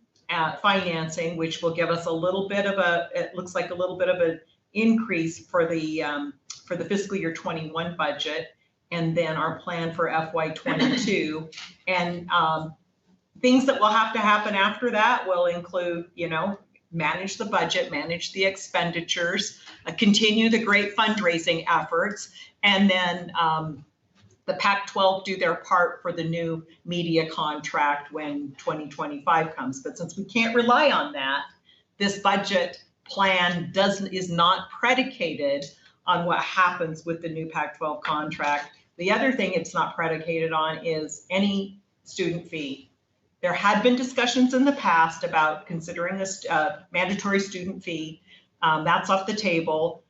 financing, which will give us a little bit of it looks like a little bit of an increase for the fiscal year 21 budget, and then our plan for FY22. And things that will have to happen after that will include, manage the budget, manage the expenditures, continue the great fundraising efforts, and then the Pac-12 do their part for the new media contract when 2025 comes. But since we can't rely on that, this budget plan is not predicated on what happens with the new Pac-12 contract. The other thing it's not predicated on is any student fee. There had been discussions in the past about considering this mandatory student fee. That's off the table.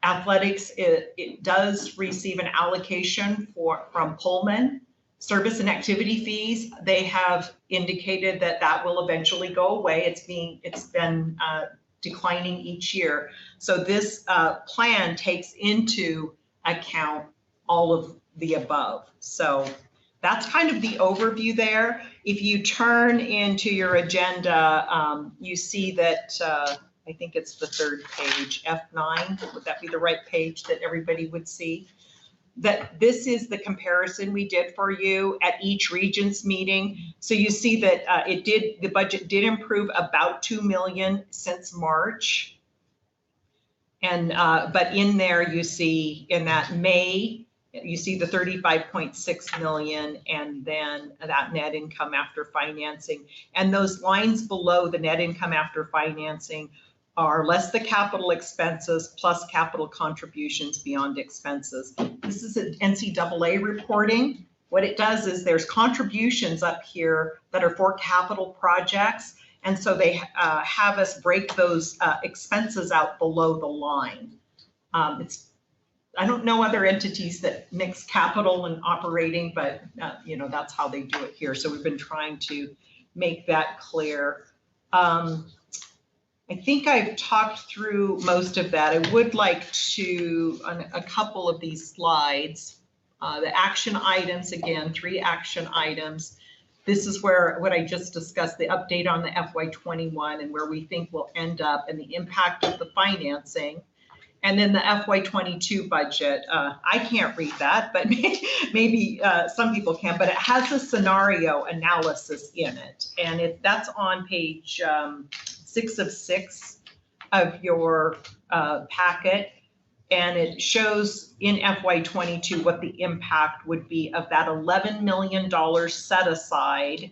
Athletics, it does receive an allocation from Pullman service and activity fees, they have indicated that that will eventually go away. It's been declining each year. So this plan takes into account all of the above. So that's kind of the overview there. If you turn into your agenda, you see that I think it's the third page, F9. Would that be the right page that everybody would see? That this is the comparison we did for you at each Regents meeting. So you see that the budget did improve about 2 million since March. And but in there you see in that May, you see the 35.6 million and then that net income after financing. And those lines below the net income after financing are less the capital expenses plus capital contributions beyond expenses. This is an NCAA reporting. What it does is there's contributions up here that are for capital projects. And so they have us break those expenses out below the line. I don't know other entities that mix capital and operating, but that's how they do it here. So we've been trying to make that clear. I think I've talked through most of that. I would like to, on a couple of these slides, the action items, again, 3 action items. This is where what I just discussed, the update on the FY21 and where we think we'll end up and the impact of the financing. And then the FY22 budget. I can't read that, but maybe some people can, but it has a scenario analysis in it. And that's on page 6 of 6 of your packet. And it shows in FY22 what the impact would be of that $11 million set aside.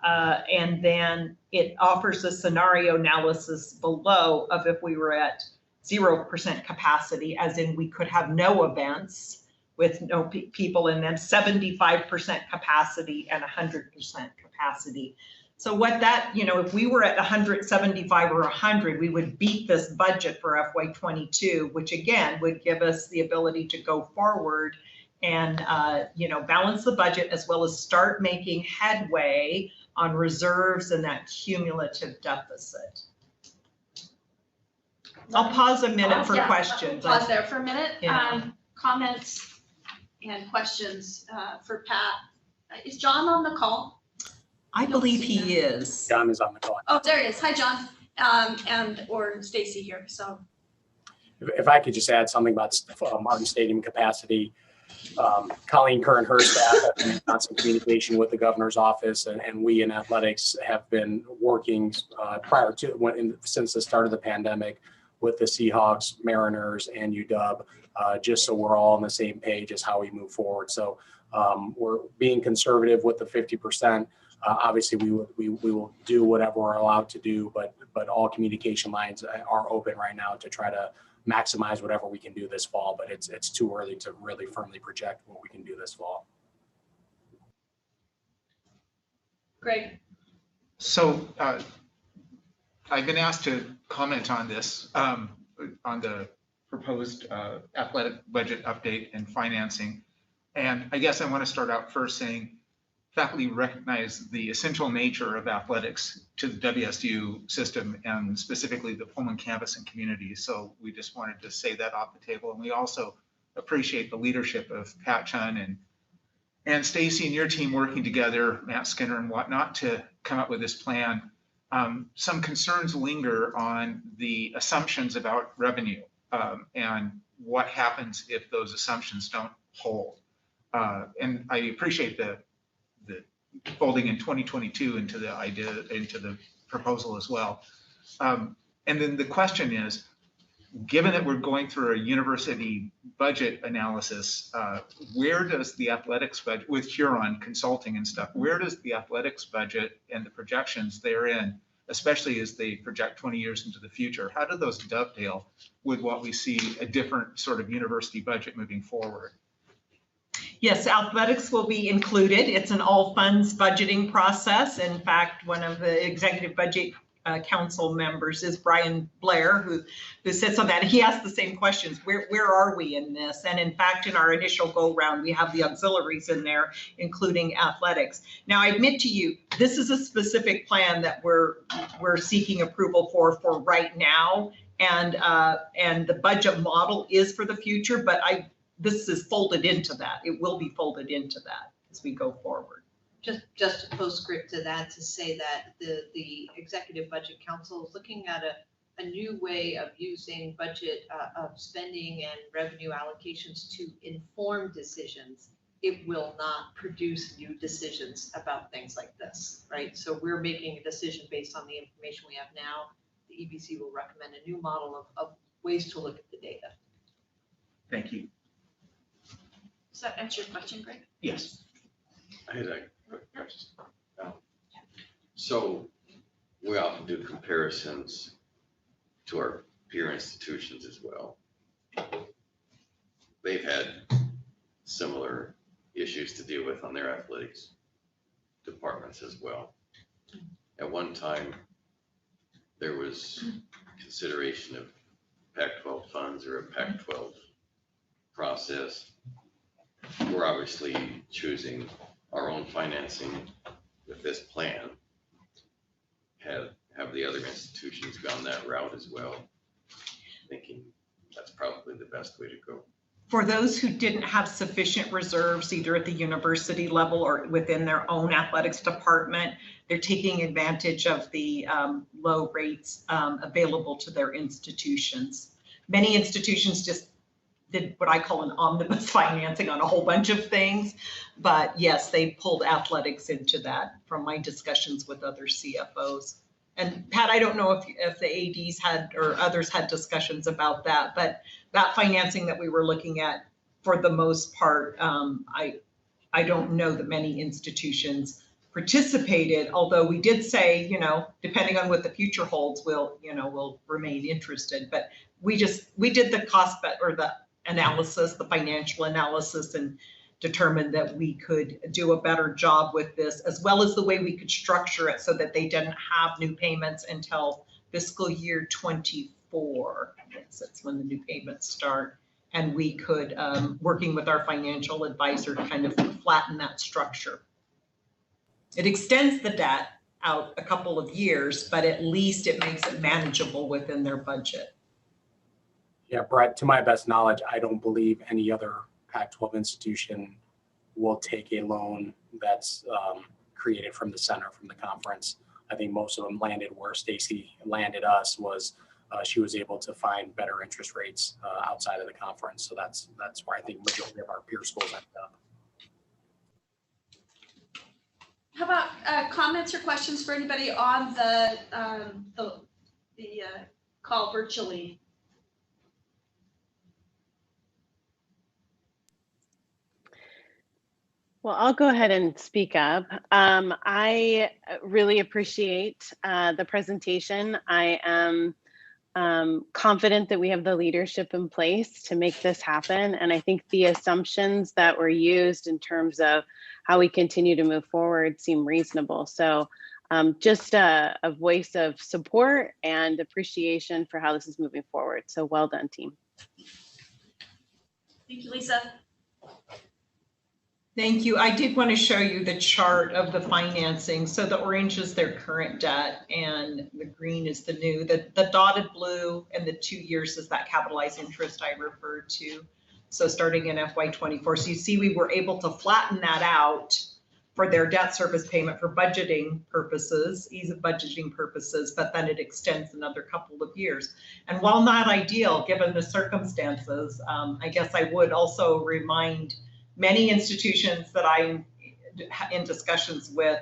And then it offers a scenario analysis below of if we were at 0% capacity, as in we could have no events with no people in them, 75% capacity and 100% capacity. So what that, if we were at 175 or 100, we would beat this budget for FY22, which again would give us the ability to go forward and, balance the budget as well as start making headway on reserves and that cumulative deficit. I'll pause a minute for questions. Pause there for a minute. Yeah. Comments and questions for Pat. Is John on the call? I believe he is. John is on the call. Oh, there he is. Hi, John. Or Stacy here. So If I could just add something about Martin Stadium capacity. Colleen Kerr and her staff have been in constant communication with the governor's office, and we in athletics have been working since the start of the pandemic with the Seahawks, Mariners, and UW, just so we're all on the same page as how we move forward. So we're being conservative with the 50%. Obviously, we will do whatever we're allowed to do, but all communication lines are open right now to try to maximize whatever we can do this fall. But it's too early to really firmly project what we can do this fall. Greg. So I've been asked to comment on this, on the proposed athletic budget update and financing. And I guess I want to start out first saying faculty recognize the essential nature of athletics to the WSU system and specifically the Pullman campus and community. So we just wanted to say that off the table. And we also appreciate the leadership of Pat Chun and Stacy and your team working together, Matt Skinner and whatnot, to come up with this plan. Some concerns linger on the assumptions about revenue and what happens if those assumptions don't hold. And I appreciate the folding in 2022 into the proposal as well. And then the question is, given that we're going through a university budget analysis, where does the athletics budget, with Huron consulting and stuff, where does the athletics budget and the projections therein, especially as they project 20 years into the future, how do those dovetail with what we see a different sort of university budget moving forward? Yes, athletics will be included. It's an all funds budgeting process. In fact, one of the executive budget council members is Brian Blair, who sits on that. He asked the same questions. Where are we in this? And in fact, in our initial go round, we have the auxiliaries in there, including athletics. Now, I admit to you, this is a specific plan that we're seeking approval for right now. And the budget model is for the future, but this is folded into that. It will be folded into that as we go forward. Just a postscript to that to say that the Executive Budget Council is looking at a new way of using budget of spending and revenue allocations to inform decisions. It will not produce new decisions about things like this, right? So we're making a decision based on the information we have now. The EBC will recommend a new model of ways to look at the data. Thank you. Does that answer your question, Greg? Yes. I had a quick question. So we often do comparisons to our peer institutions as well. They've had similar issues to deal with on their athletics departments as well. At one time, there was consideration of Pac-12 funds or a Pac-12 process. We're obviously choosing our own financing with this plan. Have the other institutions gone that route as well? Thinking that's probably the best way to go. For those who didn't have sufficient reserves, either at the university level or within their own athletics department, they're taking advantage of the low rates available to their institutions. Many institutions just did what I call an omnibus financing on a whole bunch of things. But yes, they pulled athletics into that from my discussions with other CFOs. And Pat, I don't know if the ADs had or others had discussions about that, but that financing that we were looking at, for the most part, I don't know that many institutions participated, although we did say, depending on what the future holds, we'll remain interested. But we did the cost or the analysis, the financial analysis, and determined that we could do a better job with this, as well as the way we could structure it so that they didn't have new payments until fiscal year 24. Yes, that's when the new payments start. And we could, working with our financial advisor, kind of flatten that structure. It extends the debt out a couple of years, but at least it makes it manageable within their budget. Yeah, Brett, to my best knowledge, I don't believe any other Pac-12 institution will take a loan that's created from the center, from the conference. I think most of them landed where Stacy landed us was she was able to find better interest rates outside of the conference. So that's where I think majority of our peer schools ended up. How about comments or questions for anybody on the call virtually? Well, I'll go ahead and speak up. I really appreciate the presentation. I am confident that we have the leadership in place to make this happen. And I think the assumptions that were used in terms of how we continue to move forward seem reasonable. So just a voice of support and appreciation for how this is moving forward. So well done, team. Thank you, Lisa. Thank you. I did want to show you the chart of the financing. So the orange is their current debt and the green is the new. The dotted blue and the 2 years is that capitalized interest I referred to. So starting in FY24. So you see we were able to flatten that out for their debt service payment for budgeting purposes, ease of budgeting purposes, but then it extends another couple of years. And while not ideal, given the circumstances, I guess I would also remind many institutions that I'm in discussions with,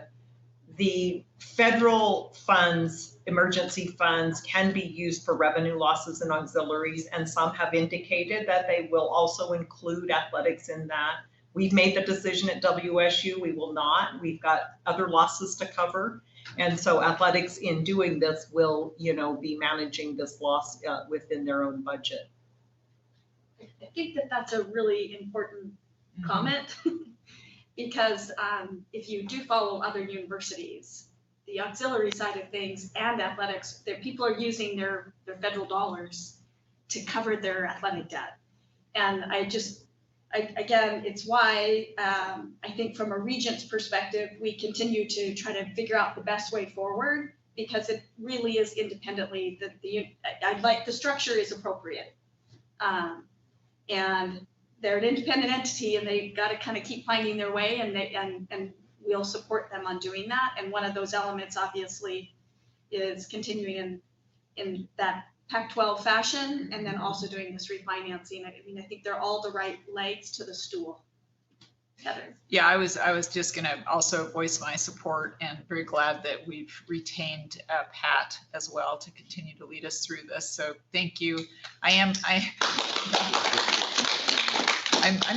the federal funds, emergency funds, can be used for revenue losses and auxiliaries, and some have indicated that they will also include athletics in that. We've made the decision at WSU, we will not. We've got other losses to cover. And so athletics, in doing this, will be managing this loss within their own budget. I think that that's a really important comment because if you do follow other universities, the auxiliary side of things and athletics, that people are using their federal dollars to cover their athletic debt. And again, it's why I think from a regent's perspective, we continue to try to figure out the best way forward, because it really is independently that the structure is appropriate. And they're an independent entity, and they got to kind of keep finding their way, and we'll support them on doing that. And one of those elements, obviously, is continuing in that Pac-12 fashion, and then also doing this refinancing. I mean, I think they're all the right legs to the stool. Heather. Yeah, I was just going to also voice my support, and very glad that we've retained Pat as well to continue to lead us through this. So thank you. I'm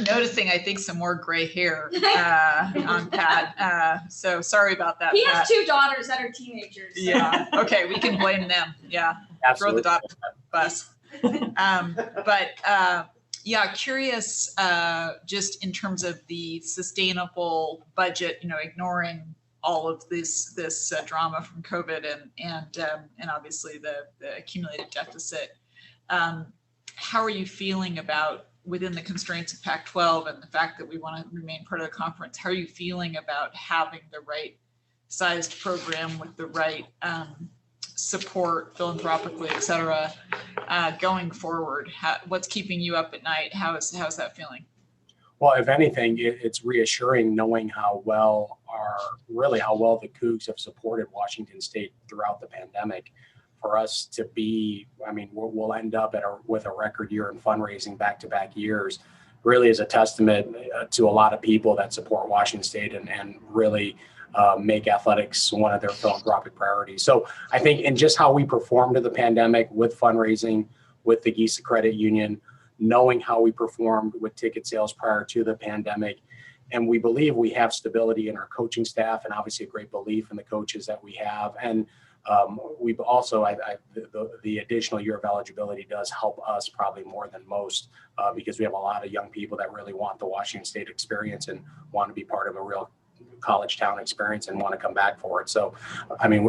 noticing, I think, some more gray hair on Pat. So sorry about that. He Pat. has 2 daughters that are teenagers. So. Yeah. Okay, we can blame them. Yeah. Absolutely. Throw the daughter bus. Yeah, curious, just in terms of the sustainable budget, ignoring all of this drama from COVID and obviously the accumulated deficit. How are you feeling about, within the constraints of Pac-12 and the fact that we want to remain part of the conference, how are you feeling about having the right sized program with the right support philanthropically, et cetera, going forward? What's keeping you up at night? How's that feeling? Well, if anything, it's reassuring knowing how well the Cougs have supported Washington State throughout the pandemic. For us to be, I mean, we'll end up with a record year in fundraising back-to-back years, really is a testament to a lot of people that support Washington State and really make athletics one of their philanthropic priorities. So I think in just how we performed in the pandemic with fundraising, with the GISA Credit Union, knowing how we performed with ticket sales prior to the pandemic, and we believe we have stability in our coaching staff, and obviously a great belief in the coaches that we have. And we've also, the additional year of eligibility does help us probably more than most because we have a lot of young people that really want the Washington State experience and want to be part of a real college town experience and want to come back for it. So, I mean,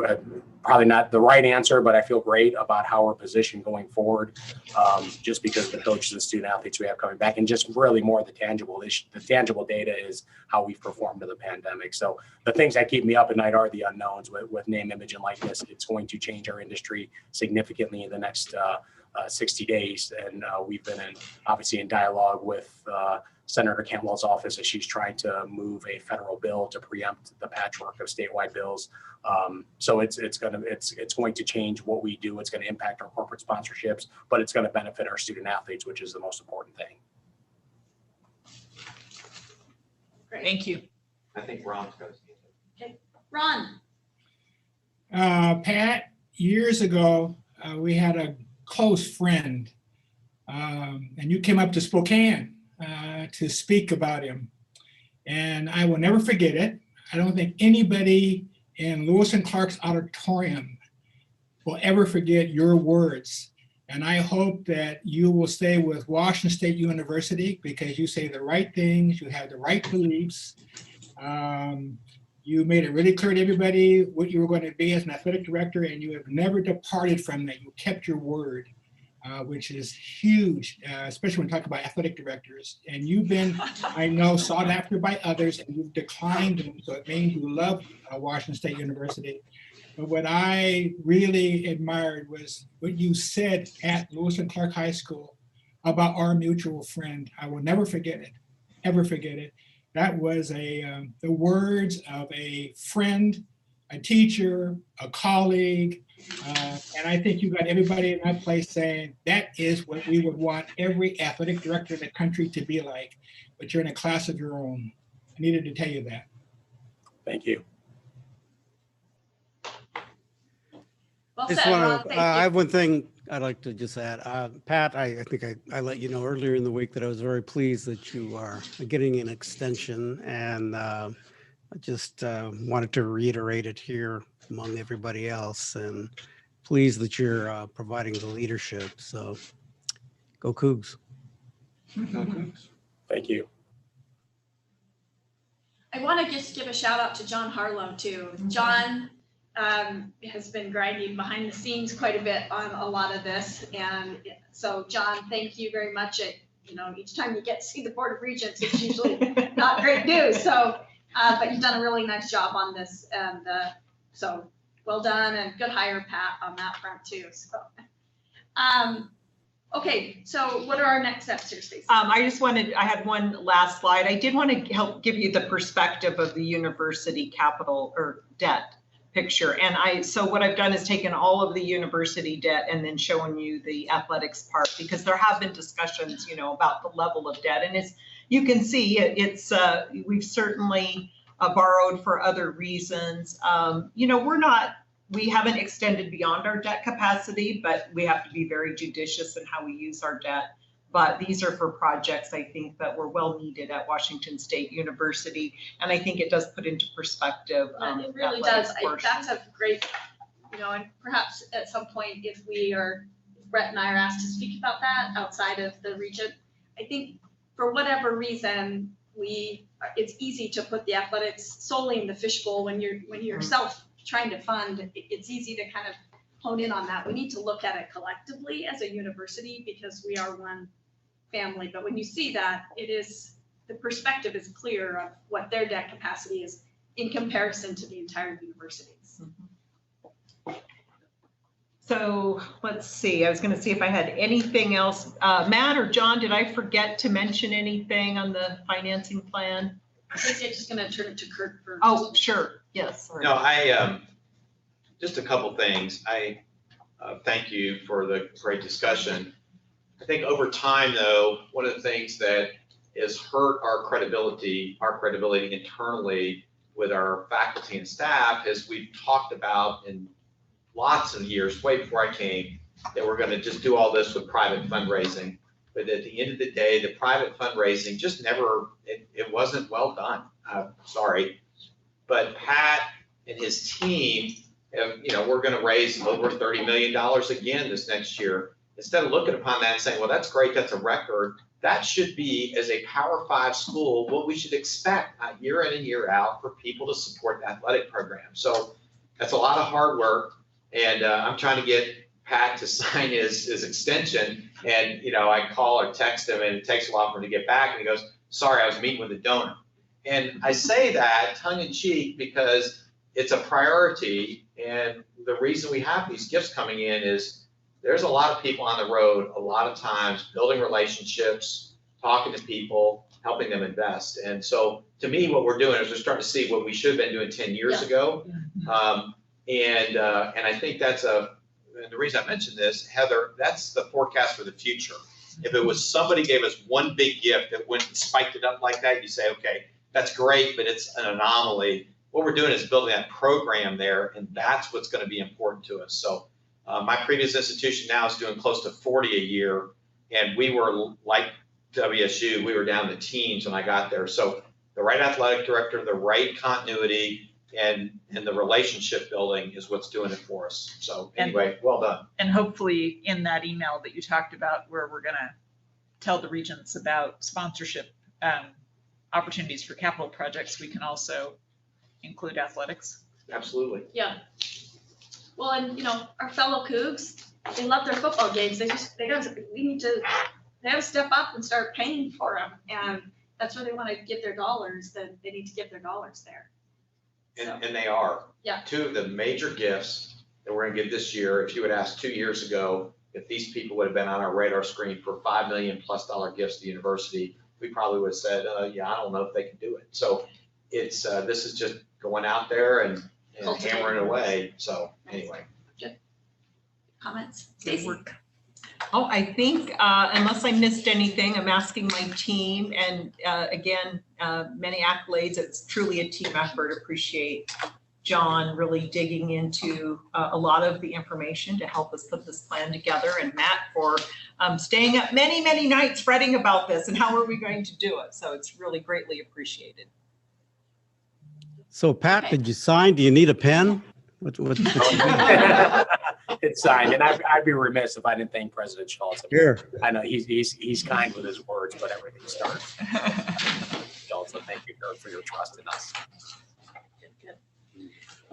probably not the right answer, but I feel great about how we're positioned going forward, just because the coaches and student athletes we have coming back, and just really more the tangible data is how we've performed in the pandemic. So the things that keep me up at night are the unknowns with name, image, and likeness. It's going to change our industry significantly in the next 60 days. And we've been obviously in dialogue with Senator Cantwell's office as she's trying to move a federal bill to preempt the patchwork of statewide bills. So it's going to change what we do. It's going to impact our corporate sponsorships, but it's going to benefit our student athletes, which is the most important thing. Great. Thank you. I think Ron's got his hand up. Okay, Ron. Pat, years ago, we had a close friend, and you came up to Spokane to speak about him. And I will never forget it. I don't think anybody in Lewis and Clark's auditorium will ever forget your words. And I hope that you will stay with Washington State University because you say the right things, you have the right beliefs. You made it really clear to everybody what you were going to be as an athletic director, and you have never departed from that. You kept your word, which is huge, especially when you talk about athletic directors. And you've been, I know, sought after by others, and you've declined them, so it means you love Washington State University. But what I really admired was what you said at Lewis and Clark High School about our mutual friend. I will never forget it, ever forget it. That was the words of a friend, a teacher, a colleague, and I think you got everybody in that place saying that is what we would want every athletic director in the country to be like, but you're in a class of your own. I needed to tell you that. Thank you. Well Just said, Ron. want Thank to, you. I have one thing I'd like to just add. Pat, I think I let you know earlier in the week that I was very pleased that you are getting an extension, and I just wanted to reiterate it here among everybody else, and pleased that you're providing the leadership. So go Cougs. Go Cougs. Thank you. I want to just give a shout out to John Harlow too. John has been grinding behind the scenes quite a bit on a lot of this. And so, John, thank you very much. Each time you get to see the Board of Regents, it's usually not great news. So, but you've done a really nice job on this. And so well done, and good hire, Pat, on that front too. So, okay, so what are our next steps here, Stacey? I had one last slide. I did want to help give you the perspective of the university capital or debt picture. And so what I've done is taken all of the university debt and then showing you the athletics part, because there have been discussions, about the level of debt. And you can see we've certainly borrowed for other reasons. We haven't extended beyond our debt capacity, but we have to be very judicious in how we use our debt. But these are for projects, I think, that were well needed at Washington State University. And I think it does put into perspective. It really does. That's a great, and perhaps at some point, if Brett and I are asked to speak about that outside of the region, I think for whatever reason, it's easy to put the athletics solely in the fishbowl when you're yourself trying to fund. It's easy to kind of hone in on that. We need to look at it collectively as a university because we are one family. But when you see that, the perspective is clear of what their debt capacity is in comparison to the entire universities. So let's see, I was going to see if I had anything else. Matt or John, did I forget to mention anything on the financing plan? I think I'm just going to turn it to Kurt for. Oh, sure. Yes. No, I just a couple things. I thank you for the great discussion. I think over time, though, one of the things that has hurt our credibility internally with our faculty and staff is we've talked about in lots of years, way before I came, that we're going to just do all this with private fundraising. But at the end of the day, the private fundraising just never, it wasn't well done. Sorry. But Pat and his team have, we're going to raise over $30 million again this next year. Instead of looking upon that and saying, well, that's great, that's a record, that should be, as a Power 5 school, what we should expect year in and year out for people to support the athletic program. So that's a lot of hard work. And I'm trying to get Pat to sign his extension. And, I call or text him, and it takes a while for him to get back. And he goes, sorry, I was meeting with a donor. And I say that tongue in cheek because it's a priority. And the reason we have these gifts coming in is there's a lot of people on the road, a lot of times building relationships, talking to people, helping them invest. And so to me, what we're doing is we're starting to see what we should have been doing 10 years ago. And I think and the reason I mentioned this, Heather, that's the forecast for the future. If it was somebody gave us one big gift that went and spiked it up like that, you say, okay, that's great, but it's an anomaly. What we're doing is building that program there, and that's what's going to be important to us. So my previous institution now is doing close to 40 a year, and we were like WSU, we were down to teens when I got there. So the right athletic director, the right continuity, and the relationship building is what's doing it for us. So anyway, well done. And hopefully in that email that you talked about, where we're going to tell the regents about sponsorship opportunities for capital projects, we can also include athletics. Absolutely. Yeah. Well, and our fellow Cougs, they love their football games. They have to step up and start paying for them. And that's where they want to give their dollars, then they need to give their dollars there. And they are. Yeah. Two of the major gifts that we're going to give this year, if you would ask 2 years ago, if these people would have been on our radar screen for $5 million+ gifts to the university, we probably would have said, yeah, I don't know if they can do it. So it's this is just going out there and hammering away. So anyway. Good. Comments? Stacey? Oh, I think unless I missed anything, I'm asking my team, and again, many accolades. It's truly a team effort. Appreciate John really digging into a lot of the information to help us put this plan together, and Matt for staying up many, many nights fretting about this and how are we going to do it. So it's really greatly appreciated. So Pat, did you sign? Do you need a pen? What It's signed, and I'd be remiss if I didn't thank President Schultz. Sure. I know he's kind with his words, but everything starts. So thank you, Kurt, for your trust in us. Good.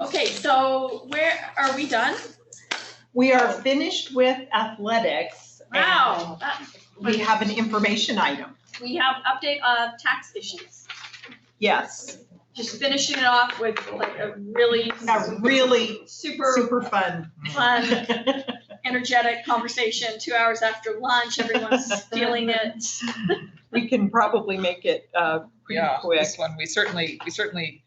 Okay, so where are we done? We are finished with athletics. Wow. and We have an information item. We have update of tax issues. Yes, Just finishing it off with like a really super fun. energetic conversation, 2 hours after lunch, everyone's feeling it. We can probably make it pretty Yeah, quick. this one, we certainly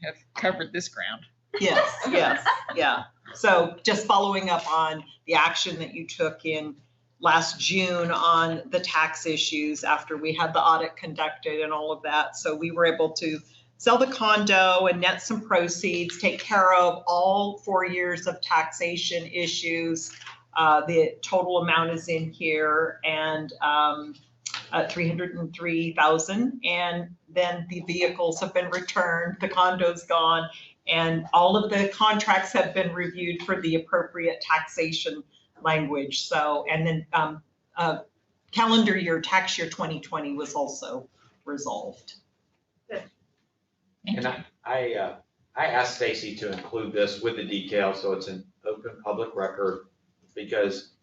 have covered this ground. Yes, yes, yeah. So just following up on the action that you took in last June on the tax issues after we had the audit conducted and all of that. So we were able to sell the condo and net some proceeds, take care of all 4 years of taxation issues. The total amount is in here and 303,000. And then the vehicles have been returned, the condo's gone, and all of the contracts have been reviewed for the appropriate taxation language. So, and then calendar year, tax year 2020 was also resolved. And I asked Stacy to include this with the details, so it's an open public record, because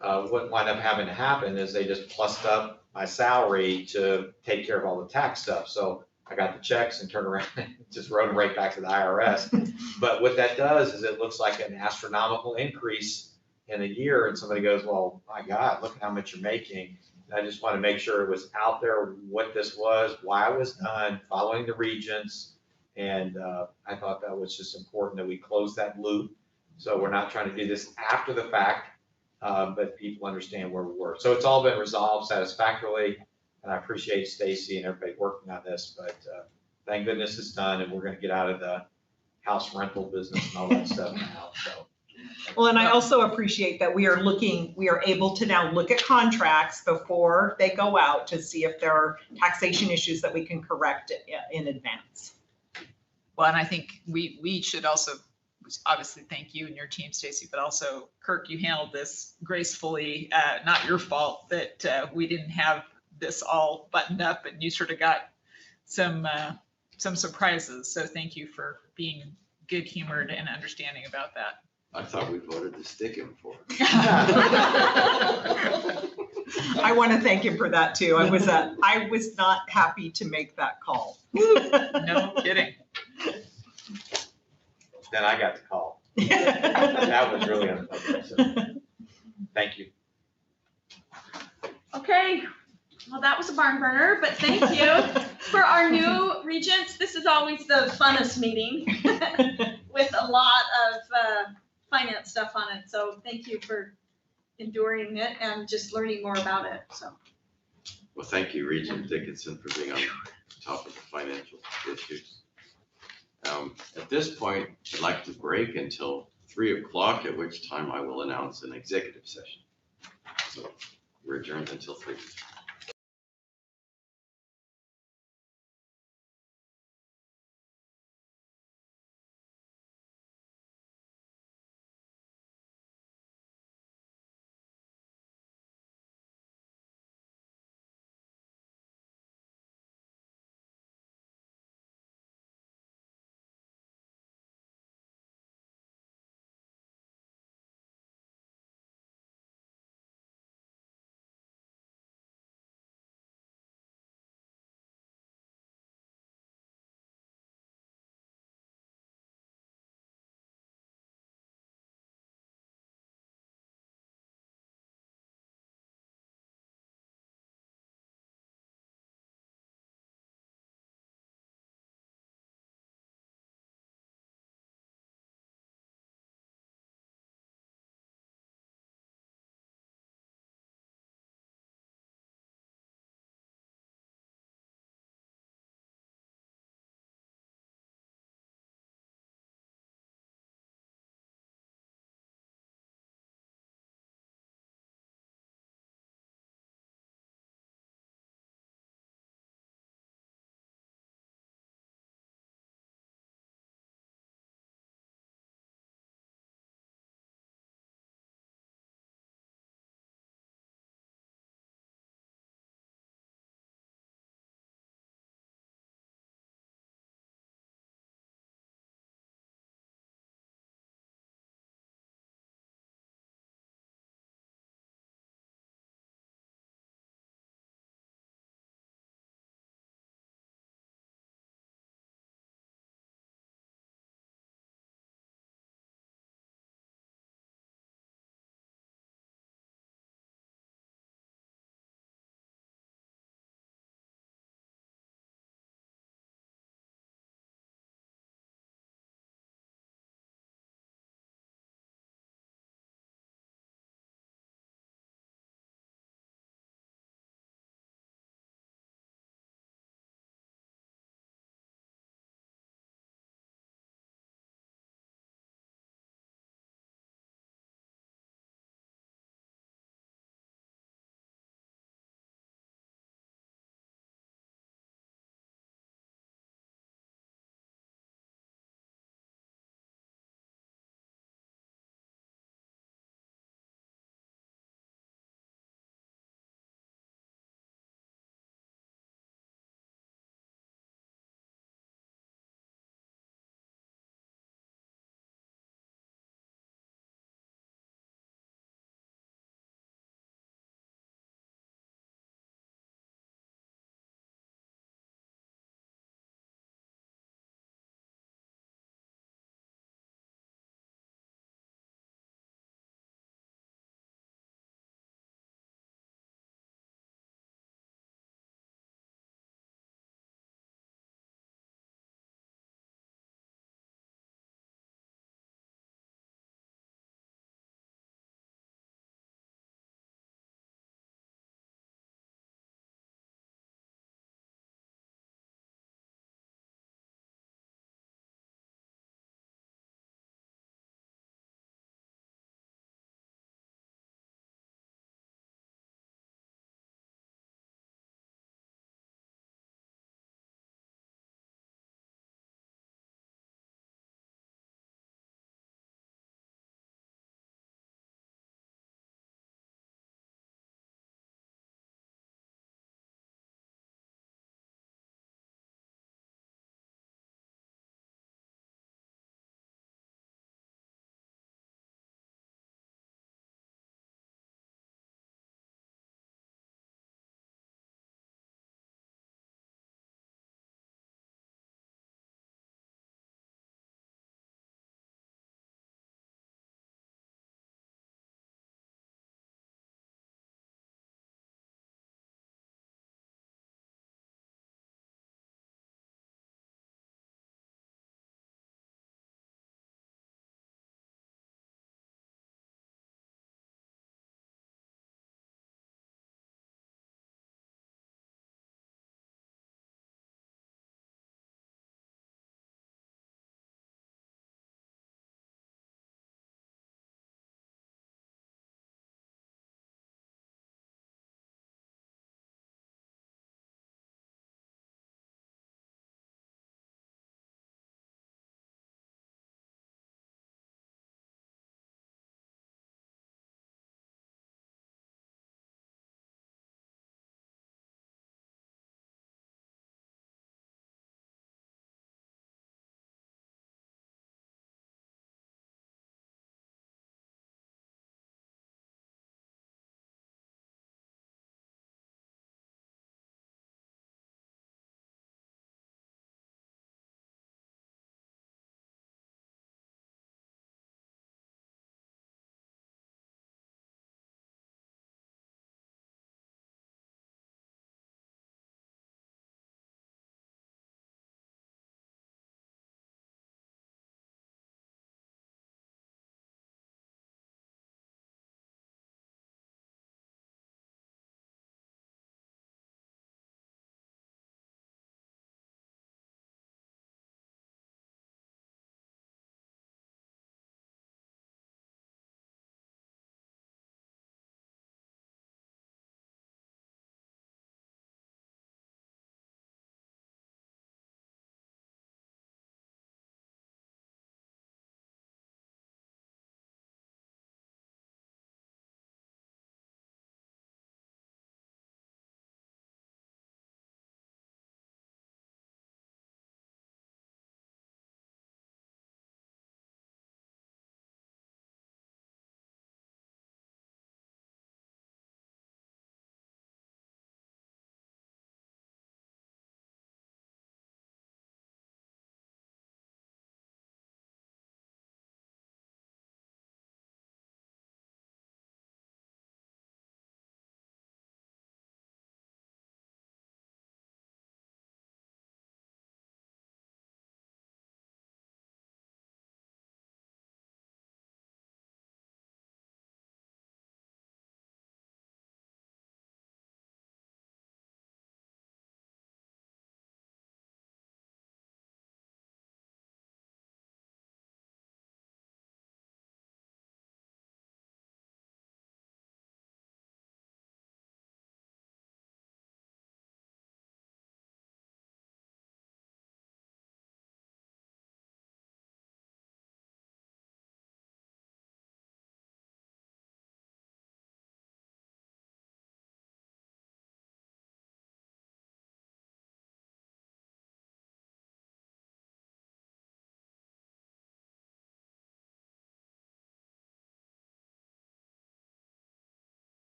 what wound up having to happen is they just plussed up my salary to take care of all the tax stuff. So I got the checks and turned around and just wrote them right back to the IRS. But what that does is it looks like an astronomical increase in a year, and somebody goes, well, my God, look at how much you're making. And I just want to make sure it was out there what this was, why it was done, following the regents. And I thought that was just important that we close that loop. So we're not trying to do this after the fact, but people understand where we were. So it's all been resolved satisfactorily, and I appreciate Stacy and everybody working on this, but thank goodness it's done, and we're going to get out of the house rental business and all that stuff now. So. Well, and I also appreciate that we are able to now look at contracts before they go out to see if there are taxation issues that we can correct in advance. Well, and I think we should also obviously thank you and your team, Stacy, but also Kirk, you handled this gracefully. Not your fault that we didn't have this all buttoned up, and you sort of got some surprises. So thank you for being good humored and understanding about that. I thought we voted to stick him for. I want to thank him for that too. I was not happy to make that call. No kidding. Then I got the call. That was really unfortunate. So, thank you. Okay, well, that was a barn burner, but thank you. For our new regents, this is always the funnest meeting with a lot of finance stuff on it. So thank you for enduring it and just learning more about it. So. Well, thank you, Regent Dickinson, for being on top of the financial issues. At this point, I'd like to break until 3 o'clock, at which time I will announce an executive session. So we're adjourned until 3.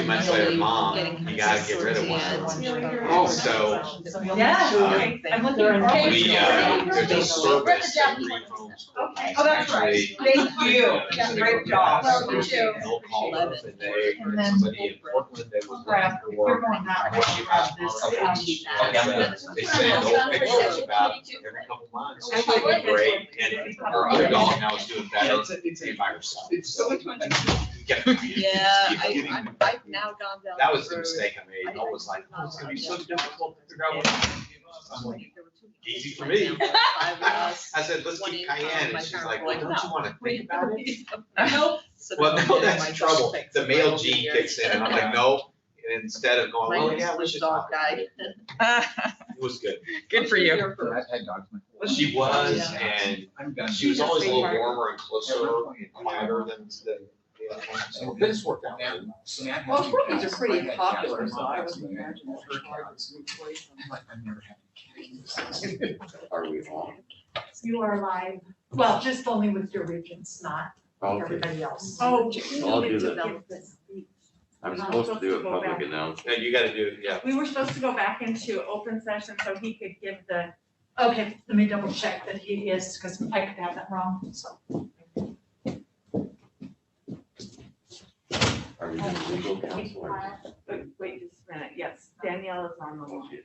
2 months later, Mom, you gotta get rid of one. Oh, So, Yeah. I'm looking forward to we, it. there's a service that rehomes. Oh, that's right. Thank you. Great job. Well, you too. They'll call up and they, And then somebody in Portland that was looking for You're work. going that way. You have this, They send those pictures about every couple months. It's doing great. And our other dog now is doing better. It's by herself. So Yeah, I've now gone down. that was the road. mistake I made. I was like, oh, it's gonna be so difficult to figure out what to do. I'm like, easy for me. I said, let's keep Cayenne. And she's like, well, don't you want to think about it? Nope. Well, no, that's the trouble. The male gene kicks in and I'm like, no. And instead of going, well, yeah, we should talk. Died. It was good. Good for you. I've had dogs. She was, and she was always a little warmer and closer and quieter than the other one. So this worked out. Well, Porkies are pretty popular, so I would imagine it's hard to replace them. I've never had. Are we on? You are live. Well, just only with your regents, not Okay. everybody else. I'll do needed to that. give this speech. I'm supposed to do a public announcement. And you gotta do, yeah. We were supposed to go back into open session so he could give the, okay, let me double check that he is, because I could have that wrong, so. Are we doing legal counsel? or- Wait just a minute, yes, Danielle is on the line.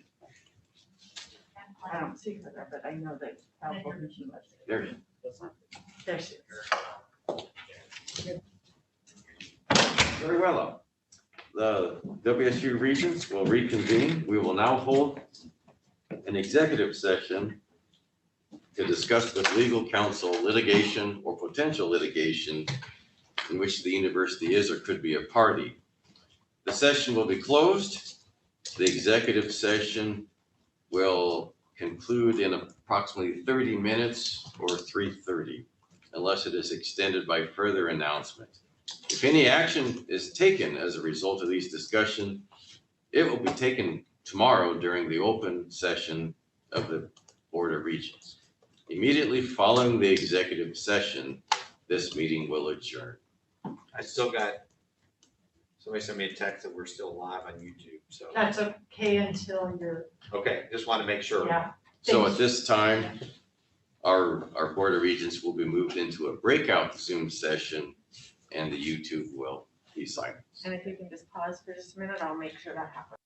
I don't see her there, but I know that. There she There she is. Very well. The WSU Regents will reconvene. We will now hold an executive session to discuss with legal counsel litigation or potential litigation in which the university is or could be a party. The session will be closed. The executive session will conclude in approximately 30 minutes or 3:30, unless it is extended by further announcement. If any action is taken as a result of these discussions, it will be taken tomorrow during the open session of the Board of Regents. Immediately following the executive session, this meeting will adjourn. I still got, somebody sent me a text that we're still live on YouTube, so. That's okay until you're, Okay, just want to make sure. yeah. So at this time, our Board of Regents will be moved into a breakout Zoom session and the YouTube will be silent. And if you can just pause for just a minute, I'll make sure that happens.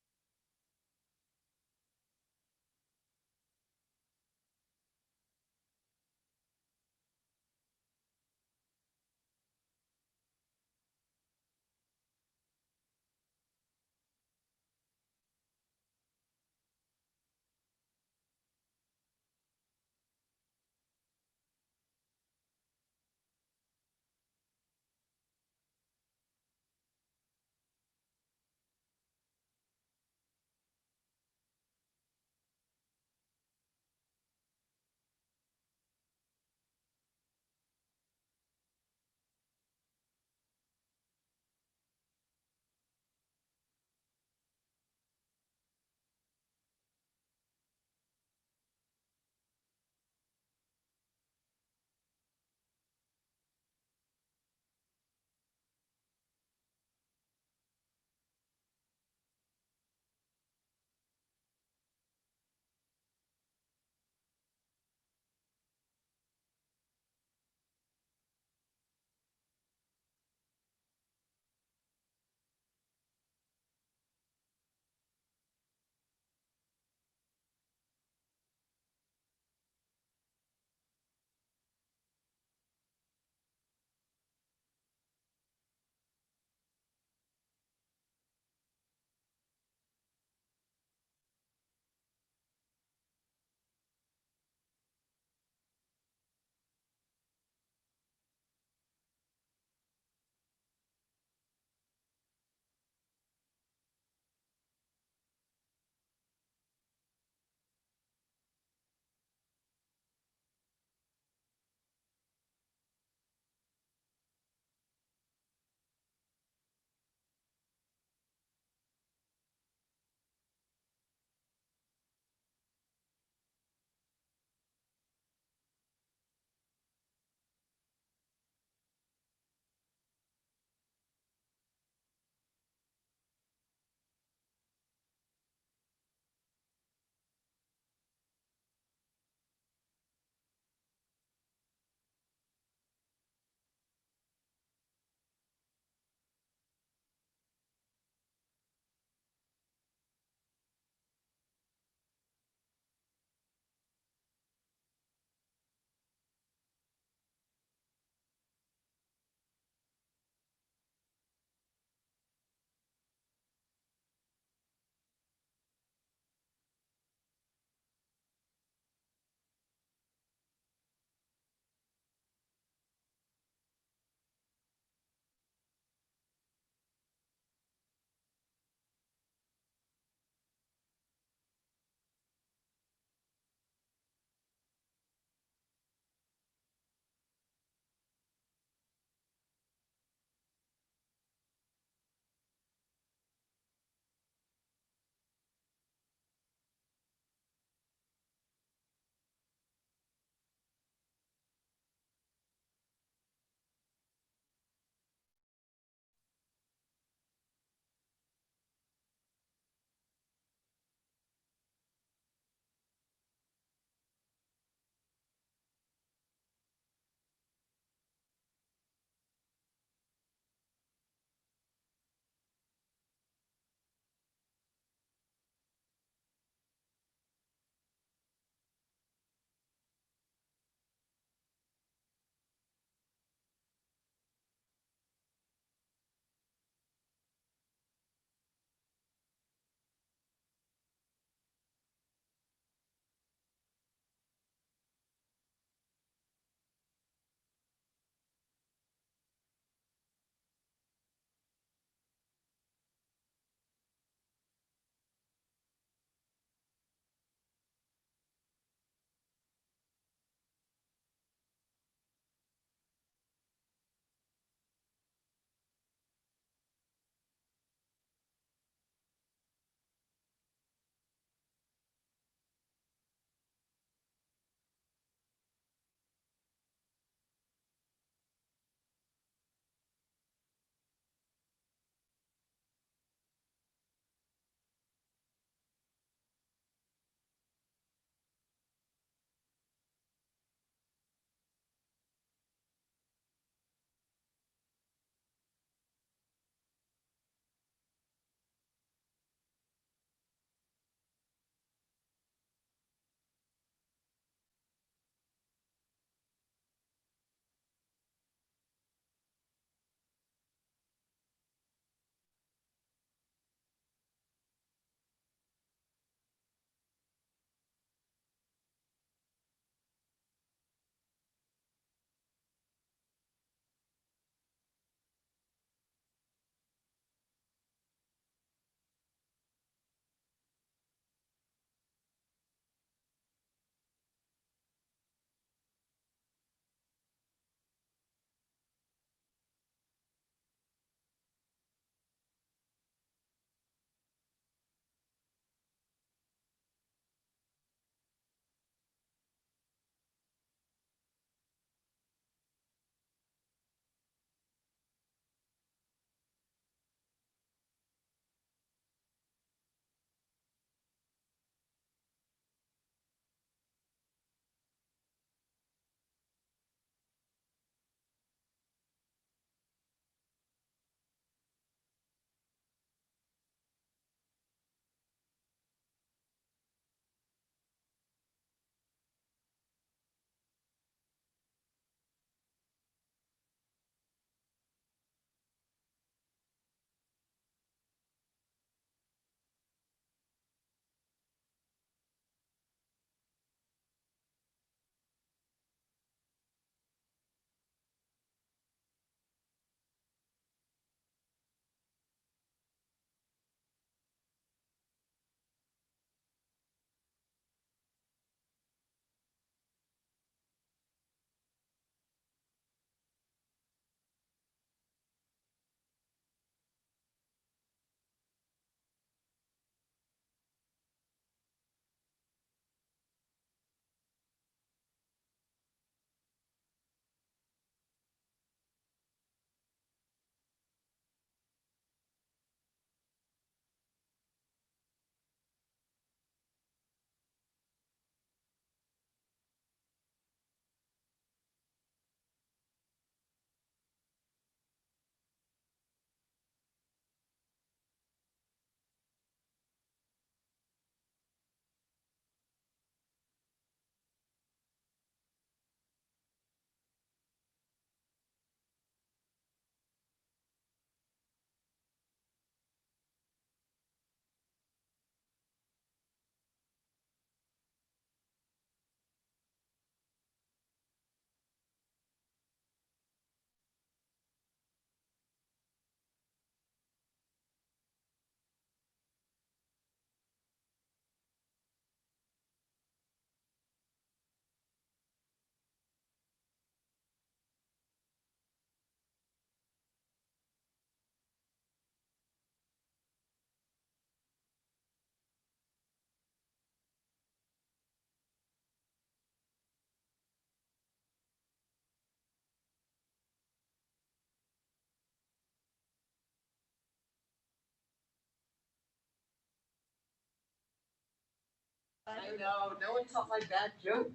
I know, no one saw my bad joke.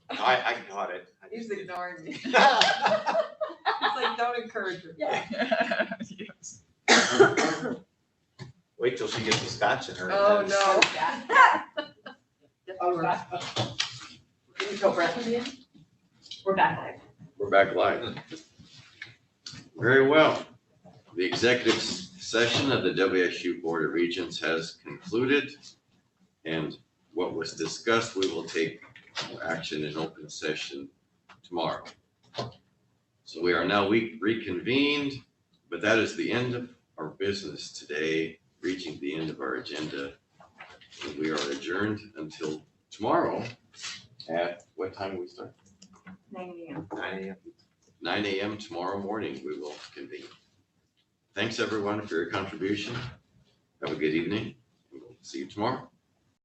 I caught it. He's ignoring me. It's like, don't encourage her. Yes. Wait till she gets the scotch in her. Oh, no. Can you go breath again? We're back live. We're back live. Very well. The executive session of the WSU Board of Regents has concluded. And what was discussed, we will take action in open session tomorrow. So we are now reconvened, but that is the end of our business today, reaching the end of our agenda. And we are adjourned until tomorrow at what time will we start? 9 a.m. 9 a.m. 9 a.m. tomorrow morning, we will convene. Thanks everyone for your contribution. Have a good evening. We'll see you tomorrow.